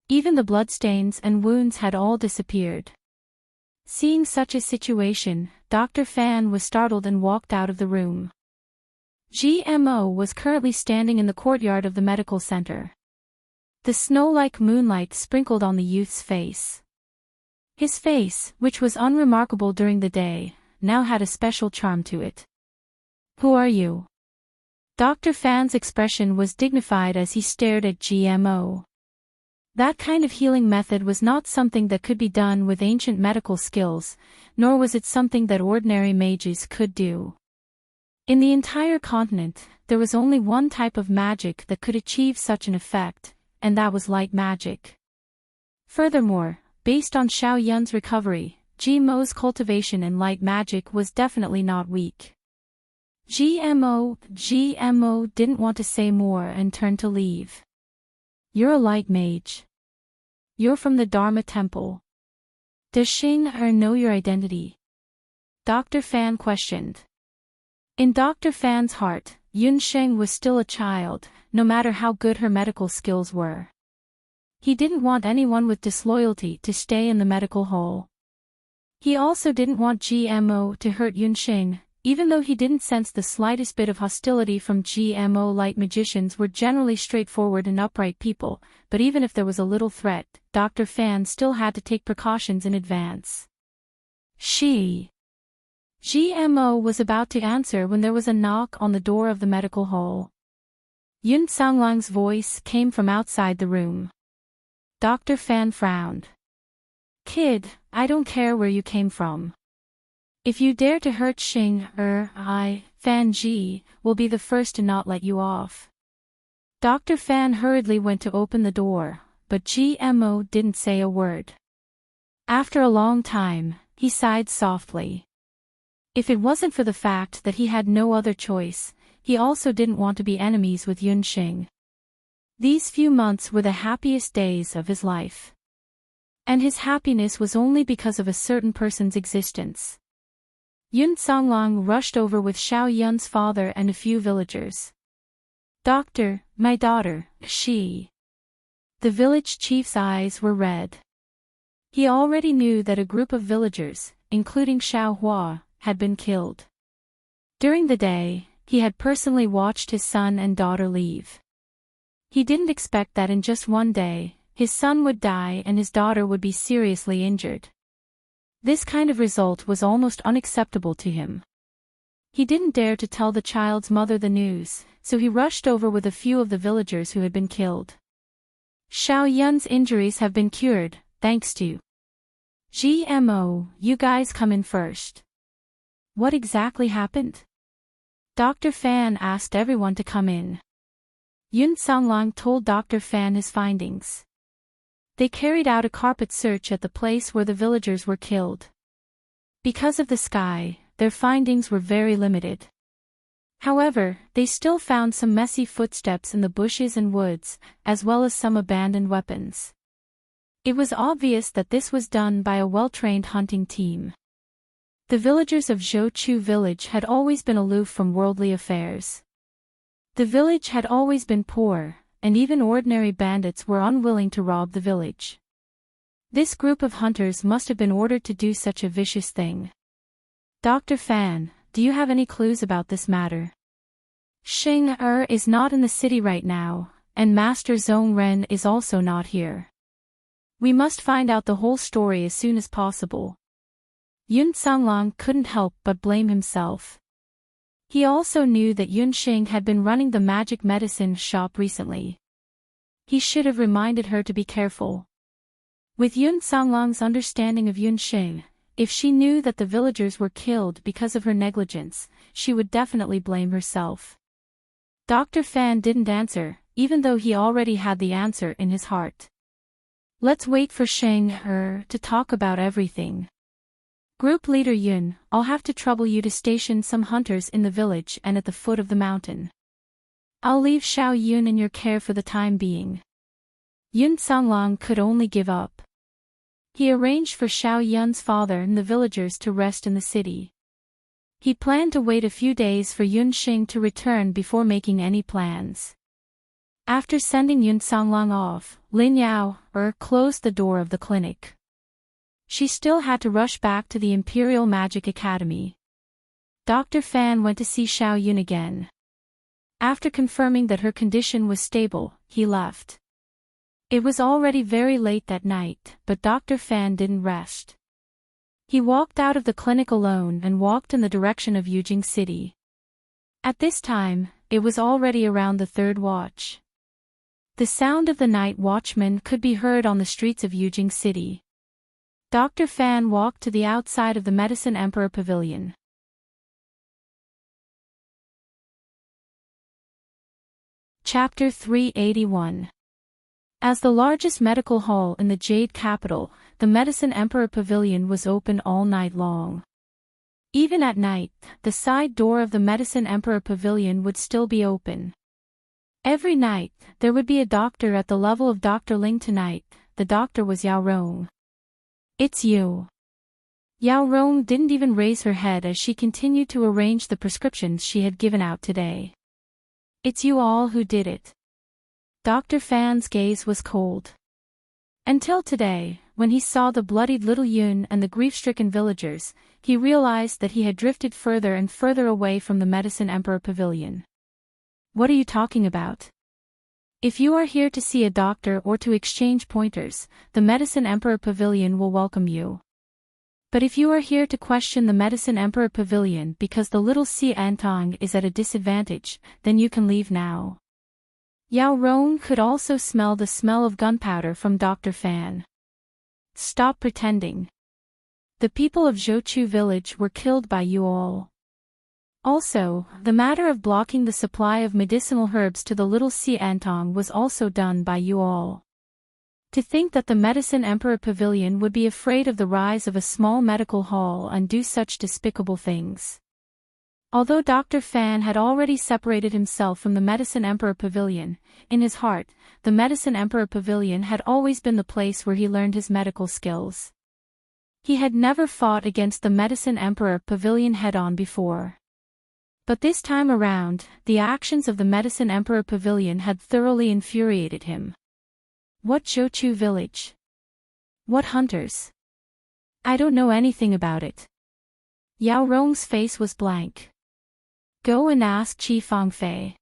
Speaker 1: Even the bloodstains and wounds had all disappeared. Seeing such a situation, Dr. Fan was startled and walked out of the room. GMO was currently standing in the courtyard of the medical center. The snow-like moonlight sprinkled on the youth's face. His face, which was unremarkable during the day, now had a special charm to it. "Who are you?" Dr. Fan's expression was dignified as he stared at GMO. That kind of healing method was not something that could be done with ancient medical skills, nor was it something that ordinary mages could do. In the entire continent, there was only one type of magic that could achieve such an effect, and that was light magic. Furthermore, based on Xiao Yun's recovery, Ji Mo's cultivation in light magic was definitely not weak. GMO didn't want to say more and turned to leave. "You're a light mage. You're from the Dharma Temple. Does Xing know your identity?" Dr. Fan questioned. In Dr. Fan's heart, Yun Sheng was still a child, no matter how good her medical skills were. He didn't want anyone with disloyalty to stay in the medical hall. He also didn't want GMO to hurt Yun Sheng, even though he didn't sense the slightest bit of hostility from GMO. Light magicians were generally straightforward and upright people, but even if there was a little threat, Dr. Fan still had to take precautions in advance. GMO was about to answer when there was a knock on the door of the medical hall. Yun Songlong's voice came from outside the room. Dr. Fan frowned. "Kid, I don't care where you came from. If you dare to hurt Xing, Fan Ji, will be the first to not let you off." Dr. Fan hurriedly went to open the door, but GMO didn't say a word. After a long time, he sighed softly. If it wasn't for the fact that he had no other choice, he also didn't want to be enemies with Yun Xing. These few months were the happiest days of his life. And his happiness was only because of a certain person's existence. Yun Songlong rushed over with Xiao Yun's father and a few villagers. "Doctor, my daughter, she..." The village chief's eyes were red. He already knew that a group of villagers, including Xiao Hua, had been killed. During the day, he had personally watched his son and daughter leave. He didn't expect that in just one day, his son would die and his daughter would be seriously injured. This kind of result was almost unacceptable to him. He didn't dare to tell the child's mother the news, so he rushed over with a few of the villagers who had been killed. "Xiao Yun's injuries have been cured, thanks to GMO, you guys come in first." "What exactly happened?" Dr. Fan asked everyone to come in. Yun Songlong told Dr. Fan his findings. They carried out a carpet search at the place where the villagers were killed. Because of the sky, their findings were very limited. However, they still found some messy footsteps in the bushes and woods, as well as some abandoned weapons. It was obvious that this was done by a well-trained hunting team. The villagers of Zhou Chu village had always been aloof from worldly affairs. The village had always been poor, and even ordinary bandits were unwilling to rob the village. This group of hunters must have been ordered to do such a vicious thing. "Dr. Fan, do you have any clues about this matter?" "Xing is not in the city right now, and Master Zhong Ren is also not here. We must find out the whole story as soon as possible." Yun Songlong couldn't help but blame himself. He also knew that Yunxing had been running the magic medicine shop recently. He should have reminded her to be careful. With Yun Songlong's understanding of Yunxing, if she knew that the villagers were killed because of her negligence, she would definitely blame herself. Dr. Fan didn't answer, even though he already had the answer in his heart. Let's wait for Sheng He to talk about everything. Group leader Yun, I'll have to trouble you to station some hunters in the village and at the foot of the mountain. I'll leave Xiao Yun in your care for the time being. Yun Songlong could only give up. He arranged for Xiao Yun's father and the villagers to rest in the city. He planned to wait a few days for Yunxing to return before making any plans. After sending Yun Songlong off, Lin Yao closed the door of the clinic. She still had to rush back to the Imperial Magic Academy. Dr. Fan went to see Xiao Yun again. After confirming that her condition was stable, he left. It was already very late that night, but Dr. Fan didn't rest. He walked out of the clinic alone and walked in the direction of Yujing City. At this time, it was already around the third watch. The sound of the night watchman could be heard on the streets of Yujing City. Dr. Fan walked to the outside of the Medicine Emperor Pavilion. Chapter 381. As the largest medical hall in the Jade Capital, the Medicine Emperor Pavilion was open all night long. Even at night, the side door of the Medicine Emperor Pavilion would still be open. Every night, there would be a doctor at the level of Dr. Ling. Tonight, the doctor was Yao Rong. It's you. Yao Rong didn't even raise her head as she continued to arrange the prescriptions she had given out today. It's you all who did it. Dr. Fan's gaze was cold. Until today, when he saw the bloodied little Yun and the grief-stricken villagers, he realized that he had drifted further and further away from the Medicine Emperor Pavilion. What are you talking about? If you are here to see a doctor or to exchange pointers, the Medicine Emperor Pavilion will welcome you. But if you are here to question the Medicine Emperor Pavilion because the little Xiantong is at a disadvantage, then you can leave now. Yao Rong could also smell the smell of gunpowder from Dr. Fan. Stop pretending. The people of Zhouchu village were killed by you all. Also, the matter of blocking the supply of medicinal herbs to the little Xiantong was also done by you all. To think that the Medicine Emperor Pavilion would be afraid of the rise of a small medical hall and do such despicable things. Although Dr. Fan had already separated himself from the Medicine Emperor Pavilion, in his heart, the Medicine Emperor Pavilion had always been the place where he learned his medical skills. He had never fought against the Medicine Emperor Pavilion head-on before. But this time around, the actions of the Medicine Emperor Pavilion had thoroughly infuriated him. What Zhouchu village? What hunters? I don't know anything about it. Yao Rong's face was blank. Go and ask Qi Fangfei.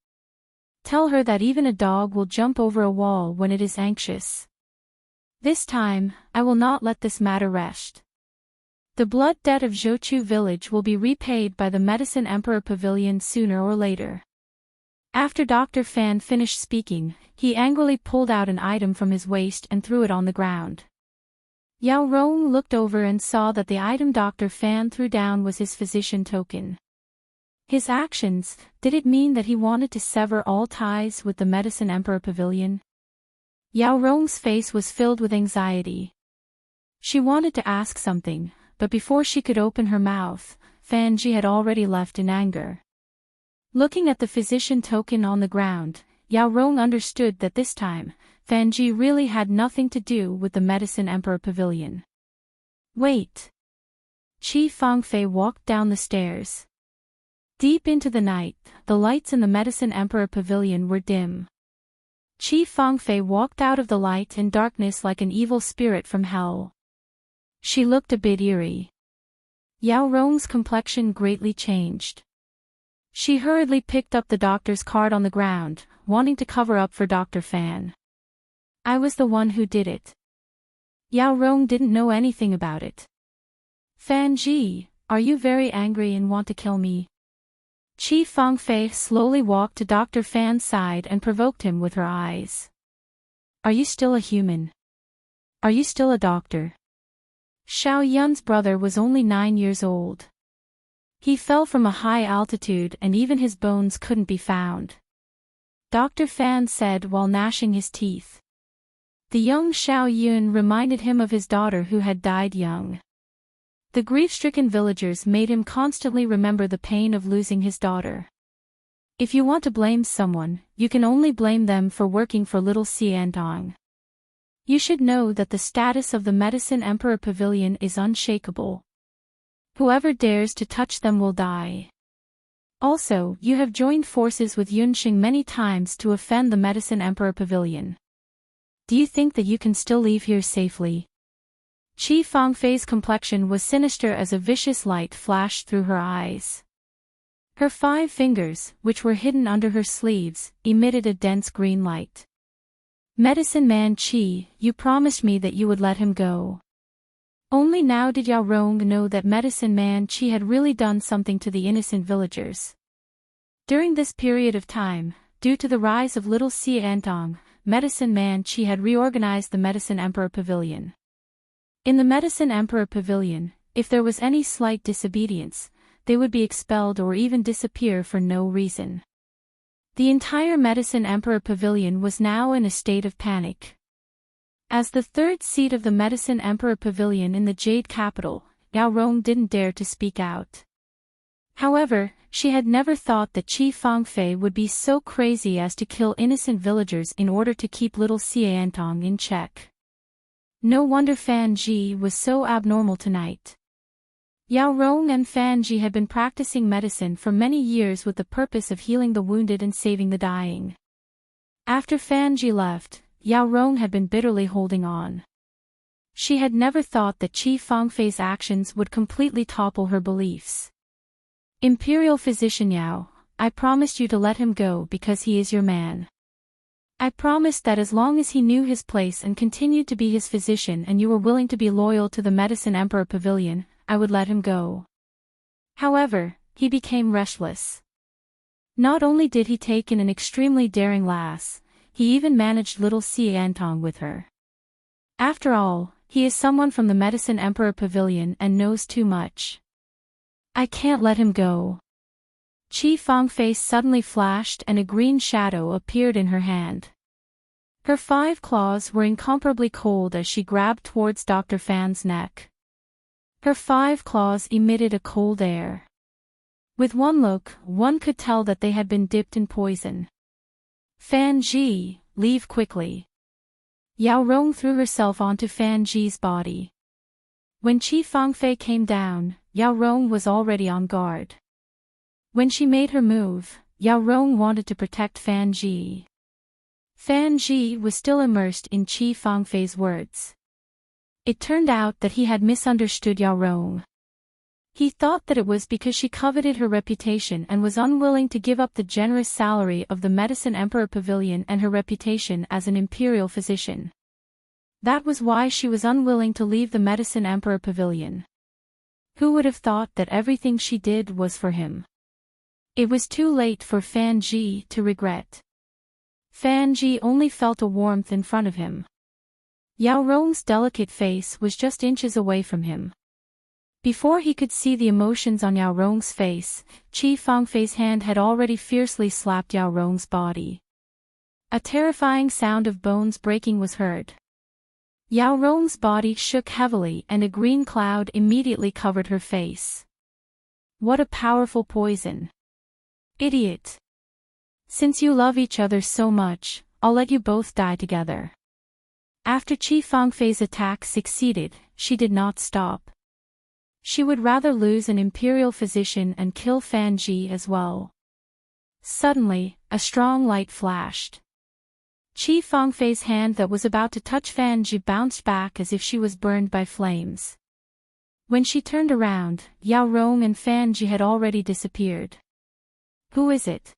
Speaker 1: Tell her that even a dog will jump over a wall when it is anxious. This time, I will not let this matter rest. The blood debt of Zhouchu village will be repaid by the Medicine Emperor Pavilion sooner or later. After Dr. Fan finished speaking, he angrily pulled out an item from his waist and threw it on the ground. Yao Rong looked over and saw that the item Dr. Fan threw down was his physician token. His actions, did it mean that he wanted to sever all ties with the Medicine Emperor Pavilion? Yao Rong's face was filled with anxiety. She wanted to ask something, but before she could open her mouth, Fan Ji had already left in anger. Looking at the physician token on the ground, Yao Rong understood that this time, Fan Ji really had nothing to do with the Medicine Emperor Pavilion. Wait. Qi Fangfei walked down the stairs. Deep into the night, the lights in the Medicine Emperor Pavilion were dim. Qi Fangfei walked out of the light and darkness like an evil spirit from hell. She looked a bit eerie. Yao Rong's complexion greatly changed. She hurriedly picked up the doctor's card on the ground, wanting to cover up for Dr. Fan. I was the one who did it. Yao Rong didn't know anything about it. Fan Ji, are you very angry and want to kill me? Qi Fangfei slowly walked to Dr. Fan's side and provoked him with her eyes. Are you still a human? Are you still a doctor? Xiao Yun's brother was only 9 years old. He fell from a high altitude and even his bones couldn't be found. Dr. Fan said while gnashing his teeth. The young Xiao Yun reminded him of his daughter who had died young. The grief-stricken villagers made him constantly remember the pain of losing his daughter. If you want to blame someone, you can only blame them for working for little Xiantong. You should know that the status of the Medicine Emperor Pavilion is unshakable. Whoever dares to touch them will die. Also, you have joined forces with Yunxing many times to offend the Medicine Emperor Pavilion. Do you think that you can still leave here safely? Qi Fangfei's complexion was sinister as a vicious light flashed through her eyes. Her 5 fingers, which were hidden under her sleeves, emitted a dense green light. Medicine Man Qi, you promised me that you would let him go. Only now did Yao Rong know that Medicine Man Qi had really done something to the innocent villagers. During this period of time, due to the rise of little Xiantong, Medicine Man Qi had reorganized the Medicine Emperor Pavilion. In the Medicine Emperor Pavilion, if there was any slight disobedience, they would be expelled or even disappear for no reason. The entire Medicine Emperor Pavilion was now in a state of panic. As the 3rd seat of the Medicine Emperor Pavilion in the Jade Capital, Yao Rong didn't dare to speak out. However, she had never thought that Qi Fangfei would be so crazy as to kill innocent villagers in order to keep little Xiantong in check. No wonder Fan Ji was so abnormal tonight. Yao Rong and Fan Ji had been practicing medicine for many years with the purpose of healing the wounded and saving the dying. After Fan Ji left, Yao Rong had been bitterly holding on. She had never thought that Qi Fangfei's actions would completely topple her beliefs. Imperial Physician Yao, I promised you to let him go because he is your man. I promised that as long as he knew his place and continued to be his physician and you were willing to be loyal to the Medicine Emperor Pavilion, I would let him go. However, he became restless. Not only did he take in an extremely daring lass, he even managed little Xiantong with her. After all, he is someone from the Medicine Emperor Pavilion and knows too much. I can't let him go. Qi Fangfei suddenly flashed and a green shadow appeared in her hand. Her 5 claws were incomparably cold as she grabbed towards Dr. Fan's neck. Her 5 claws emitted a cold air. With one look, one could tell that they had been dipped in poison. Fan Ji, leave quickly. Yao Rong threw herself onto Fan Ji's body. When Qi Fangfei came down, Yao Rong was already on guard. When she made her move, Yao Rong wanted to protect Fan Ji. Fan Ji was still immersed in Qi Fangfei's words. It turned out that he had misunderstood Yao Rong. He thought that it was because she coveted her reputation and was unwilling to give up the generous salary of the Medicine Emperor Pavilion and her reputation as an imperial physician. That was why she was unwilling to leave the Medicine Emperor Pavilion. Who would have thought that everything she did was for him? It was too late for Fan Ji to regret. Fan Ji only felt a warmth in front of him. Yao Rong's delicate face was just inches away from him. Before he could see the emotions on Yao Rong's face, Qi Fangfei's hand had already fiercely slapped Yao Rong's body. A terrifying sound of bones breaking was heard. Yao Rong's body shook heavily and a green cloud immediately covered her face. What a powerful poison! Idiot! Since you love each other so much, I'll let you both die together. After Qi Fangfei's attack succeeded, she did not stop. She would rather lose an imperial physician and kill Fan Ji as well. Suddenly, a strong light flashed. Qi Fangfei's hand that was about to touch Fan Ji bounced back as if she was burned by flames. When she turned around, Yao Rong and Fan Ji had already disappeared. Who is it?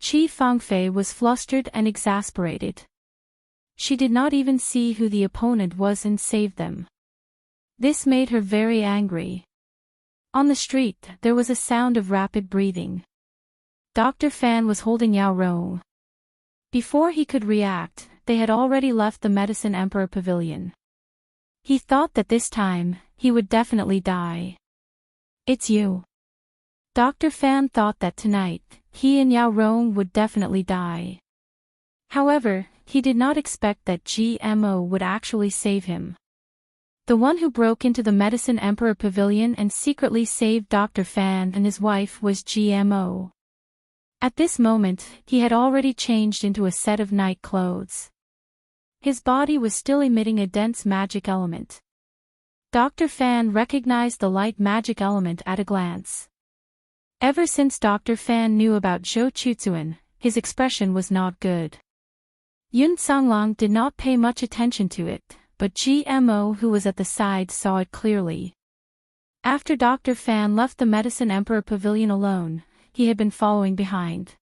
Speaker 1: Qi Fangfei was flustered and exasperated. She did not even see who the opponent was and saved them. This made her very angry. On the street, there was a sound of rapid breathing. Dr. Fan was holding Yao Rong. Before he could react, they had already left the Medicine Emperor Pavilion. He thought that this time, he would definitely die. It's you. Dr. Fan thought that tonight, he and Yao Rong would definitely die. However, he did not expect that GMO would actually save him. The one who broke into the Medicine Emperor Pavilion and secretly saved Dr. Fan and his wife was GMO. At this moment, he had already changed into a set of night clothes. His body was still emitting a dense magic element. Dr. Fan recognized the light magic element at a glance. Ever since Dr. Fan knew about Zhou Chuzuan, his expression was not good. Yun Songlong did not pay much attention to it, but GMO who was at the side saw it clearly. After Dr. Fan left the Medicine Emperor Pavilion alone, he had been following behind.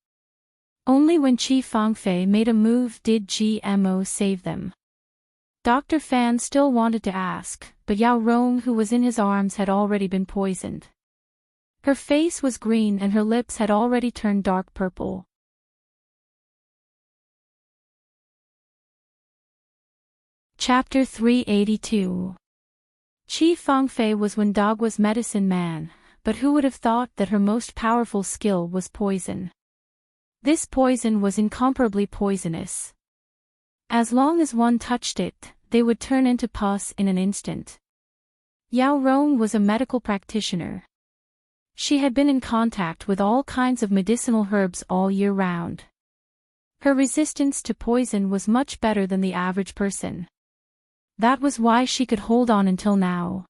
Speaker 1: Only when Qi Fangfei made a move did GMO save them. Dr. Fan still wanted to ask, but Yao Rong who was in his arms had already been poisoned. Her face was green and her lips had already turned dark purple. Chapter 382. Qi Fangfei was Wendagua's medicine man, but who would have thought that her most powerful skill was poison? This poison was incomparably poisonous. As long as one touched it, they would turn into pus in an instant. Yao Rong was a medical practitioner. She had been in contact with all kinds of medicinal herbs all year round. Her resistance to poison was much better than the average person. That was why she could hold on until now.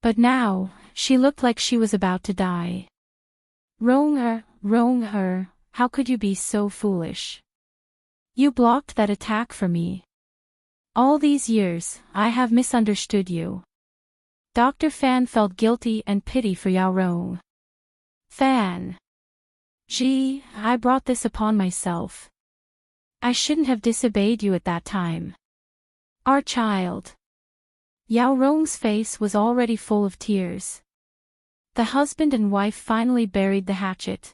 Speaker 1: But now, she looked like she was about to die. Rong, how could you be so foolish? You blocked that attack for me. All these years, I have misunderstood you. Dr. Fan felt guilty and pity for Yao Rong. Fan. Gee, I brought this upon myself. I shouldn't have disobeyed you at that time. Our child. Yao Rong's face was already full of tears. The husband and wife finally buried the hatchet.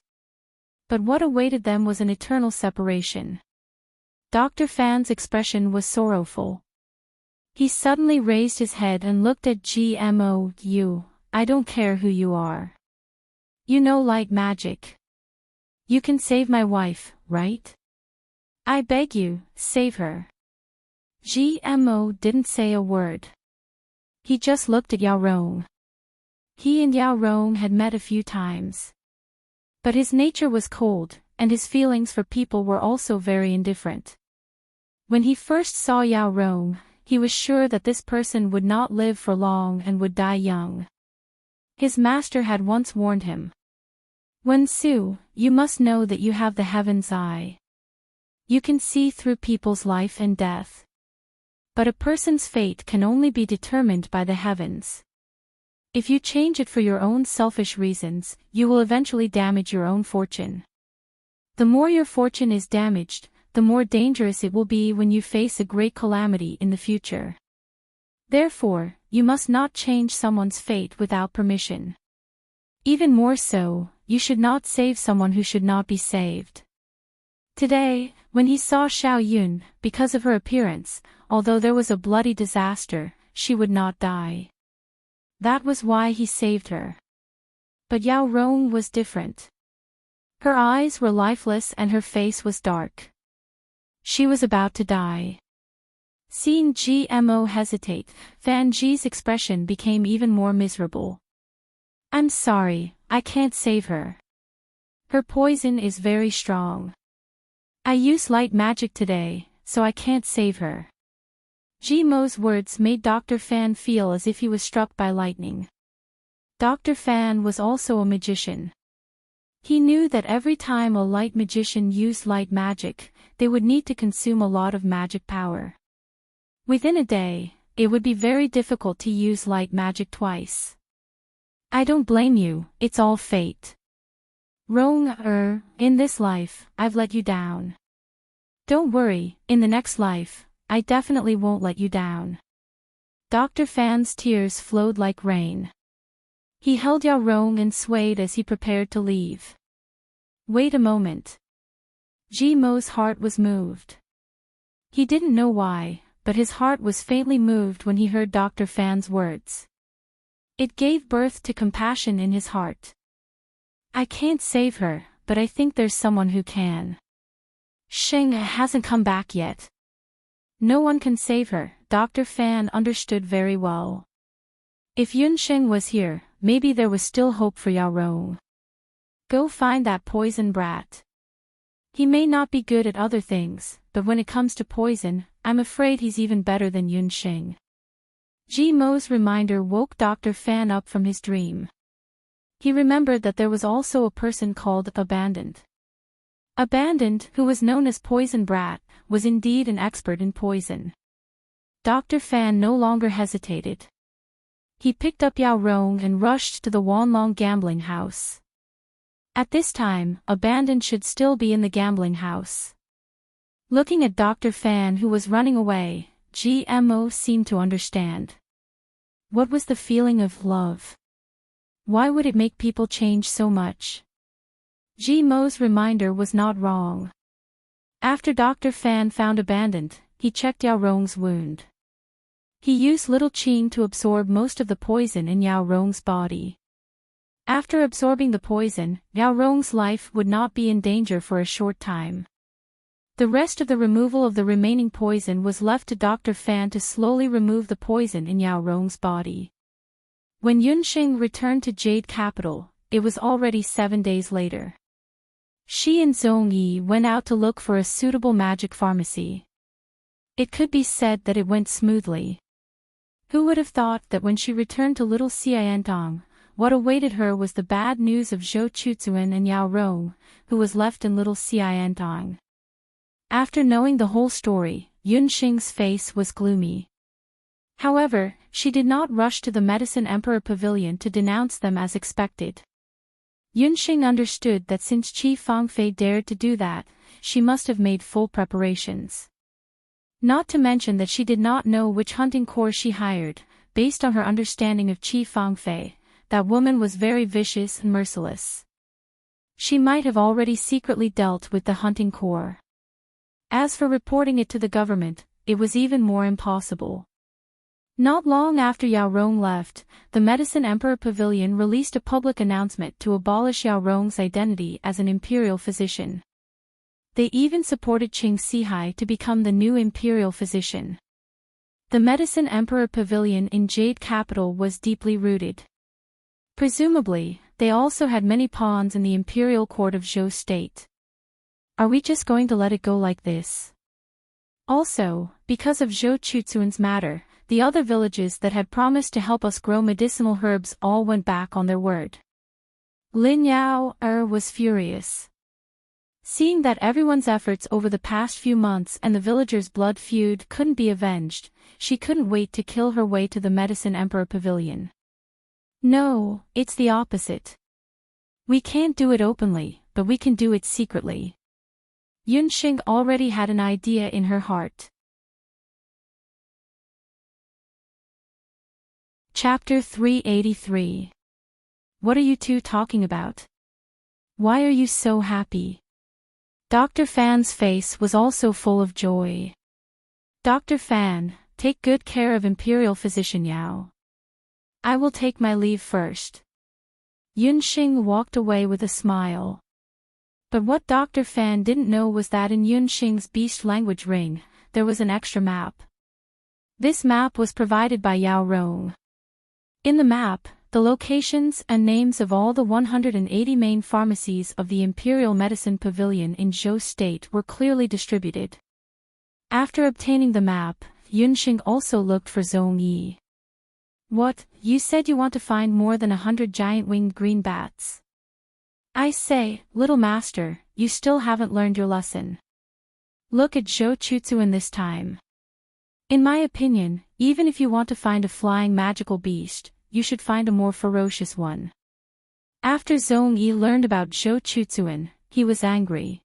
Speaker 1: But what awaited them was an eternal separation. Dr. Fan's expression was sorrowful. He suddenly raised his head and looked at GMO. I don't care who you are. You know light magic. You can save my wife, right? I beg you, save her. GMO didn't say a word. He just looked at Yao Rong. He and Yao Rong had met a few times. But his nature was cold, and his feelings for people were also very indifferent. When he first saw Yao Rong, he was sure that this person would not live for long and would die young. His master had once warned him. Wen Su, you must know that you have the heaven's eye. You can see through people's life and death. But a person's fate can only be determined by the heavens. If you change it for your own selfish reasons, you will eventually damage your own fortune. The more your fortune is damaged, the more dangerous it will be when you face a great calamity in the future. Therefore, you must not change someone's fate without permission. Even more so, you should not save someone who should not be saved. Today, when he saw Xiao Yun, because of her appearance, although there was a bloody disaster, she would not die. That was why he saved her. But Yao Rong was different. Her eyes were lifeless and her face was dark. She was about to die. Seeing GMO hesitate, Fan Ji's expression became even more miserable. I'm sorry, I can't save her. Her poison is very strong. I use light magic today, so I can't save her. GMO's words made Dr. Fan feel as if he was struck by lightning. Dr. Fan was also a magician. He knew that every time a light magician used light magic, they would need to consume a lot of magic power. Within a day, it would be very difficult to use light magic twice. I don't blame you, it's all fate. Rong, in this life, I've let you down. Don't worry, in the next life, I definitely won't let you down. Dr. Fan's tears flowed like rain. He held Yao Rong and swayed as he prepared to leave. Wait a moment. Ji Mo's heart was moved. He didn't know why, but his heart was faintly moved when he heard Dr. Fan's words. It gave birth to compassion in his heart. I can't save her, but I think there's someone who can. Sheng hasn't come back yet. No one can save her, Dr. Fan understood very well. If Yunsheng was here, maybe there was still hope for Yao Rong. Go find that poison brat. He may not be good at other things, but when it comes to poison, I'm afraid he's even better than Yunsheng. Ji Mo's reminder woke Dr. Fan up from his dream. He remembered that there was also a person called Abandoned. Abandoned, who was known as Poison Brat, was indeed an expert in poison. Dr. Fan no longer hesitated. He picked up Yao Rong and rushed to the Wanlong gambling house. At this time, Abandoned should still be in the gambling house. Looking at Dr. Fan who was running away, GMO seemed to understand. What was the feeling of love? Why would it make people change so much? Ji Mo's reminder was not wrong. After Dr. Fan found Abandoned, he checked Yao Rong's wound. He used little qing to absorb most of the poison in Yao Rong's body. After absorbing the poison, Yao Rong's life would not be in danger for a short time. The rest of the removal of the remaining poison was left to Dr. Fan to slowly remove the poison in Yao Rong's body. When Yunsheng returned to Jade Capital, it was already 7 days later. She and Zhong Yi went out to look for a suitable magic pharmacy. It could be said that it went smoothly. Who would have thought that when she returned to Little Xiantong, what awaited her was the bad news of Zhou Chuzuan and Yao Rong, who was left in Little Xiantong. After knowing the whole story, Yunsheng's face was gloomy. However, she did not rush to the Medicine Emperor Pavilion to denounce them as expected. Yunsheng understood that since Qi Fangfei dared to do that, she must have made full preparations. Not to mention that she did not know which hunting corps she hired. Based on her understanding of Qi Fangfei, that woman was very vicious and merciless. She might have already secretly dealt with the hunting corps. As for reporting it to the government, it was even more impossible. Not long after Yao Rong left, the Medicine Emperor Pavilion released a public announcement to abolish Yao Rong's identity as an imperial physician. They even supported Qing Sihai to become the new imperial physician. The Medicine Emperor Pavilion in Jade Capital was deeply rooted. Presumably, they also had many pawns in the imperial court of Zhou State. Are we just going to let it go like this? Also, because of Zhou Chuzuan's matter, the other villages that had promised to help us grow medicinal herbs all went back on their word. Lin Yao was furious. Seeing that everyone's efforts over the past few months and the villagers' blood feud couldn't be avenged, she couldn't wait to kill her way to the Medicine Emperor Pavilion. No, it's the opposite. We can't do it openly, but we can do it secretly. Yunsheng already had an idea in her heart. Chapter 383. What are you two talking about? Why are you so happy? Dr. Fan's face was also full of joy. Dr. Fan, take good care of Imperial Physician Yao. I will take my leave first. Yunsheng walked away with a smile. But what Dr. Fan didn't know was that in Yunsheng's beast language ring, there was an extra map. This map was provided by Yao Rong. In the map, the locations and names of all the 180 main pharmacies of the Imperial Medicine Pavilion in Zhou State were clearly distributed. After obtaining the map, Yunsheng also looked for Zhong Yi. What, you said you want to find more than 100 giant-winged green bats? I say, little master, you still haven't learned your lesson. Look at Zhou Chuzuan this time. In my opinion, even if you want to find a flying magical beast, you should find a more ferocious one. After Zhong Yi learned about Zhou Chuzuan, he was angry.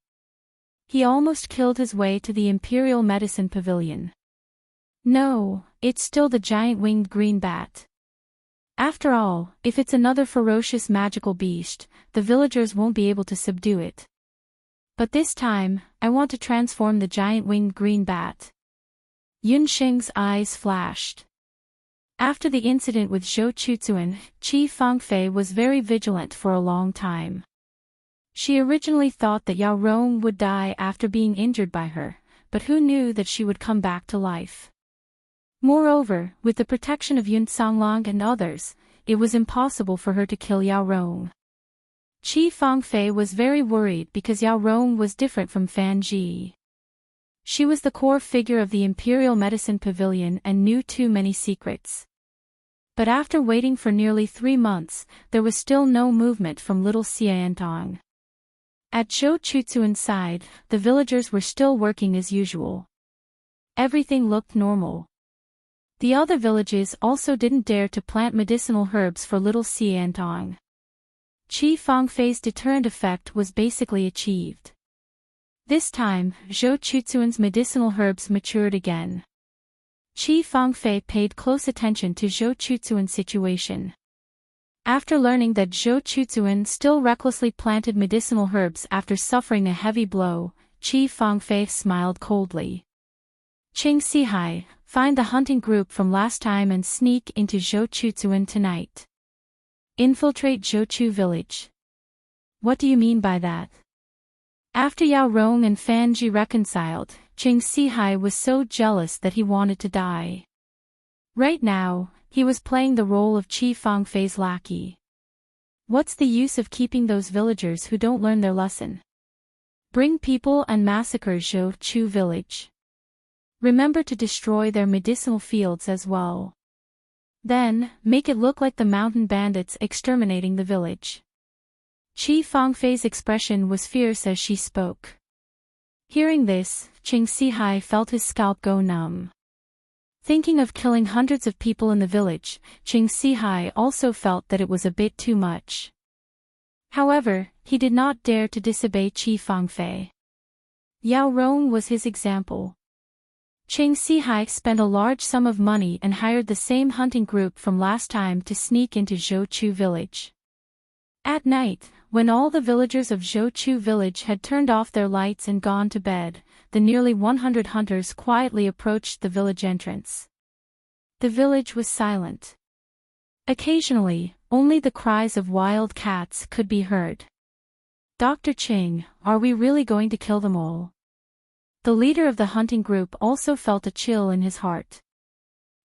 Speaker 1: He almost killed his way to the Imperial Medicine Pavilion. No, it's still the giant winged green bat. After all, if it's another ferocious magical beast, the villagers won't be able to subdue it. But this time, I want to transform the giant winged green bat. Yunsheng's eyes flashed. After the incident with Zhou Chuzuan, Qi Fangfei was very vigilant for a long time. She originally thought that Yao Rong would die after being injured by her, but who knew that she would come back to life? Moreover, with the protection of Yun Songlong and others, it was impossible for her to kill Yao Rong. Qi Fangfei was very worried because Yao Rong was different from Fan Ji. She was the core figure of the Imperial Medicine Pavilion and knew too many secrets. But after waiting for nearly 3 months, there was still no movement from little Xiantong. At Zhou Chuzuan's side, the villagers were still working as usual. Everything looked normal. The other villages also didn't dare to plant medicinal herbs for little Xiantong. Qi Fangfei's deterrent effect was basically achieved. This time, Zhou Chuzuan's medicinal herbs matured again. Qi Fangfei paid close attention to Zhou Chuzuan's situation. After learning that Zhou Chuzuan still recklessly planted medicinal herbs after suffering a heavy blow, Qi Fangfei smiled coldly. Qing Sihai, find the hunting group from last time and sneak into Zhou Chuzuan tonight. Infiltrate Zhouchu village. What do you mean by that? After Yao Rong and Fan Ji reconciled, Qing Sihai was so jealous that he wanted to die. Right now, he was playing the role of Qi Fangfei's lackey. What's the use of keeping those villagers who don't learn their lesson? Bring people and massacre Zhouchu village. Remember to destroy their medicinal fields as well. Then, make it look like the mountain bandits exterminating the village. Qi Fangfei's expression was fierce as she spoke. Hearing this, Qing Sihai felt his scalp go numb. Thinking of killing hundreds of people in the village, Qing Sihai also felt that it was a bit too much. However, he did not dare to disobey Qi Fangfei. Yao Rong was his example. Qing Sihai spent a large sum of money and hired the same hunting group from last time to sneak into Zhouchu village. At night, when all the villagers of Zhouchu village had turned off their lights and gone to bed, the nearly 100 hunters quietly approached the village entrance. The village was silent. Occasionally, only the cries of wild cats could be heard. Dr. Qing, are we really going to kill them all? The leader of the hunting group also felt a chill in his heart.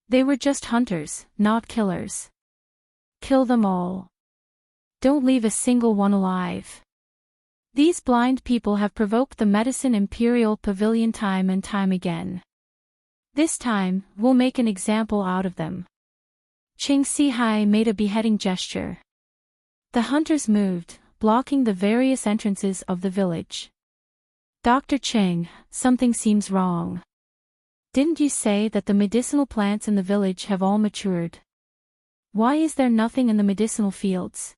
Speaker 1: They were just hunters, not killers. Kill them all. Don't leave a single one alive. These blind people have provoked the Medicine Imperial Pavilion time and time again. This time, we'll make an example out of them. Qing Sihai made a beheading gesture. The hunters moved, blocking the various entrances of the village. Dr. Qing, something seems wrong. Didn't you say that the medicinal plants in the village have all matured? Why is there nothing in the medicinal fields?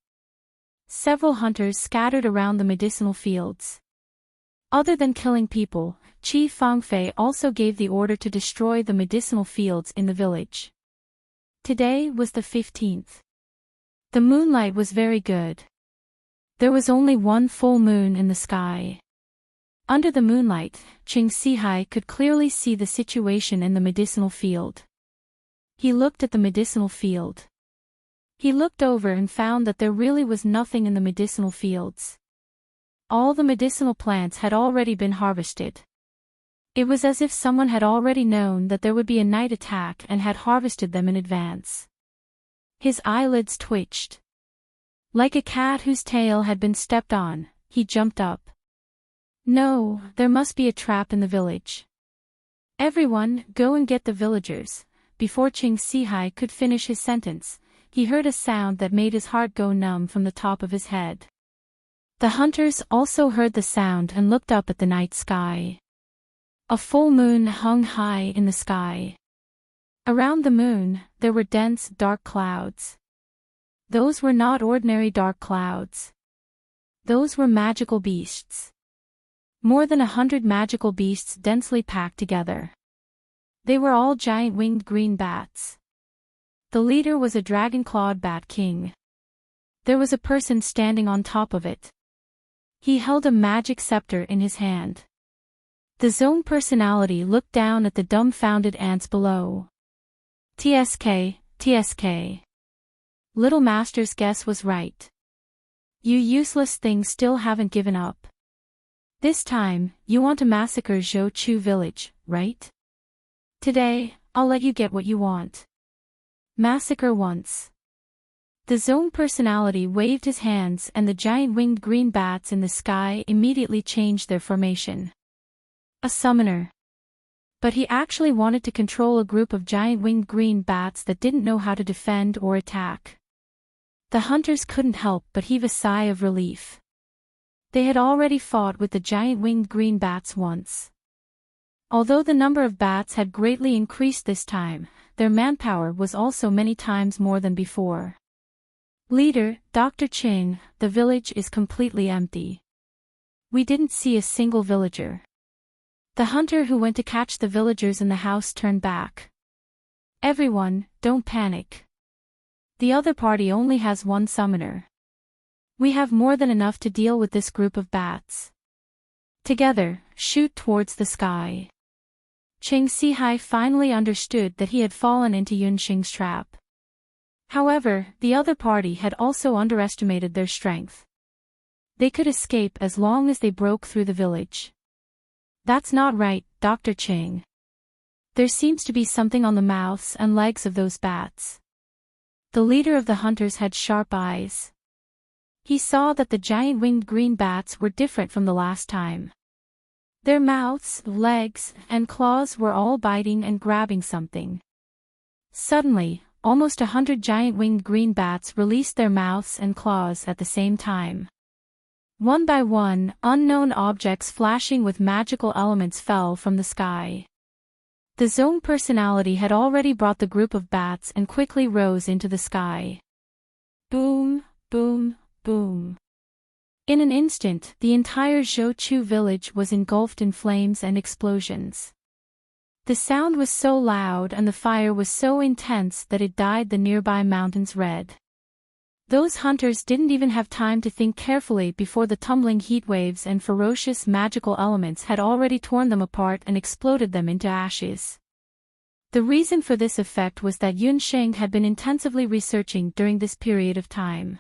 Speaker 1: Several hunters scattered around the medicinal fields. Other than killing people, Qi Fangfei also gave the order to destroy the medicinal fields in the village. Today was the 15th. The moonlight was very good. There was only one full moon in the sky. Under the moonlight, Qing Sihai could clearly see the situation in the medicinal field. He looked at the medicinal field. He looked over and found that there really was nothing in the medicinal fields. All the medicinal plants had already been harvested. It was as if someone had already known that there would be a night attack and had harvested them in advance. His eyelids twitched. Like a cat whose tail had been stepped on, he jumped up. No, there must be a trap in the village. Everyone, go and get the villagers. Before Qing Sihai could finish his sentence, he heard a sound that made his heart go numb from the top of his head. The hunters also heard the sound and looked up at the night sky. A full moon hung high in the sky. Around the moon, there were dense, dark clouds. Those were not ordinary dark clouds. Those were magical beasts. More than 100 magical beasts densely packed together. They were all giant winged green bats. The leader was a dragon-clawed bat king. There was a person standing on top of it. He held a magic scepter in his hand. The zone personality looked down at the dumbfounded ants below. TSK, TSK. Little Master's guess was right. You useless things still haven't given up. This time, you want to massacre Zhou Chu village, right? Today, I'll let you get what you want. Massacre once. The zone personality waved his hands and the giant winged green bats in the sky immediately changed their formation. A summoner. But he actually wanted to control a group of giant winged green bats that didn't know how to defend or attack. The hunters couldn't help but heave a sigh of relief. They had already fought with the giant winged green bats once. Although the number of bats had greatly increased this time, their manpower was also many times more than before. Leader, Dr. Ching, the village is completely empty. We didn't see a single villager. The hunter who went to catch the villagers in the house turned back. Everyone, don't panic. The other party only has one summoner. We have more than enough to deal with this group of bats. Together, shoot towards the sky. Ching Sihai finally understood that he had fallen into Yunxing's trap. However, the other party had also underestimated their strength. They could escape as long as they broke through the village. That's not right, Dr. Ching. There seems to be something on the mouths and legs of those bats. The leader of the hunters had sharp eyes. He saw that the giant winged green bats were different from the last time. Their mouths, legs, and claws were all biting and grabbing something. Suddenly, almost 100 giant winged green bats released their mouths and claws at the same time. One by one, unknown objects flashing with magical elements fell from the sky. The zone personality had already brought the group of bats and quickly rose into the sky. Boom, boom, boom. In an instant, the entire Zhou Chu village was engulfed in flames and explosions. The sound was so loud and the fire was so intense that it dyed the nearby mountains red. Those hunters didn't even have time to think carefully before the tumbling heat waves and ferocious magical elements had already torn them apart and exploded them into ashes. The reason for this effect was that Yunsheng had been intensively researching during this period of time.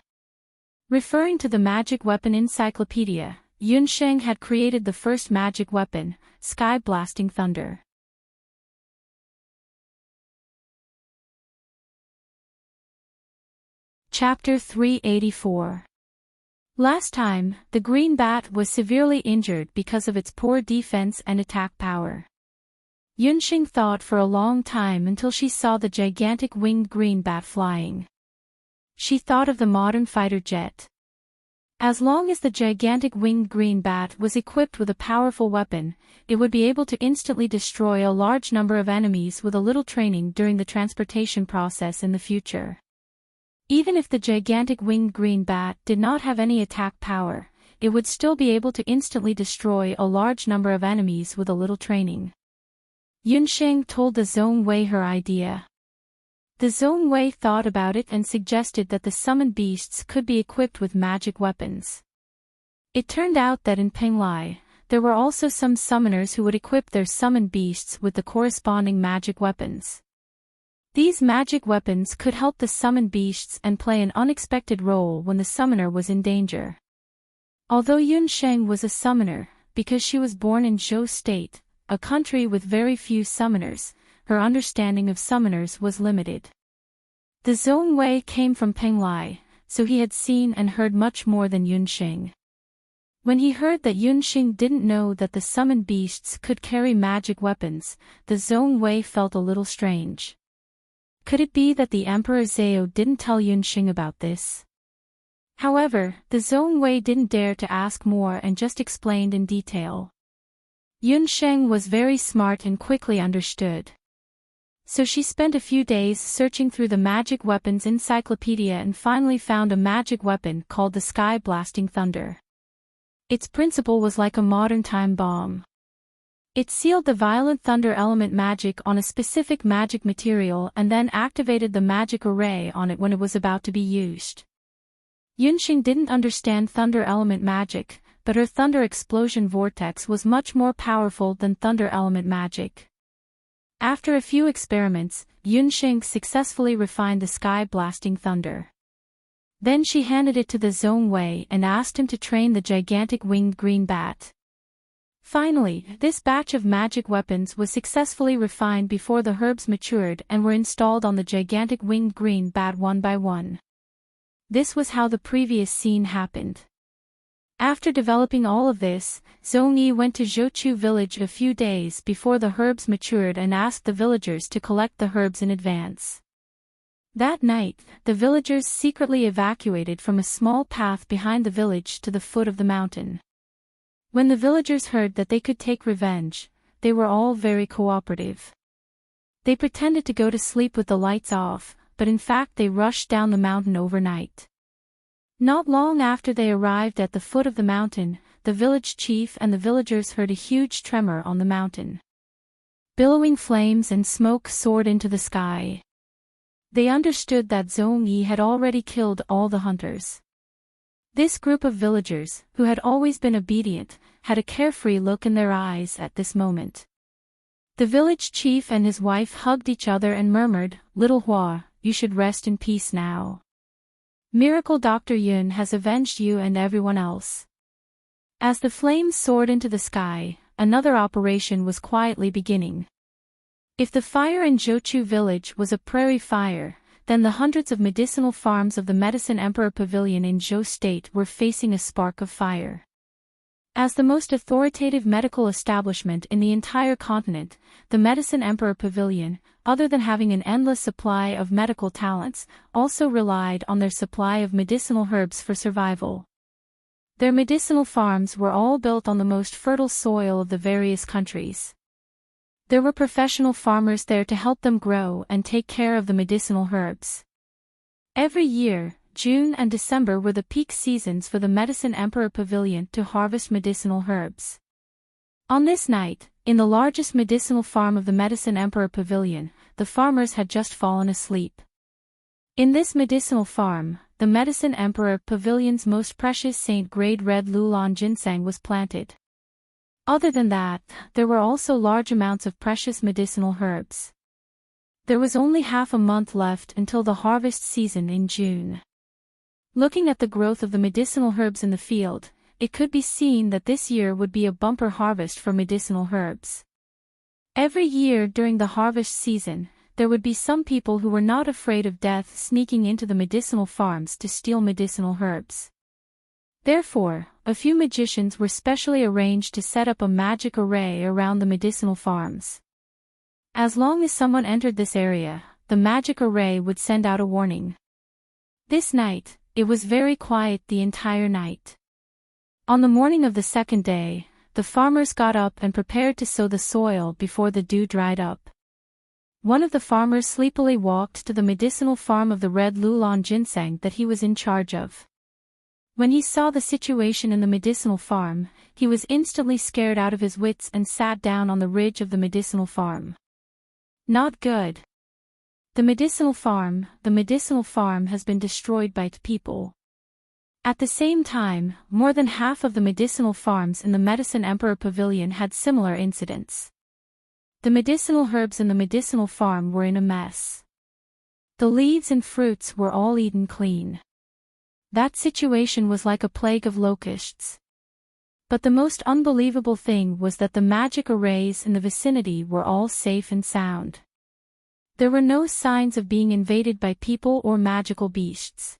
Speaker 1: Referring to the magic weapon encyclopedia, Yunsheng had created the first magic weapon, sky-blasting thunder. Chapter 384. Last time, the green bat was severely injured because of its poor defense and attack power. Yunxing thought for a long time until she saw the gigantic winged green bat flying. She thought of the modern fighter jet. As long as the gigantic winged green bat was equipped with a powerful weapon, it would be able to instantly destroy a large number of enemies with a little training during the transportation process in the future. Even if the gigantic winged green bat did not have any attack power, it would still be able to instantly destroy a large number of enemies with a little training. Yunsheng told the Zhong Wei her idea. The Zhong Wei thought about it and suggested that the summoned beasts could be equipped with magic weapons. It turned out that in Penglai, there were also some summoners who would equip their summoned beasts with the corresponding magic weapons. These magic weapons could help the summoned beasts and play an unexpected role when the summoner was in danger. Although Yunsheng was a summoner, because she was born in Zhou State, a country with very few summoners, her understanding of summoners was limited. The Zhong Wei came from Penglai, so he had seen and heard much more than Yunsheng. When he heard that Yunsheng didn't know that the summoned beasts could carry magic weapons, the Zhong Wei felt a little strange. Could it be that the Emperor Zhao didn't tell Yunsheng about this? However, the Zhong Wei didn't dare to ask more and just explained in detail. Yunsheng was very smart and quickly understood. So she spent a few days searching through the magic weapons encyclopedia and finally found a magic weapon called the sky-blasting thunder. Its principle was like a modern time bomb. It sealed the violent thunder element magic on a specific magic material and then activated the magic array on it when it was about to be used. Yunxing didn't understand thunder element magic, but her thunder explosion vortex was much more powerful than thunder element magic. After a few experiments, Yunxing successfully refined the sky-blasting thunder. Then she handed it to the Zhongwei and asked him to train the gigantic winged green bat. Finally, this batch of magic weapons was successfully refined before the herbs matured and were installed on the gigantic winged green bat one by one. This was how the previous scene happened. After developing all of this, Zhongyi went to Zhouchu village a few days before the herbs matured and asked the villagers to collect the herbs in advance. That night, the villagers secretly evacuated from a small path behind the village to the foot of the mountain. When the villagers heard that they could take revenge, they were all very cooperative. They pretended to go to sleep with the lights off, but in fact they rushed down the mountain overnight. Not long after they arrived at the foot of the mountain, the village chief and the villagers heard a huge tremor on the mountain. Billowing flames and smoke soared into the sky. They understood that Zhongyi had already killed all the hunters. This group of villagers, who had always been obedient, had a carefree look in their eyes at this moment. The village chief and his wife hugged each other and murmured, "Little Hua, you should rest in peace now. Miracle Dr. Yun has avenged you and everyone else." As the flames soared into the sky, another operation was quietly beginning. If the fire in Zhouchu village was a prairie fire, then the hundreds of medicinal farms of the Medicine Emperor Pavilion in Zhou State were facing a spark of fire. As the most authoritative medical establishment in the entire continent, the Medicine Emperor Pavilion, other than having an endless supply of medical talents, also relied on their supply of medicinal herbs for survival. Their medicinal farms were all built on the most fertile soil of the various countries. There were professional farmers there to help them grow and take care of the medicinal herbs. Every year, June and December were the peak seasons for the Medicine Emperor Pavilion to harvest medicinal herbs. On this night, in the largest medicinal farm of the Medicine Emperor Pavilion, the farmers had just fallen asleep. In this medicinal farm, the Medicine Emperor Pavilion's most precious saint-grade red Lulan ginseng was planted. Other than that, there were also large amounts of precious medicinal herbs. There was only half a month left until the harvest season in June. Looking at the growth of the medicinal herbs in the field, it could be seen that this year would be a bumper harvest for medicinal herbs. Every year during the harvest season, there would be some people who were not afraid of death sneaking into the medicinal farms to steal medicinal herbs. Therefore, a few magicians were specially arranged to set up a magic array around the medicinal farms. As long as someone entered this area, the magic array would send out a warning. This night, it was very quiet the entire night. On the morning of the second day, the farmers got up and prepared to sow the soil before the dew dried up. One of the farmers sleepily walked to the medicinal farm of the red Lulan ginseng that he was in charge of. When he saw the situation in the medicinal farm, he was instantly scared out of his wits and sat down on the ridge of the medicinal farm. Not good. The medicinal farm has been destroyed by people. At the same time, more than half of the medicinal farms in the Medicine Emperor Pavilion had similar incidents. The medicinal herbs in the medicinal farm were in a mess. The leaves and fruits were all eaten clean. That situation was like a plague of locusts. But the most unbelievable thing was that the magic arrays in the vicinity were all safe and sound. There were no signs of being invaded by people or magical beasts.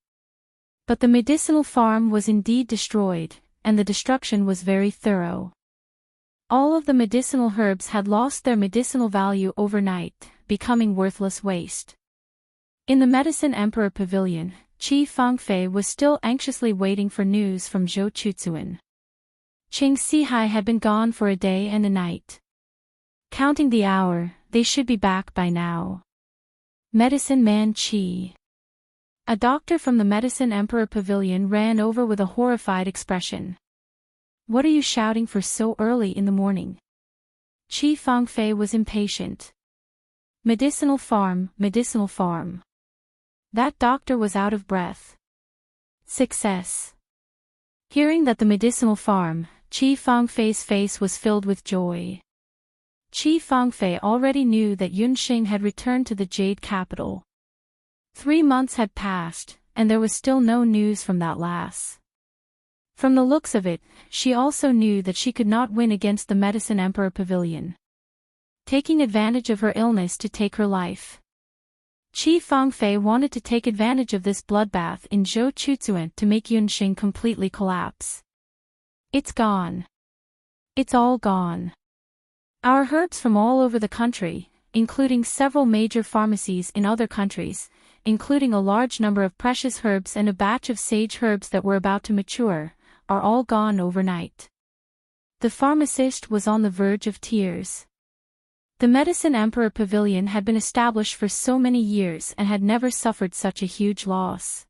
Speaker 1: But the medicinal farm was indeed destroyed, and the destruction was very thorough. All of the medicinal herbs had lost their medicinal value overnight, becoming worthless waste. In the Medicine Emperor Pavilion, Qi Fangfei was still anxiously waiting for news from Zhou Chuzuan. Qing Sihai had been gone for a day and a night. Counting the hour, they should be back by now. Medicine Man Qi. A doctor from the Medicine Emperor Pavilion ran over with a horrified expression. "What are you shouting for so early in the morning?" Qi Fangfei was impatient. Medicinal farm, medicinal farm. That doctor was out of breath. Success. Hearing that the medicinal farm, Qi Fangfei's face was filled with joy. Qi Fangfei already knew that Yunxing had returned to the Jade Capital. 3 months had passed, and there was still no news from that lass. From the looks of it, she also knew that she could not win against the Medicine Emperor Pavilion, taking advantage of her illness to take her life. Qi Fangfei wanted to take advantage of this bloodbath in Zhou Chuzuan to make Yunxing completely collapse. It's gone. It's all gone. Our herbs from all over the country, including several major pharmacies in other countries, including a large number of precious herbs and a batch of sage herbs that were about to mature, are all gone overnight. The pharmacist was on the verge of tears. The Medicine Emperor Pavilion had been established for so many years and had never suffered such a huge loss.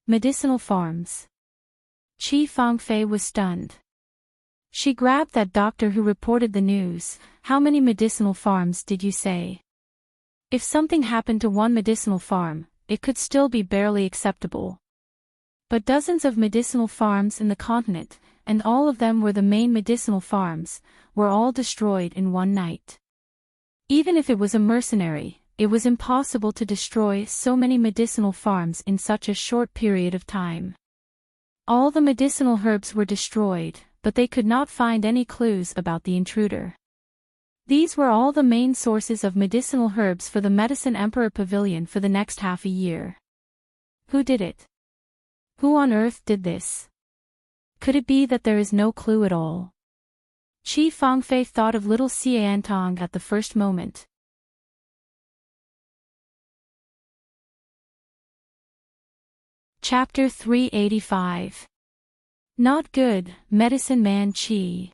Speaker 1: Medicinal farms. Qi Fangfei was stunned. She grabbed that doctor who reported the news. How many medicinal farms did you say? If something happened to one medicinal farm, it could still be barely acceptable. But dozens of medicinal farms in the continent, and all of them were the main medicinal farms, were all destroyed in one night. Even if it was a mercenary, it was impossible to destroy so many medicinal farms in such a short period of time. All the medicinal herbs were destroyed, but they could not find any clues about the intruder. These were all the main sources of medicinal herbs for the Medicine Emperor Pavilion for the next half a year. Who did it? Who on earth did this? Could it be that there is no clue at all? Qi Fangfei thought of little Xiantong at the first moment. Chapter 385. Not good, Medicine Man Qi.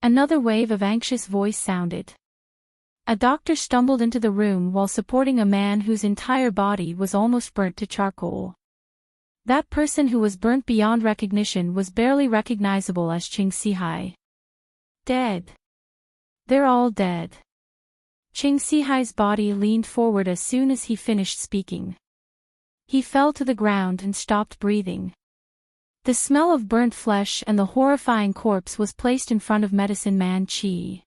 Speaker 1: Another wave of anxious voice sounded. A doctor stumbled into the room while supporting a man whose entire body was almost burnt to charcoal. That person who was burnt beyond recognition was barely recognizable as Qing Sihai. Dead. They're all dead. Qing Sihai's body leaned forward as soon as he finished speaking. He fell to the ground and stopped breathing. The smell of burnt flesh and the horrifying corpse was placed in front of Medicine Man Qi.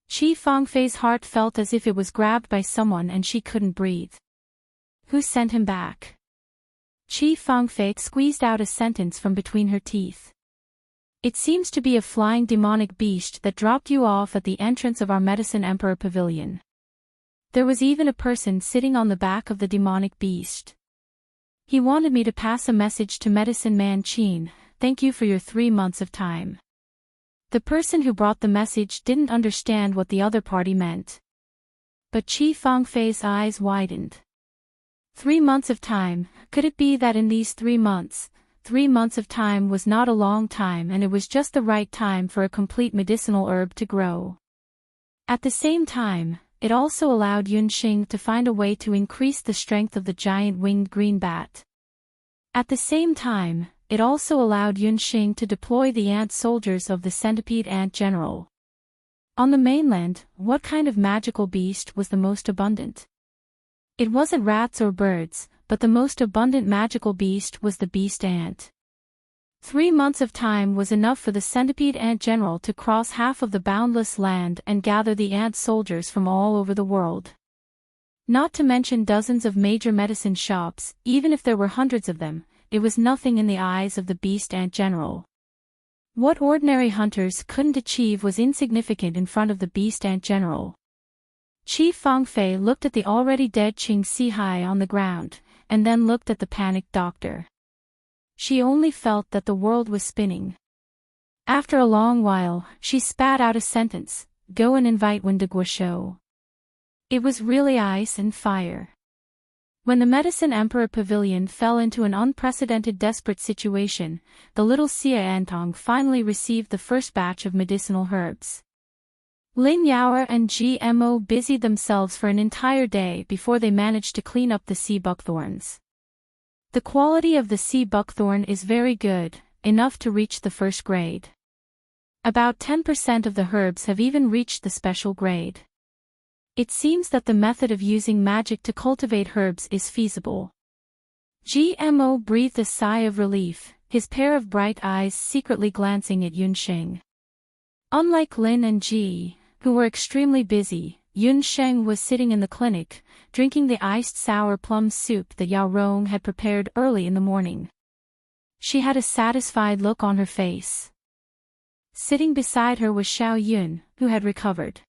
Speaker 1: Qi Fangfei's heart felt as if it was grabbed by someone and she couldn't breathe. Who sent him back? Qi Fangfei squeezed out a sentence from between her teeth. It seems to be a flying demonic beast that dropped you off at the entrance of our Medicine Emperor Pavilion. There was even a person sitting on the back of the demonic beast. He wanted me to pass a message to Medicine Man Qin. Thank you for your 3 months of time. The person who brought the message didn't understand what the other party meant. But Qi Fangfei's eyes widened. 3 months of time, could it be that in these 3 months, 3 months of time was not a long time and it was just the right time for a complete medicinal herb to grow? At the same time, it also allowed Yunxing to find a way to increase the strength of the giant winged green bat. At the same time, it also allowed Yunxing to deploy the ant soldiers of the centipede ant general. On the mainland, what kind of magical beast was the most abundant? It wasn't rats or birds, but the most abundant magical beast was the beast ant. 3 months of time was enough for the centipede ant general to cross half of the boundless land and gather the ant soldiers from all over the world. Not to mention dozens of major medicine shops. Even if there were hundreds of them, it was nothing in the eyes of the beast ant general. What ordinary hunters couldn't achieve was insignificant in front of the beast ant general. Qi Fangfei looked at the already dead Qing Sihai on the ground, and then looked at the panicked doctor. She only felt that the world was spinning. After a long while, she spat out a sentence, "Go and invite Wen de Guosho." It was really ice and fire. When the Medicine Emperor Pavilion fell into an unprecedented desperate situation, the little Xiantong finally received the first batch of medicinal herbs. Lin Yaoer and GMO busied themselves for an entire day before they managed to clean up the sea buckthorns. The quality of the sea buckthorn is very good, enough to reach the first grade. About 10% of the herbs have even reached the special grade. It seems that the method of using magic to cultivate herbs is feasible. GMO breathed a sigh of relief, his pair of bright eyes secretly glancing at Yunsheng. Unlike Lin and Ji, who were extremely busy, Yunsheng was sitting in the clinic, drinking the iced sour plum soup that Yao Rong had prepared early in the morning. She had a satisfied look on her face. Sitting beside her was Xiao Yun, who had recovered.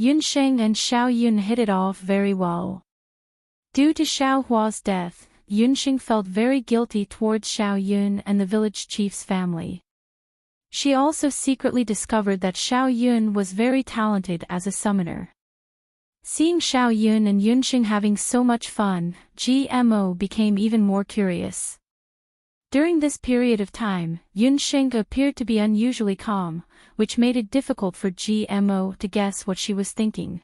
Speaker 1: Yunsheng and Xiao Yun hit it off very well. Due to Xiao Hua's death, Yunsheng felt very guilty towards Xiao Yun and the village chief's family. She also secretly discovered that Xiao Yun was very talented as a summoner. Seeing Xiao Yun and Yunsheng having so much fun, GMO became even more curious. During this period of time, Yunsheng appeared to be unusually calm, which made it difficult for GMO to guess what she was thinking.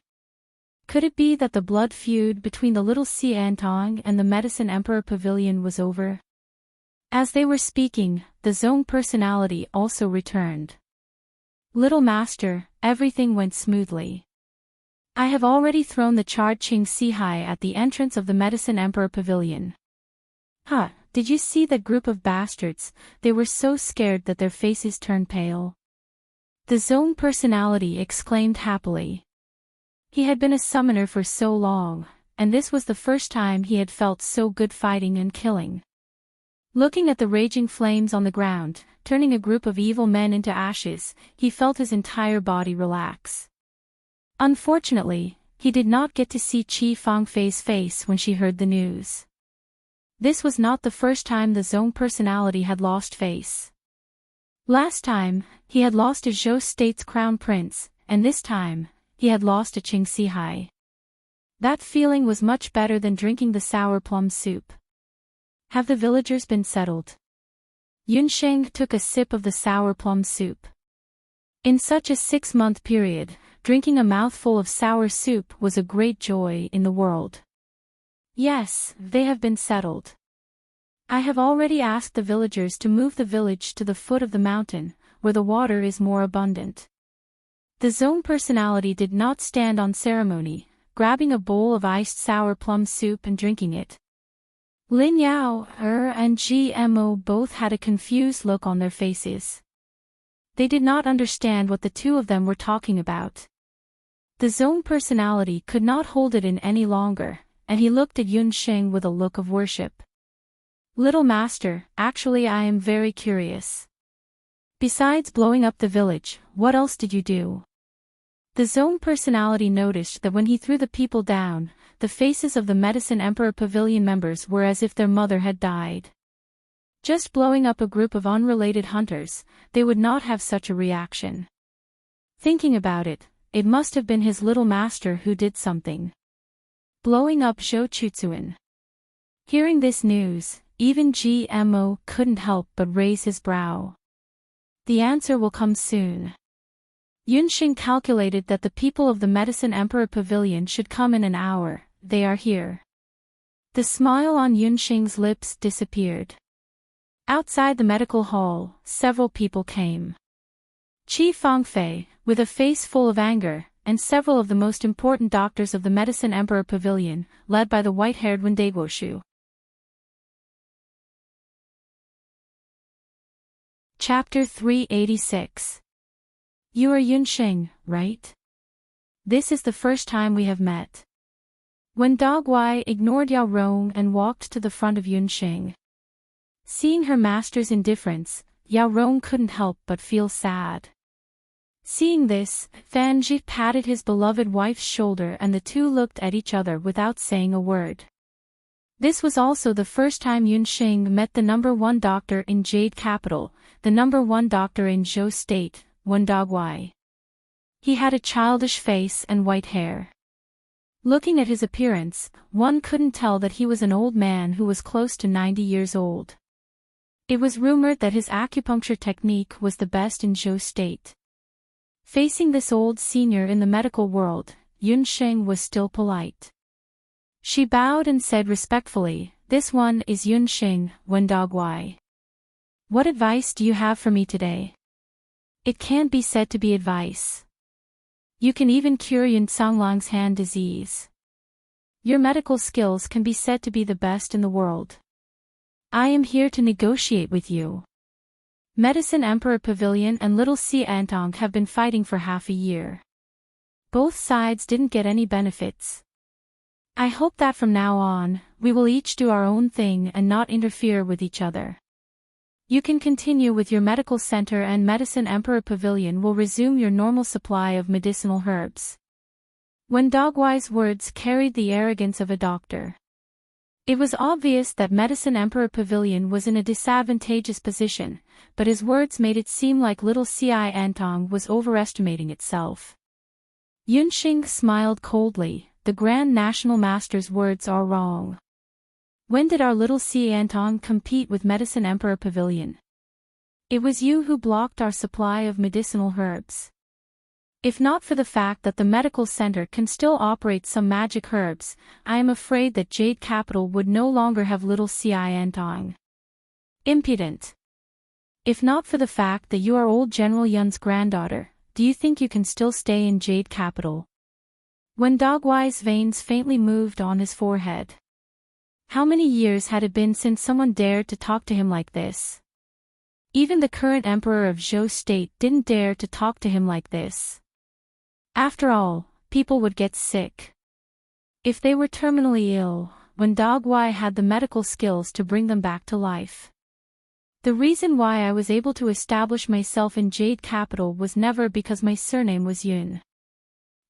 Speaker 1: Could it be that the blood feud between the little Xiantong and the Medicine Emperor Pavilion was over? As they were speaking, the Zone personality also returned. Little Master, everything went smoothly. I have already thrown the charred Qing Sihai at the entrance of the Medicine Emperor Pavilion. Huh, did you see that group of bastards? They were so scared that their faces turned pale. The Zone personality exclaimed happily. He had been a summoner for so long, and this was the first time he had felt so good fighting and killing. Looking at the raging flames on the ground, turning a group of evil men into ashes, he felt his entire body relax. Unfortunately, he did not get to see Qi Fangfei's face when she heard the news. This was not the first time the Zone personality had lost face. Last time, he had lost a Zhou state's crown prince, and this time, he had lost a Qing Sihai. That feeling was much better than drinking the sour plum soup. Have the villagers been settled? Yunsheng took a sip of the sour plum soup. In such a 6-month period, drinking a mouthful of sour soup was a great joy in the world. Yes, they have been settled. I have already asked the villagers to move the village to the foot of the mountain, where the water is more abundant. The Zone personality did not stand on ceremony, grabbing a bowl of iced sour plum soup and drinking it. Lin Yao, and GMO both had a confused look on their faces. They did not understand what the two of them were talking about. The Zone personality could not hold it in any longer, and he looked at Yunsheng with a look of worship. Little Master, actually I am very curious. Besides blowing up the village, what else did you do? The Zone personality noticed that when he threw the people down, the faces of the Medicine Emperor Pavilion members were as if their mother had died. Just blowing up a group of unrelated hunters, they would not have such a reaction. Thinking about it, it must have been his little master who did something. Blowing up Zhou Chutsuan. Hearing this news, even GMO couldn't help but raise his brow. The answer will come soon. Yunsheng calculated that the people of the Medicine Emperor Pavilion should come in an hour. They are here. The smile on Yunsheng's lips disappeared. Outside the medical hall, several people came. Qi Fangfei, with a face full of anger, and several of the most important doctors of the Medicine Emperor Pavilion, led by the white-haired Wendaiguoshu. Chapter 386. You are Yunsheng, right? This is the first time we have met. When Dogwai ignored Yao Rong and walked to the front of Yunsheng. Seeing her master's indifference, Yao Rong couldn't help but feel sad. Seeing this, Fan Ji patted his beloved wife's shoulder and the two looked at each other without saying a word. This was also the first time Yunsheng met the #1 doctor in Jade Capital, the #1 doctor in Zhou State, Wendogwai. He had a childish face and white hair. Looking at his appearance, one couldn't tell that he was an old man who was close to 90 years old. It was rumored that his acupuncture technique was the best in Zhou State. Facing this old senior in the medical world, Yunsheng was still polite. She bowed and said respectfully, "This one is Yunsheng, Wendogwai. What advice do you have for me today?" It can't be said to be advice. You can even cure Yun Songlang's hand disease. Your medical skills can be said to be the best in the world. I am here to negotiate with you. Medicine Emperor Pavilion and Little Si Antong have been fighting for half a year. Both sides didn't get any benefits. I hope that from now on, we will each do our own thing and not interfere with each other. You can continue with your medical center and Medicine Emperor Pavilion will resume your normal supply of medicinal herbs. Wen Dogwai's words carried the arrogance of a doctor. It was obvious that Medicine Emperor Pavilion was in a disadvantageous position, but his words made it seem like Little Si Antong was overestimating itself. Yunxing smiled coldly. The Grand National Master's words are wrong. When did our Little Si Antong compete with Medicine Emperor Pavilion? It was you who blocked our supply of medicinal herbs. If not for the fact that the medical center can still operate some magic herbs, I am afraid that Jade Capital would no longer have Little Si Antong. Impudent. If not for the fact that you are old General Yun's granddaughter, do you think you can still stay in Jade Capital? When Dogwai's veins faintly moved on his forehead. How many years had it been since someone dared to talk to him like this? Even the current emperor of Zhou State didn't dare to talk to him like this. After all, people would get sick. If they were terminally ill, Wen Dogwai had the medical skills to bring them back to life. The reason why I was able to establish myself in Jade Capital was never because my surname was Yun.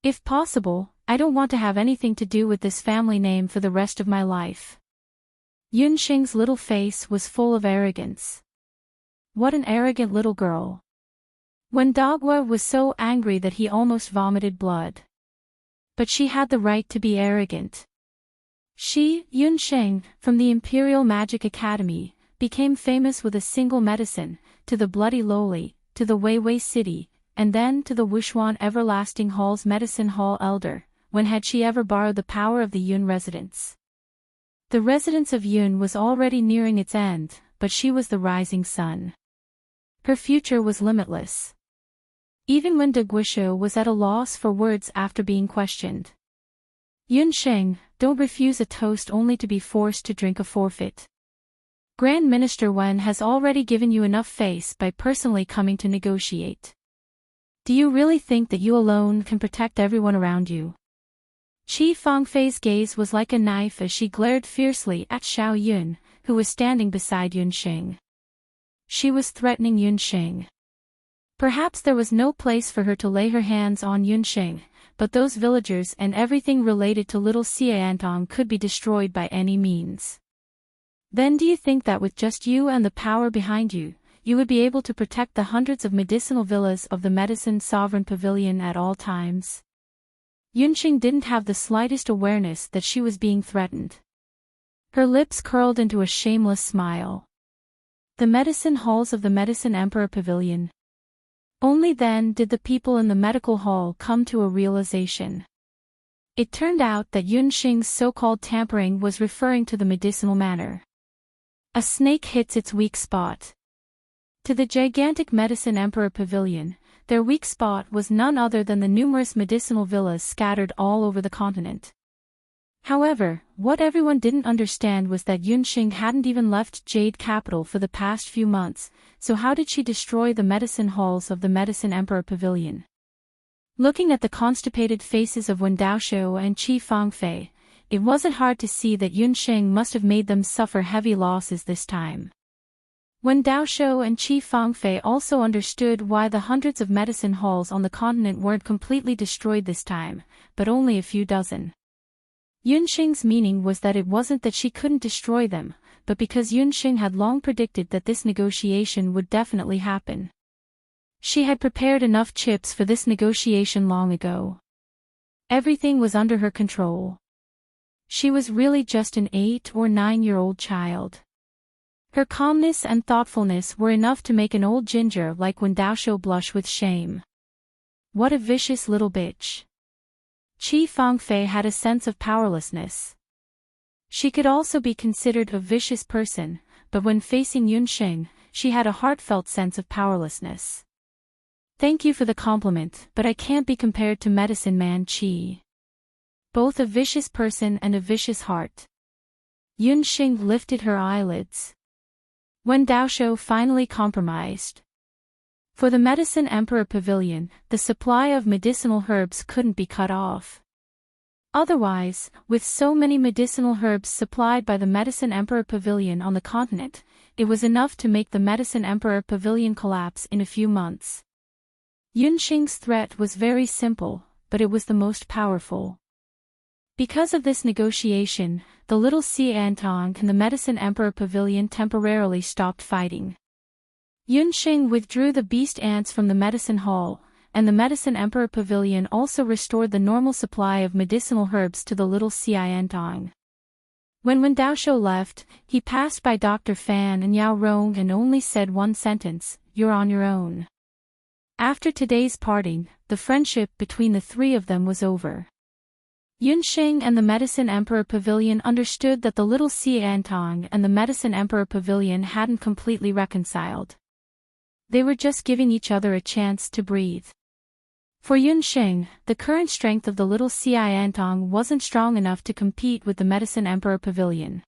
Speaker 1: If possible, I don't want to have anything to do with this family name for the rest of my life. Yunxing's little face was full of arrogance. What an arrogant little girl. Wen Dogwa was so angry that he almost vomited blood. But she had the right to be arrogant. She, Yunxing, from the Imperial Magic Academy, became famous with a single medicine, to the Bloody Lowly, to the Weiwei City, and then to the Wushuan Everlasting Hall's Medicine Hall Elder. When had she ever borrowed the power of the Yun residence? The residence of Yun was already nearing its end, but she was the rising sun. Her future was limitless. Even when De Guisho was at a loss for words after being questioned. Yunxing, don't refuse a toast only to be forced to drink a forfeit. Grand Minister Wen has already given you enough face by personally coming to negotiate. Do you really think that you alone can protect everyone around you? Qi Fangfei's gaze was like a knife as she glared fiercely at Xiao Yun, who was standing beside Yunxing. She was threatening Yunxing. Perhaps there was no place for her to lay her hands on Yunxing, but those villagers and everything related to Little Si Antong could be destroyed by any means. Then do you think that with just you and the power behind you, you would be able to protect the hundreds of medicinal villas of the Medicine Sovereign Pavilion at all times? Yunxing didn't have the slightest awareness that she was being threatened. Her lips curled into a shameless smile. The medicine halls of the Medicine Emperor Pavilion. Only then did the people in the medical hall come to a realization. It turned out that Yunxing's so-called tampering was referring to the medicinal manor. A snake hits its weak spot. To the gigantic Medicine Emperor Pavilion, their weak spot was none other than the numerous medicinal villas scattered all over the continent. However, what everyone didn't understand was that Yunxing hadn't even left Jade Capital for the past few months, so how did she destroy the medicine halls of the Medicine Emperor Pavilion? Looking at the constipated faces of Wen Daoshou and Qi Fangfei, it wasn't hard to see that Yunxing must have made them suffer heavy losses this time. Wen Daoshou and Qi Fangfei also understood why the hundreds of medicine halls on the continent weren't completely destroyed this time, but only a few dozen. Yunxing's meaning was that it wasn't that she couldn't destroy them, but because Yunxing had long predicted that this negotiation would definitely happen. She had prepared enough chips for this negotiation long ago. Everything was under her control. She was really just an 8 or 9-year-old child. Her calmness and thoughtfulness were enough to make an old ginger like Wen Daoshou blush with shame. What a vicious little bitch. Qi Fangfei had a sense of powerlessness. She could also be considered a vicious person, but when facing Yunxing, she had a heartfelt sense of powerlessness. Thank you for the compliment, but I can't be compared to Medicine Man Qi. Both a vicious person and a vicious heart. Yunxing lifted her eyelids. When Daoshou finally compromised. For the Medicine Emperor Pavilion, the supply of medicinal herbs couldn't be cut off. Otherwise, with so many medicinal herbs supplied by the Medicine Emperor Pavilion on the continent, it was enough to make the Medicine Emperor Pavilion collapse in a few months. Yunxing's threat was very simple, but it was the most powerful. Because of this negotiation, the little Xiantong and the Medicine Emperor Pavilion temporarily stopped fighting. Yunxing withdrew the beast ants from the medicine hall, and the Medicine Emperor Pavilion also restored the normal supply of medicinal herbs to the little Xiantong. When Daoshou left, he passed by Dr. Fan and Yao Rong and only said one sentence, "You're on your own." After today's parting, the friendship between the three of them was over. Yunxing and the Medicine Emperor Pavilion understood that the little Xiantong and the Medicine Emperor Pavilion hadn't completely reconciled. They were just giving each other a chance to breathe. For Yunxing, the current strength of the little Xiantong wasn't strong enough to compete with the Medicine Emperor Pavilion.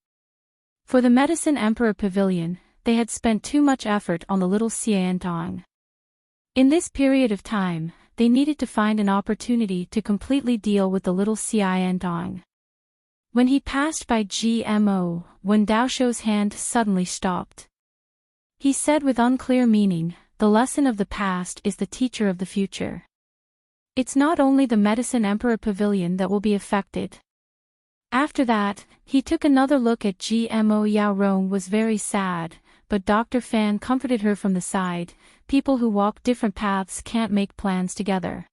Speaker 1: For the Medicine Emperor Pavilion, they had spent too much effort on the little Xiantong. In this period of time, they needed to find an opportunity to completely deal with the little Xiantong. When he passed by GMO, when Daoshou's hand suddenly stopped. He said with unclear meaning, "The lesson of the past is the teacher of the future." It's not only the Medicine Emperor Pavilion that will be affected. After that, he took another look at GMO. Yao Rong was very sad, but Dr. Fan comforted her from the side. People who walk different paths can't make plans together.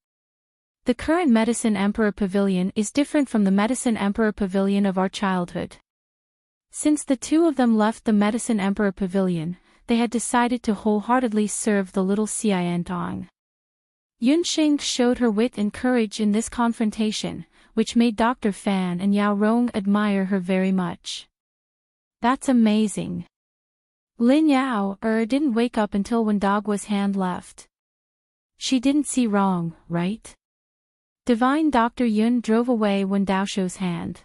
Speaker 1: The current Medicine Emperor Pavilion is different from the Medicine Emperor Pavilion of our childhood. Since the two of them left the Medicine Emperor Pavilion, they had decided to wholeheartedly serve the little Xiantong. Yunxing showed her wit and courage in this confrontation, which made Dr. Fan and Yao Rong admire her very much. That's amazing. Lin Yao didn't wake up until when Dogwa's hand left. She didn't see wrong, right? Divine Dr. Yun drove away when Daoshou's hand.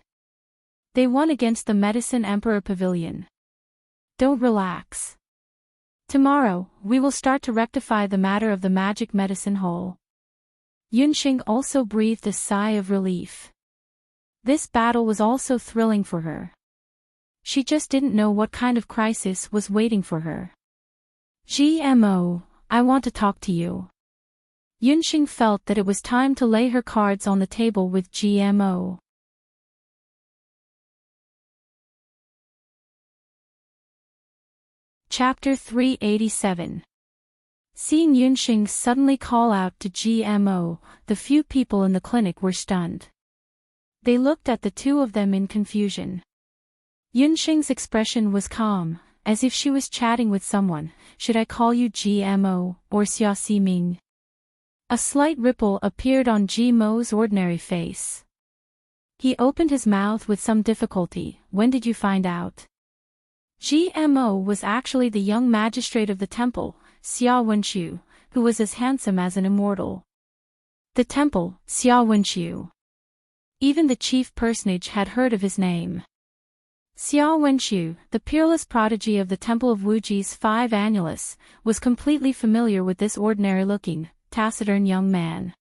Speaker 1: They won against the Medicine Emperor Pavilion. Don't relax. Tomorrow, we will start to rectify the matter of the magic medicine hole. Yunxing also breathed a sigh of relief. This battle was also thrilling for her. She just didn't know what kind of crisis was waiting for her. GMO, I want to talk to you. Yunxing felt that it was time to lay her cards on the table with GMO. Chapter 387. Seeing Yunxing suddenly call out to GMO, the few people in the clinic were stunned. They looked at the two of them in confusion. Yunxing's expression was calm, as if she was chatting with someone. Should I call you GMO, or Xia Ximing? A slight ripple appeared on GMO's ordinary face. He opened his mouth with some difficulty. When did you find out? GMO was actually the young magistrate of the temple, Xia Wenqiu, who was as handsome as an immortal. The temple, Xia Wenqiu. Even the chief personage had heard of his name. Xia Wenqiu, the peerless prodigy of the Temple of Wuji's 5 Annulus, was completely familiar with this ordinary-looking, taciturn young man.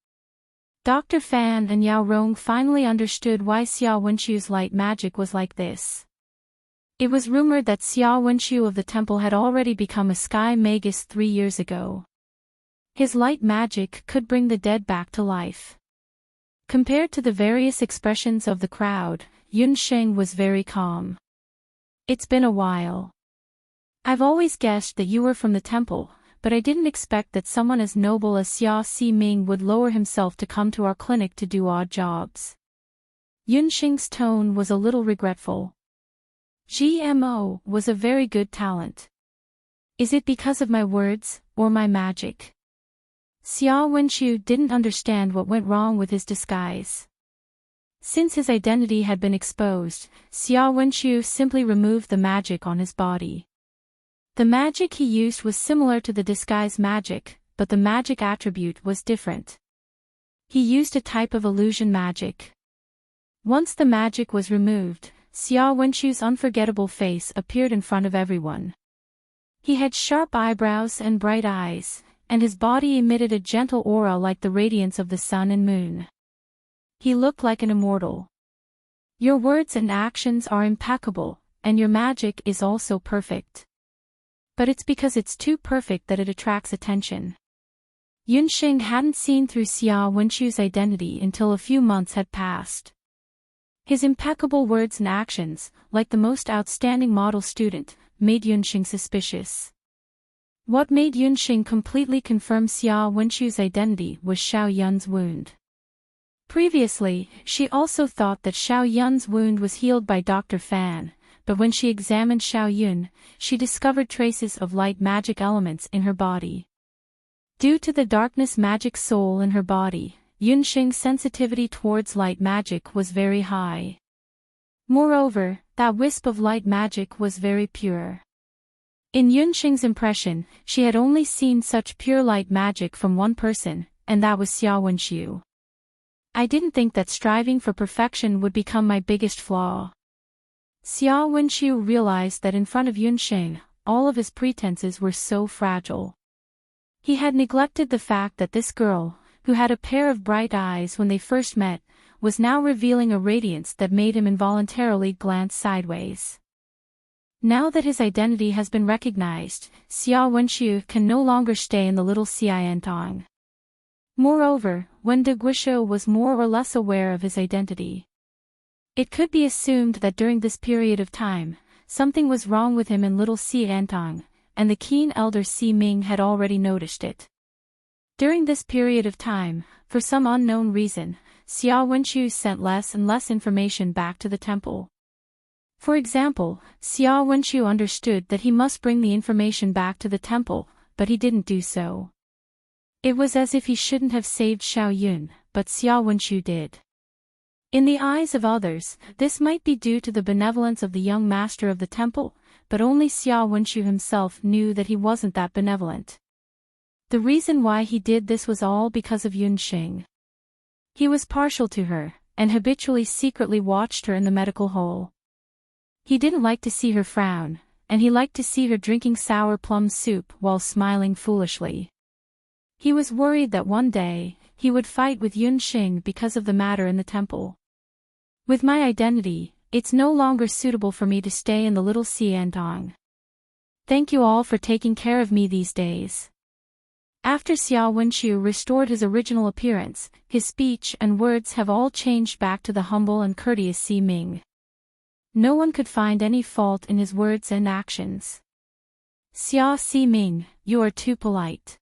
Speaker 1: Dr. Fan and Yao Rong finally understood why Xia Wenqiu's light magic was like this. It was rumored that Xia Wenqiu of the temple had already become a sky magus 3 years ago. His light magic could bring the dead back to life. Compared to the various expressions of the crowd, Yunxing was very calm. It's been a while. I've always guessed that you were from the temple, but I didn't expect that someone as noble as Xia Ximing would lower himself to come to our clinic to do odd jobs. Yunxing's tone was a little regretful. GMO was a very good talent. Is it because of my words, or my magic? Xia Wenqiu didn't understand what went wrong with his disguise. Since his identity had been exposed, Xia Wenqiu simply removed the magic on his body. The magic he used was similar to the disguise magic, but the magic attribute was different. He used a type of illusion magic. Once the magic was removed, Xia Wenchu's unforgettable face appeared in front of everyone. He had sharp eyebrows and bright eyes, and his body emitted a gentle aura like the radiance of the sun and moon. He looked like an immortal. Your words and actions are impeccable, and your magic is also perfect. But it's because it's too perfect that it attracts attention. Yunxing hadn't seen through Xia Wenchu's identity until a few months had passed. His impeccable words and actions, like the most outstanding model student, made Yunxing suspicious. What made Yunxing completely confirm Xia Wenchu's identity was Xiao Yun's wound. Previously, she also thought that Xiao Yun's wound was healed by Dr. Fan, but when she examined Xiao Yun, she discovered traces of light magic elements in her body. Due to the darkness magic soul in her body, Yunxing's sensitivity towards light magic was very high. Moreover, that wisp of light magic was very pure. In Yunxing's impression, she had only seen such pure light magic from one person, and that was Xia Wenchu. I didn't think that striving for perfection would become my biggest flaw. Xia Wenchu realized that in front of Yunxing, all of his pretenses were so fragile. He had neglected the fact that this girl, who had a pair of bright eyes when they first met, was now revealing a radiance that made him involuntarily glance sideways. Now that his identity has been recognized, Xia Wenchu can no longer stay in the little Xiantong. Moreover, Wen de Guisho was more or less aware of his identity. It could be assumed that during this period of time, something was wrong with him in little Xiantong, and the keen elder Si Ming had already noticed it. During this period of time, for some unknown reason, Xia Wenchu sent less and less information back to the temple. For example, Xia Wenchu understood that he must bring the information back to the temple, but he didn't do so. It was as if he shouldn't have saved Xiao Yun, but Xia Wenchu did. In the eyes of others, this might be due to the benevolence of the young master of the temple, but only Xia Wenchu himself knew that he wasn't that benevolent. The reason why he did this was all because of Yunxing. He was partial to her, and habitually secretly watched her in the medical hole. He didn't like to see her frown, and he liked to see her drinking sour plum soup while smiling foolishly. He was worried that one day, he would fight with Yunxing because of the matter in the temple. With my identity, it's no longer suitable for me to stay in the little Xiantong. Thank you all for taking care of me these days. After Xia Wenchu restored his original appearance, his speech and words have all changed back to the humble and courteous Si Ming. No one could find any fault in his words and actions. Xia Si Ming, you are too polite.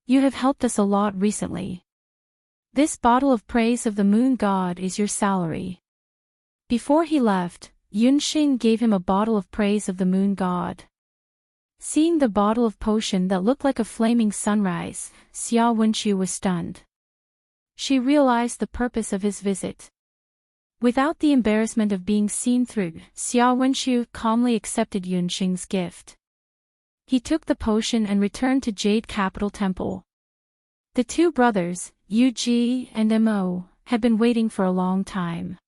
Speaker 1: You have helped us a lot recently. This bottle of praise of the moon god is your salary. Before he left, Yunxing gave him a bottle of praise of the moon god. Seeing the bottle of potion that looked like a flaming sunrise, Xia Wenchu was stunned. She realized the purpose of his visit. Without the embarrassment of being seen through, Xia Wenchu calmly accepted Yunxing's gift. He took the potion and returned to Jade Capital Temple. The two brothers, Yu Ji and Mo, had been waiting for a long time.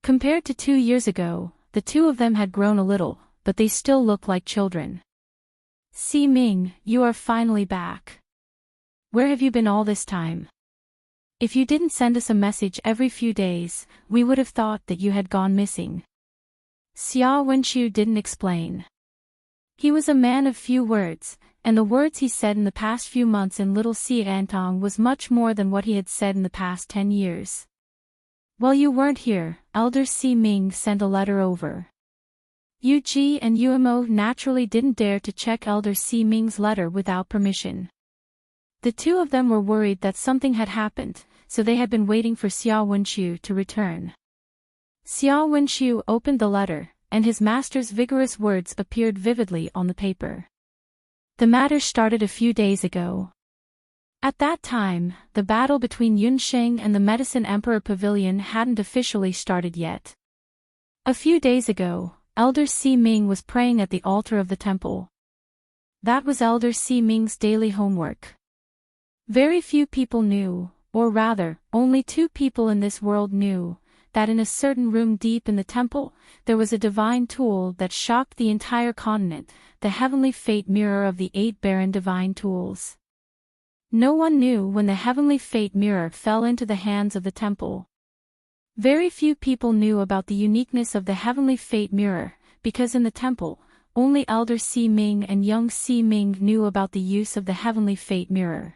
Speaker 1: Compared to 2 years ago, the two of them had grown a little, but they still looked like children. Si Ming, you are finally back. Where have you been all this time? If you didn't send us a message every few days, we would have thought that you had gone missing. Xia Wenchu didn't explain. He was a man of few words, and the words he said in the past few months in Little Xiantong was much more than what he had said in the past 10 years. While you weren't here, Elder Si Ming sent a letter over. Yu Ji and Mo naturally didn't dare to check Elder Si Ming's letter without permission. The two of them were worried that something had happened, so they had been waiting for Xia Wenchu to return. Xia Wenchu opened the letter, and his master's vigorous words appeared vividly on the paper. The matter started a few days ago. At that time, the battle between Yunxing and the Medicine Emperor Pavilion hadn't officially started yet. A few days ago, Elder Si Ming was praying at the altar of the temple. That was Elder Si Ming's daily homework. Very few people knew, or rather, only 2 people in this world knew, that in a certain room deep in the temple, there was a divine tool that shocked the entire continent, the heavenly fate mirror of the 8 barren divine tools. No one knew when the heavenly fate mirror fell into the hands of the temple. Very few people knew about the uniqueness of the heavenly fate mirror, because in the temple, only Elder Si Ming and Young Si Ming knew about the use of the heavenly fate mirror.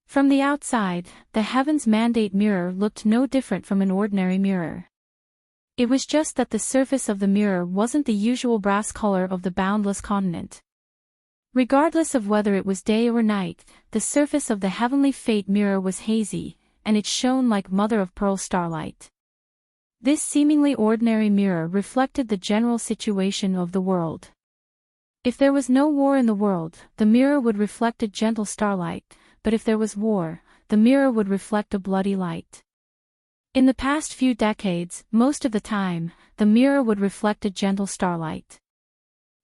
Speaker 1: From the outside, the Heaven's Mandate mirror looked no different from an ordinary mirror. It was just that the surface of the mirror wasn't the usual brass color of the boundless continent. Regardless of whether it was day or night, the surface of the heavenly fate mirror was hazy, and it shone like mother-of-pearl starlight. This seemingly ordinary mirror reflected the general situation of the world. If there was no war in the world, the mirror would reflect a gentle starlight, but if there was war, the mirror would reflect a bloody light. In the past few decades, most of the time, the mirror would reflect a gentle starlight.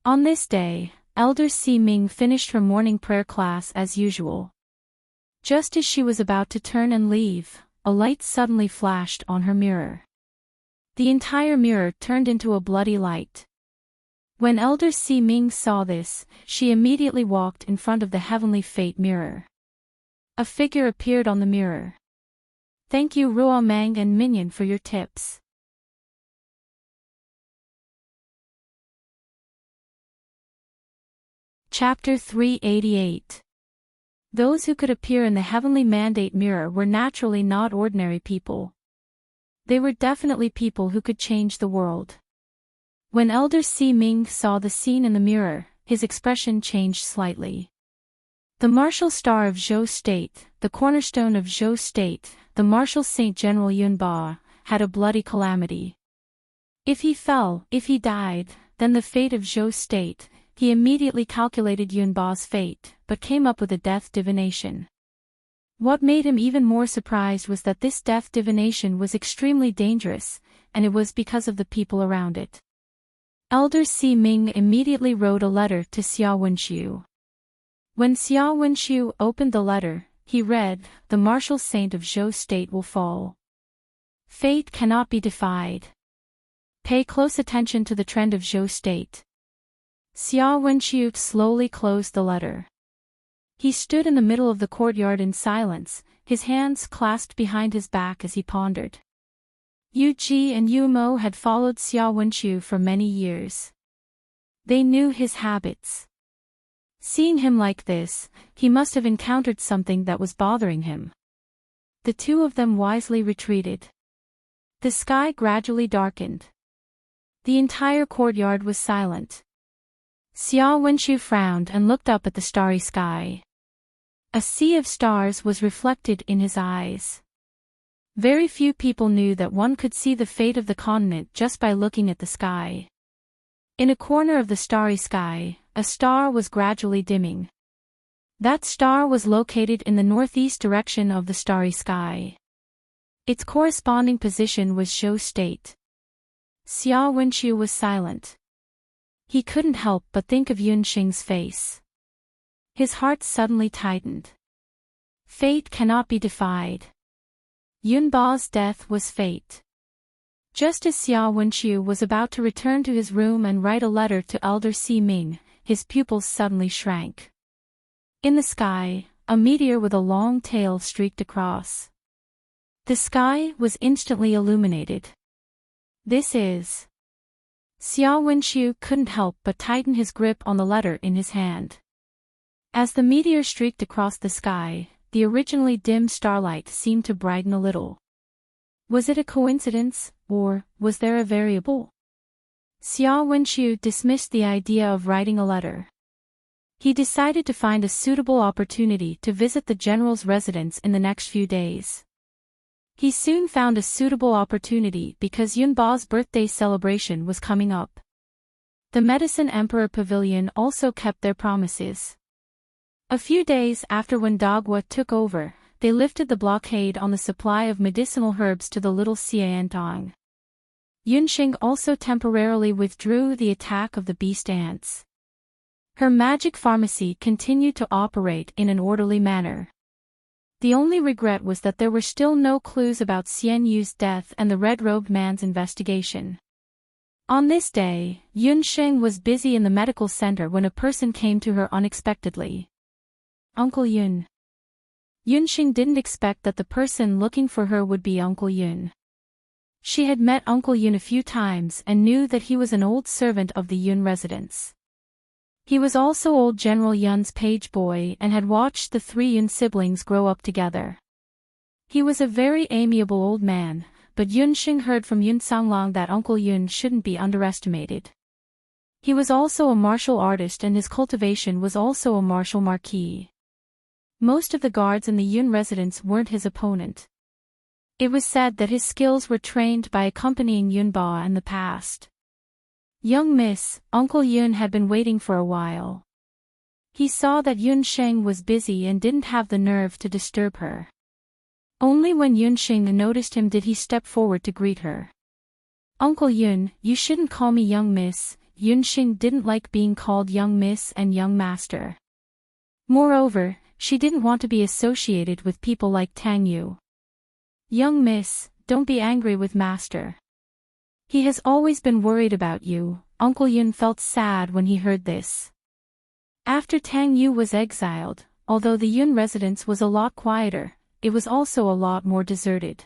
Speaker 1: On this day, Elder Si Ming finished her morning prayer class as usual. Just as she was about to turn and leave, a light suddenly flashed on her mirror. The entire mirror turned into a bloody light. When Elder Si Ming saw this, she immediately walked in front of the heavenly fate mirror. A figure appeared on the mirror. Thank you Ruo Mang and Minion for your tips. Chapter 388. Those who could appear in the heavenly mandate mirror were naturally not ordinary people. They were definitely people who could change the world. When Elder Si Ming saw the scene in the mirror, his expression changed slightly. The martial star of Zhou State, the cornerstone of Zhou State, the martial Saint General Yunba, had a bloody calamity. If he fell, if he died, then the fate of Zhou State. He immediately calculated Yunba's fate, but came up with a death divination. What made him even more surprised was that this death divination was extremely dangerous, and it was because of the people around it. Elder Si Ming immediately wrote a letter to Xia Wenxiu. When Xia Wenxiu opened the letter, he read, "The martial saint of Zhou State will fall. Fate cannot be defied. Pay close attention to the trend of Zhou State." Xia Wenxiu slowly closed the letter. He stood in the middle of the courtyard in silence, his hands clasped behind his back as he pondered. Yu Ji and Yu Mo had followed Xia Wenxiu for many years. They knew his habits. Seeing him like this, he must have encountered something that was bothering him. The 2 of them wisely retreated. The sky gradually darkened. The entire courtyard was silent. Xia Wenxiu frowned and looked up at the starry sky. A sea of stars was reflected in his eyes. Very few people knew that one could see the fate of the continent just by looking at the sky. In a corner of the starry sky, a star was gradually dimming. That star was located in the northeast direction of the starry sky. Its corresponding position was Zhou State. Xia Wenxiu was silent. He couldn't help but think of Yunxing's face. His heart suddenly tightened. Fate cannot be defied. Yunba's death was fate. Just as Xia Wenxiu was about to return to his room and write a letter to Elder Si Ming, his pupils suddenly shrank. In the sky, a meteor with a long tail streaked across. The sky was instantly illuminated. This is... Xia Wenxiu couldn't help but tighten his grip on the letter in his hand. As the meteor streaked across the sky, the originally dim starlight seemed to brighten a little. Was it a coincidence, or was there a variable? Xia Wenxiu dismissed the idea of writing a letter. He decided to find a suitable opportunity to visit the general's residence in the next few days. He soon found a suitable opportunity because Yunba's birthday celebration was coming up. The Medicine Emperor Pavilion also kept their promises. A few days after when Dagua took over, they lifted the blockade on the supply of medicinal herbs to the little Xiantong. Yunxing also temporarily withdrew the attack of the beast ants. Her magic pharmacy continued to operate in an orderly manner. The only regret was that there were still no clues about Xian Yu's death and the red-robed man's investigation. On this day, Yunsheng was busy in the medical center when a person came to her unexpectedly. Uncle Yun. Yunsheng didn't expect that the person looking for her would be Uncle Yun. She had met Uncle Yun a few times and knew that he was an old servant of the Yun residence. He was also old General Yun's page boy and had watched the three Yun siblings grow up together. He was a very amiable old man, but Yunsheng heard from Yun Songlong that Uncle Yun shouldn't be underestimated. He was also a martial artist and his cultivation was also a martial marquis. Most of the guards in the Yun residence weren't his opponent. It was said that his skills were trained by accompanying Yunba in the past. Young Miss, Uncle Yun had been waiting for a while. He saw that Yunsheng was busy and didn't have the nerve to disturb her. Only when Yunsheng noticed him did he step forward to greet her. Uncle Yun, you shouldn't call me young miss. Yunsheng didn't like being called young miss and young master. Moreover, she didn't want to be associated with people like Tang Yu. Young miss, don't be angry with master. He has always been worried about you. Uncle Yun felt sad when he heard this. After Tang Yu was exiled, although the Yun residence was a lot quieter, it was also a lot more deserted.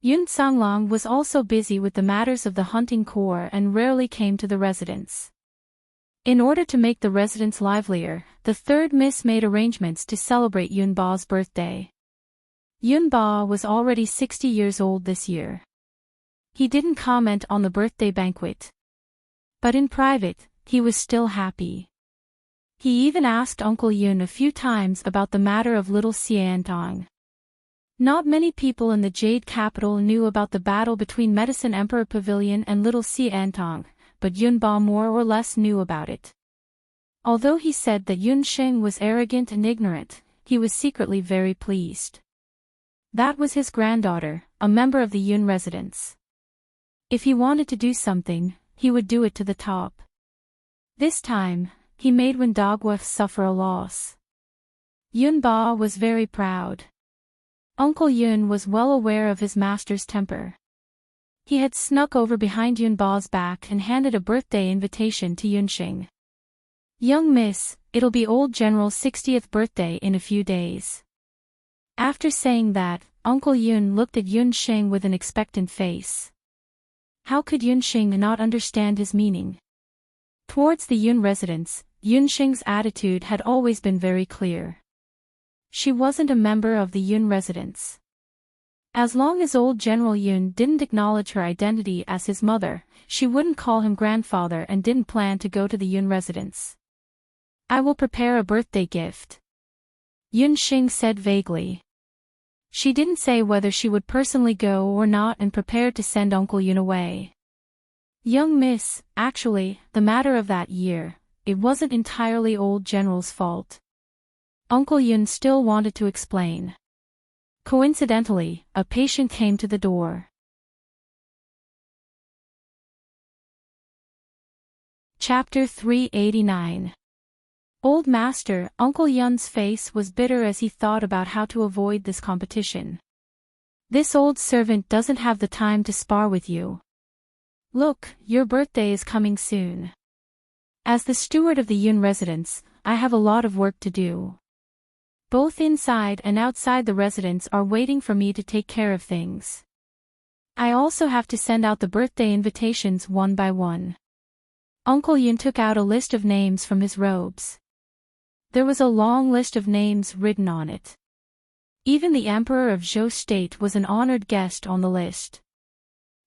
Speaker 1: Yun Songlong was also busy with the matters of the hunting corps and rarely came to the residence. In order to make the residence livelier, the third miss made arrangements to celebrate Yun Ba's birthday. Yun Ba was already 60 years old this year. He didn't comment on the birthday banquet. But in private, he was still happy. He even asked Uncle Yun a few times about the matter of little Xiantong. Not many people in the Jade capital knew about the battle between Medicine Emperor Pavilion and little Xiantong, but Yun Ba more or less knew about it. Although he said that Yunsheng was arrogant and ignorant, he was secretly very pleased. That was his granddaughter, a member of the Yun residence. If he wanted to do something, he would do it to the top. This time, he made Wendagwa suffer a loss. Yun Ba was very proud. Uncle Yun was well aware of his master's temper. He had snuck over behind Yun Ba's back and handed a birthday invitation to Yunsheng. Young miss, it'll be old General's 60th birthday in a few days. After saying that, Uncle Yun looked at Yunsheng with an expectant face. How could Yunsheng not understand his meaning? Towards the Yun residence, Yunsheng's attitude had always been very clear. She wasn't a member of the Yun residence. As long as old General Yun didn't acknowledge her identity as his mother, she wouldn't call him grandfather and didn't plan to go to the Yun residence. I will prepare a birthday gift, Yunsheng said vaguely. She didn't say whether she would personally go or not and prepared to send Uncle Yun away. Young miss, actually, the matter of that year, it wasn't entirely old General's fault. Uncle Yun still wanted to explain. Coincidentally, a patient came to the door. Chapter 389. Old Master, Uncle Yun's face was bitter as he thought about how to avoid this competition. This old servant doesn't have the time to spar with you. Look, your birthday is coming soon. As the steward of the Yun residence, I have a lot of work to do. Both inside and outside the residence are waiting for me to take care of things. I also have to send out the birthday invitations one by one. Uncle Yun took out a list of names from his robes. There was a long list of names written on it. Even the Emperor of Zhou State was an honored guest on the list.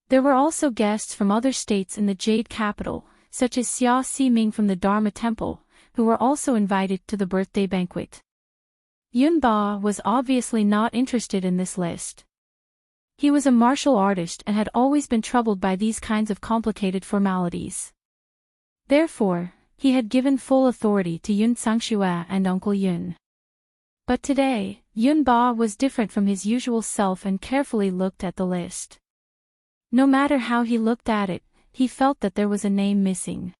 Speaker 1: There were also guests from other states in the Jade capital, such as Xia Ximing from the Dharma Temple, who were also invited to the birthday banquet. Yun Ba was obviously not interested in this list. He was a martial artist and had always been troubled by these kinds of complicated formalities. Therefore, he had given full authority to Yun Sangshua and Uncle Yun. But today, Yun Ba was different from his usual self and carefully looked at the list. No matter how he looked at it, he felt that there was a name missing.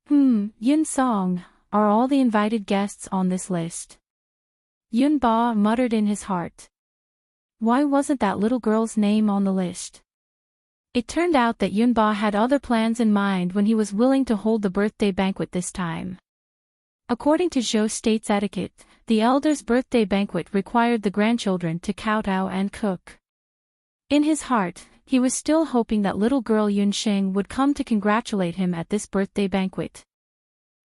Speaker 1: Yun Song, are all the invited guests on this list? Yunba muttered in his heart. Why wasn't that little girl's name on the list? It turned out that Yunba had other plans in mind when he was willing to hold the birthday banquet this time. According to Zhou State's etiquette, the elder's birthday banquet required the grandchildren to kowtow and cook. In his heart, he was still hoping that little girl Yunxing would come to congratulate him at this birthday banquet.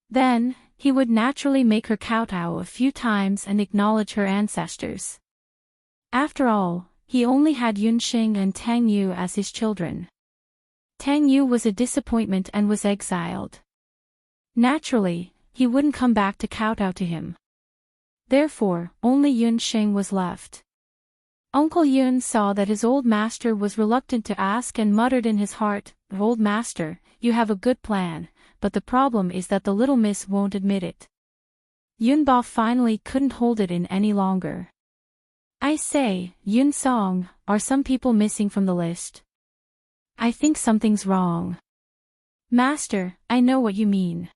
Speaker 1: Then, he would naturally make her kowtow a few times and acknowledge her ancestors. After all, he only had Yunxing and Tang Yu as his children. Tang Yu was a disappointment and was exiled. Naturally, he wouldn't come back to kowtow to him. Therefore, only Yunxing was left. Uncle Yun saw that his old master was reluctant to ask and muttered in his heart, "Old master, you have a good plan, but the problem is that the little miss won't admit it." Yunba finally couldn't hold it in any longer. "I say, Yun Song, are some people missing from the list? I think something's wrong." "Master, I know what you mean.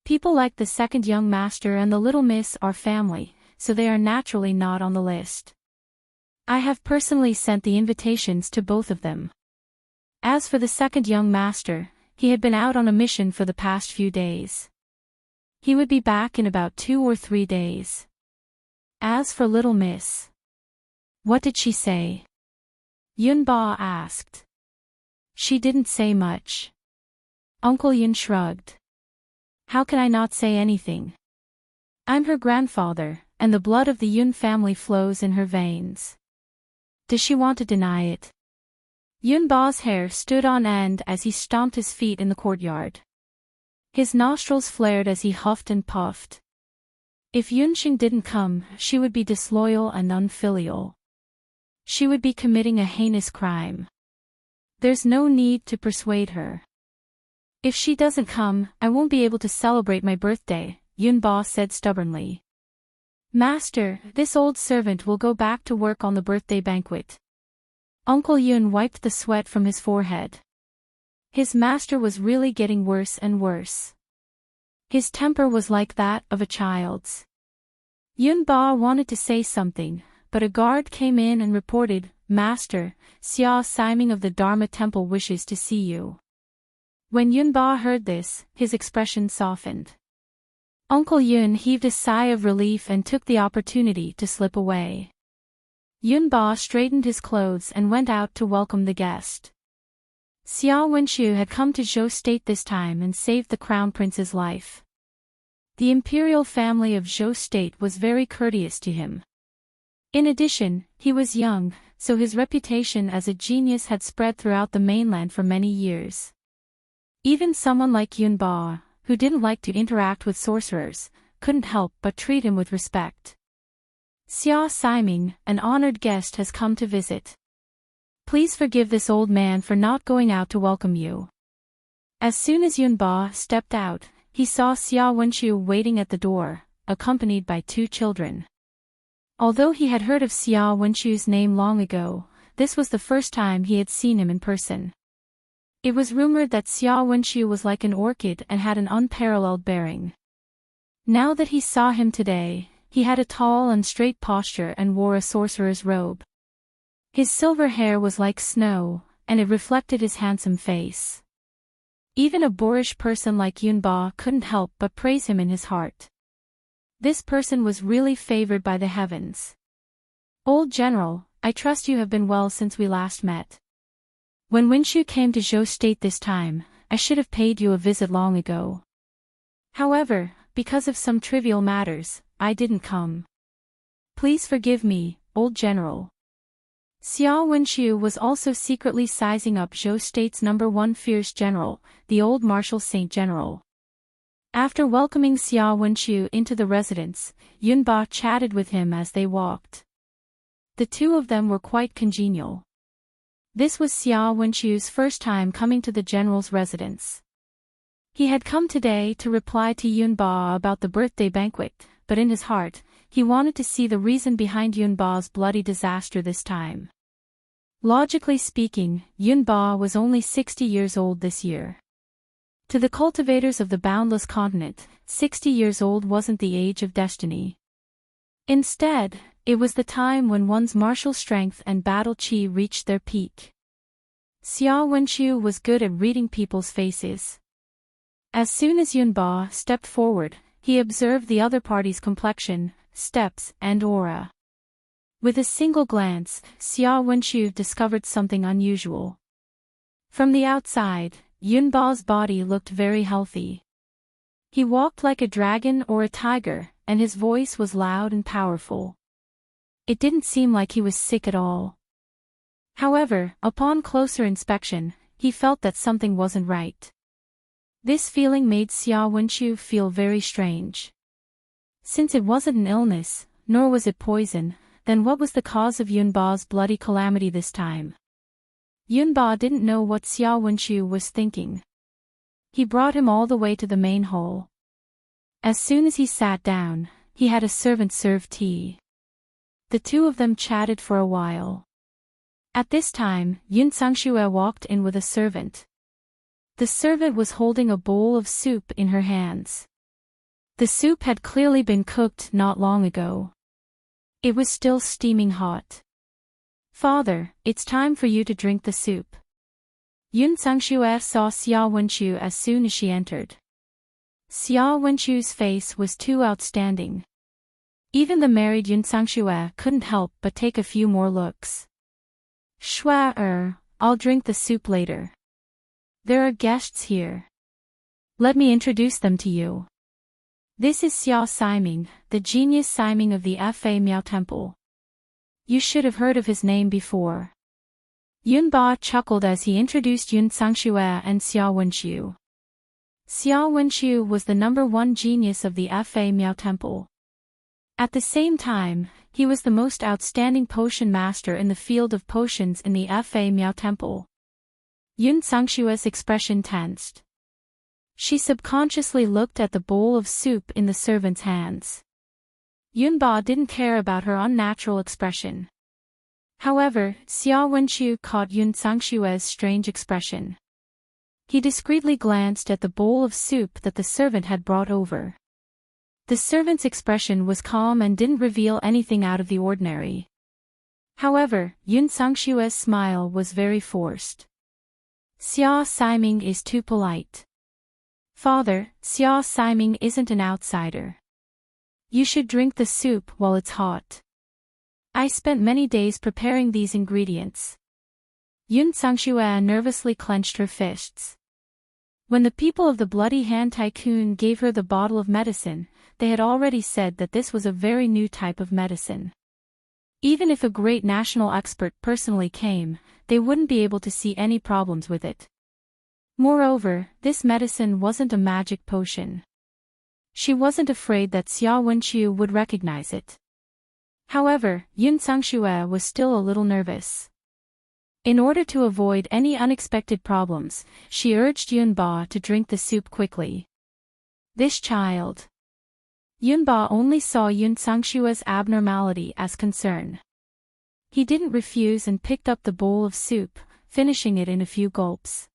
Speaker 1: People like the second young master and the little miss are family, so they are naturally not on the list. I have personally sent the invitations to both of them. As for the second young master, he had been out on a mission for the past few days. He would be back in about 2 or 3 days. As for little miss, what did she say?" Yunba asked. "She didn't say much." Uncle Yun shrugged. "How can I not say anything? I'm her grandfather, and the blood of the Yun family flows in her veins. Does she want to deny it?" Yunba's hair stood on end as he stomped his feet in the courtyard. His nostrils flared as he huffed and puffed. If Yunxing didn't come, she would be disloyal and unfilial. She would be committing a heinous crime. There's no need to persuade her. "If she doesn't come, I won't be able to celebrate my birthday," Yunba said stubbornly. "Master, this old servant will go back to work on the birthday banquet." Uncle Yun wiped the sweat from his forehead. His master was really getting worse and worse. His temper was like that of a child's. Yunba wanted to say something, but a guard came in and reported, "Master, Xia Siming of the Dharma Temple wishes to see you." When Yunba heard this, his expression softened. Uncle Yun heaved a sigh of relief and took the opportunity to slip away. Yunba straightened his clothes and went out to welcome the guest. Xia Wenqiu had come to Zhou State this time and saved the crown prince's life. The imperial family of Zhou State was very courteous to him. In addition, he was young, so his reputation as a genius had spread throughout the mainland for many years. Even someone like Yunba, who didn't like to interact with sorcerers, couldn't help but treat him with respect. "Xia Siming, an honored guest has come to visit. Please forgive this old man for not going out to welcome you." As soon as Yunba stepped out, he saw Xia Wenqiu waiting at the door, accompanied by 2 children. Although he had heard of Xia Wenqiu's name long ago, this was the first time he had seen him in person. It was rumored that Xia Wenqiu was like an orchid and had an unparalleled bearing. Now that he saw him today, he had a tall and straight posture and wore a sorcerer's robe. His silver hair was like snow, and it reflected his handsome face. Even a boorish person like Yunba couldn't help but praise him in his heart. This person was really favored by the heavens. "Old General, I trust you have been well since we last met. When Wenqiu came to Zhou State this time, I should have paid you a visit long ago. However, because of some trivial matters, I didn't come. Please forgive me, Old General." Xia Wenqiu was also secretly sizing up Zhou State's #1 fierce general, the old Martial Saint General. After welcoming Xia Wenqiu into the residence, Yunba chatted with him as they walked. The two of them were quite congenial. This was Xia Wenqiu's first time coming to the general's residence. He had come today to reply to Yunba about the birthday banquet, but in his heart, he wanted to see the reason behind Yunba's bloody disaster this time. Logically speaking, Yunba was only 60 years old this year. To the cultivators of the boundless continent, 60 years old wasn't the age of destiny. Instead, it was the time when one's martial strength and battle chi reached their peak. Xia Wenqiu was good at reading people's faces. As soon as Yunba stepped forward, he observed the other party's complexion, steps, and aura. With a single glance, Xia Wenqiu discovered something unusual. From the outside, Yunba's body looked very healthy. He walked like a dragon or a tiger, and his voice was loud and powerful. It didn't seem like he was sick at all. However, upon closer inspection, he felt that something wasn't right. This feeling made Xia Wenqiu feel very strange. Since it wasn't an illness, nor was it poison, then what was the cause of Yunba's bloody calamity this time? Yunba didn't know what Xia Wenqiu was thinking. He brought him all the way to the main hall. As soon as he sat down, he had a servant serve tea. The two of them chatted for a while. At this time, Yun Sangxue walked in with a servant. The servant was holding a bowl of soup in her hands. The soup had clearly been cooked not long ago. It was still steaming hot. "Father, it's time for you to drink the soup." Yun Sangxue saw Xia Wenqiu as soon as she entered. Xia Wenqiu's face was too outstanding. Even the married Yun Sangxue couldn't help but take a few more looks. "Shua I'll drink the soup later. There are guests here. Let me introduce them to you. This is Xia Siming, the genius Siming of the Fa Miao Temple. You should have heard of his name before." Yunba chuckled as he introduced Yun Sangxue and Xia Wenqiu. Xia Wenqiu was the #1 genius of the Fa Miao Temple. At the same time, he was the most outstanding potion master in the field of potions in the Fa Miao Temple. Yun Sangxue's expression tensed. She subconsciously looked at the bowl of soup in the servant's hands. Yunba didn't care about her unnatural expression. However, Xia Wenqiu caught Yun Sangxue's strange expression. He discreetly glanced at the bowl of soup that the servant had brought over. The servant's expression was calm and didn't reveal anything out of the ordinary. However, Yun Sangxue's smile was very forced. "Xia Siming is too polite. Father, Xia Siming isn't an outsider. You should drink the soup while it's hot. I spent many days preparing these ingredients." Yun Sangxue nervously clenched her fists. When the people of the Bloody Hand Tycoon gave her the bottle of medicine, they had already said that this was a very new type of medicine. Even if a great national expert personally came, they wouldn't be able to see any problems with it. Moreover, this medicine wasn't a magic potion. She wasn't afraid that Xia Wenqiu would recognize it. However, Yun Sangxue was still a little nervous. In order to avoid any unexpected problems, she urged Yunba to drink the soup quickly. This child. Yunba only saw Yun Sangxue's abnormality as concern. He didn't refuse and picked up the bowl of soup, finishing it in a few gulps.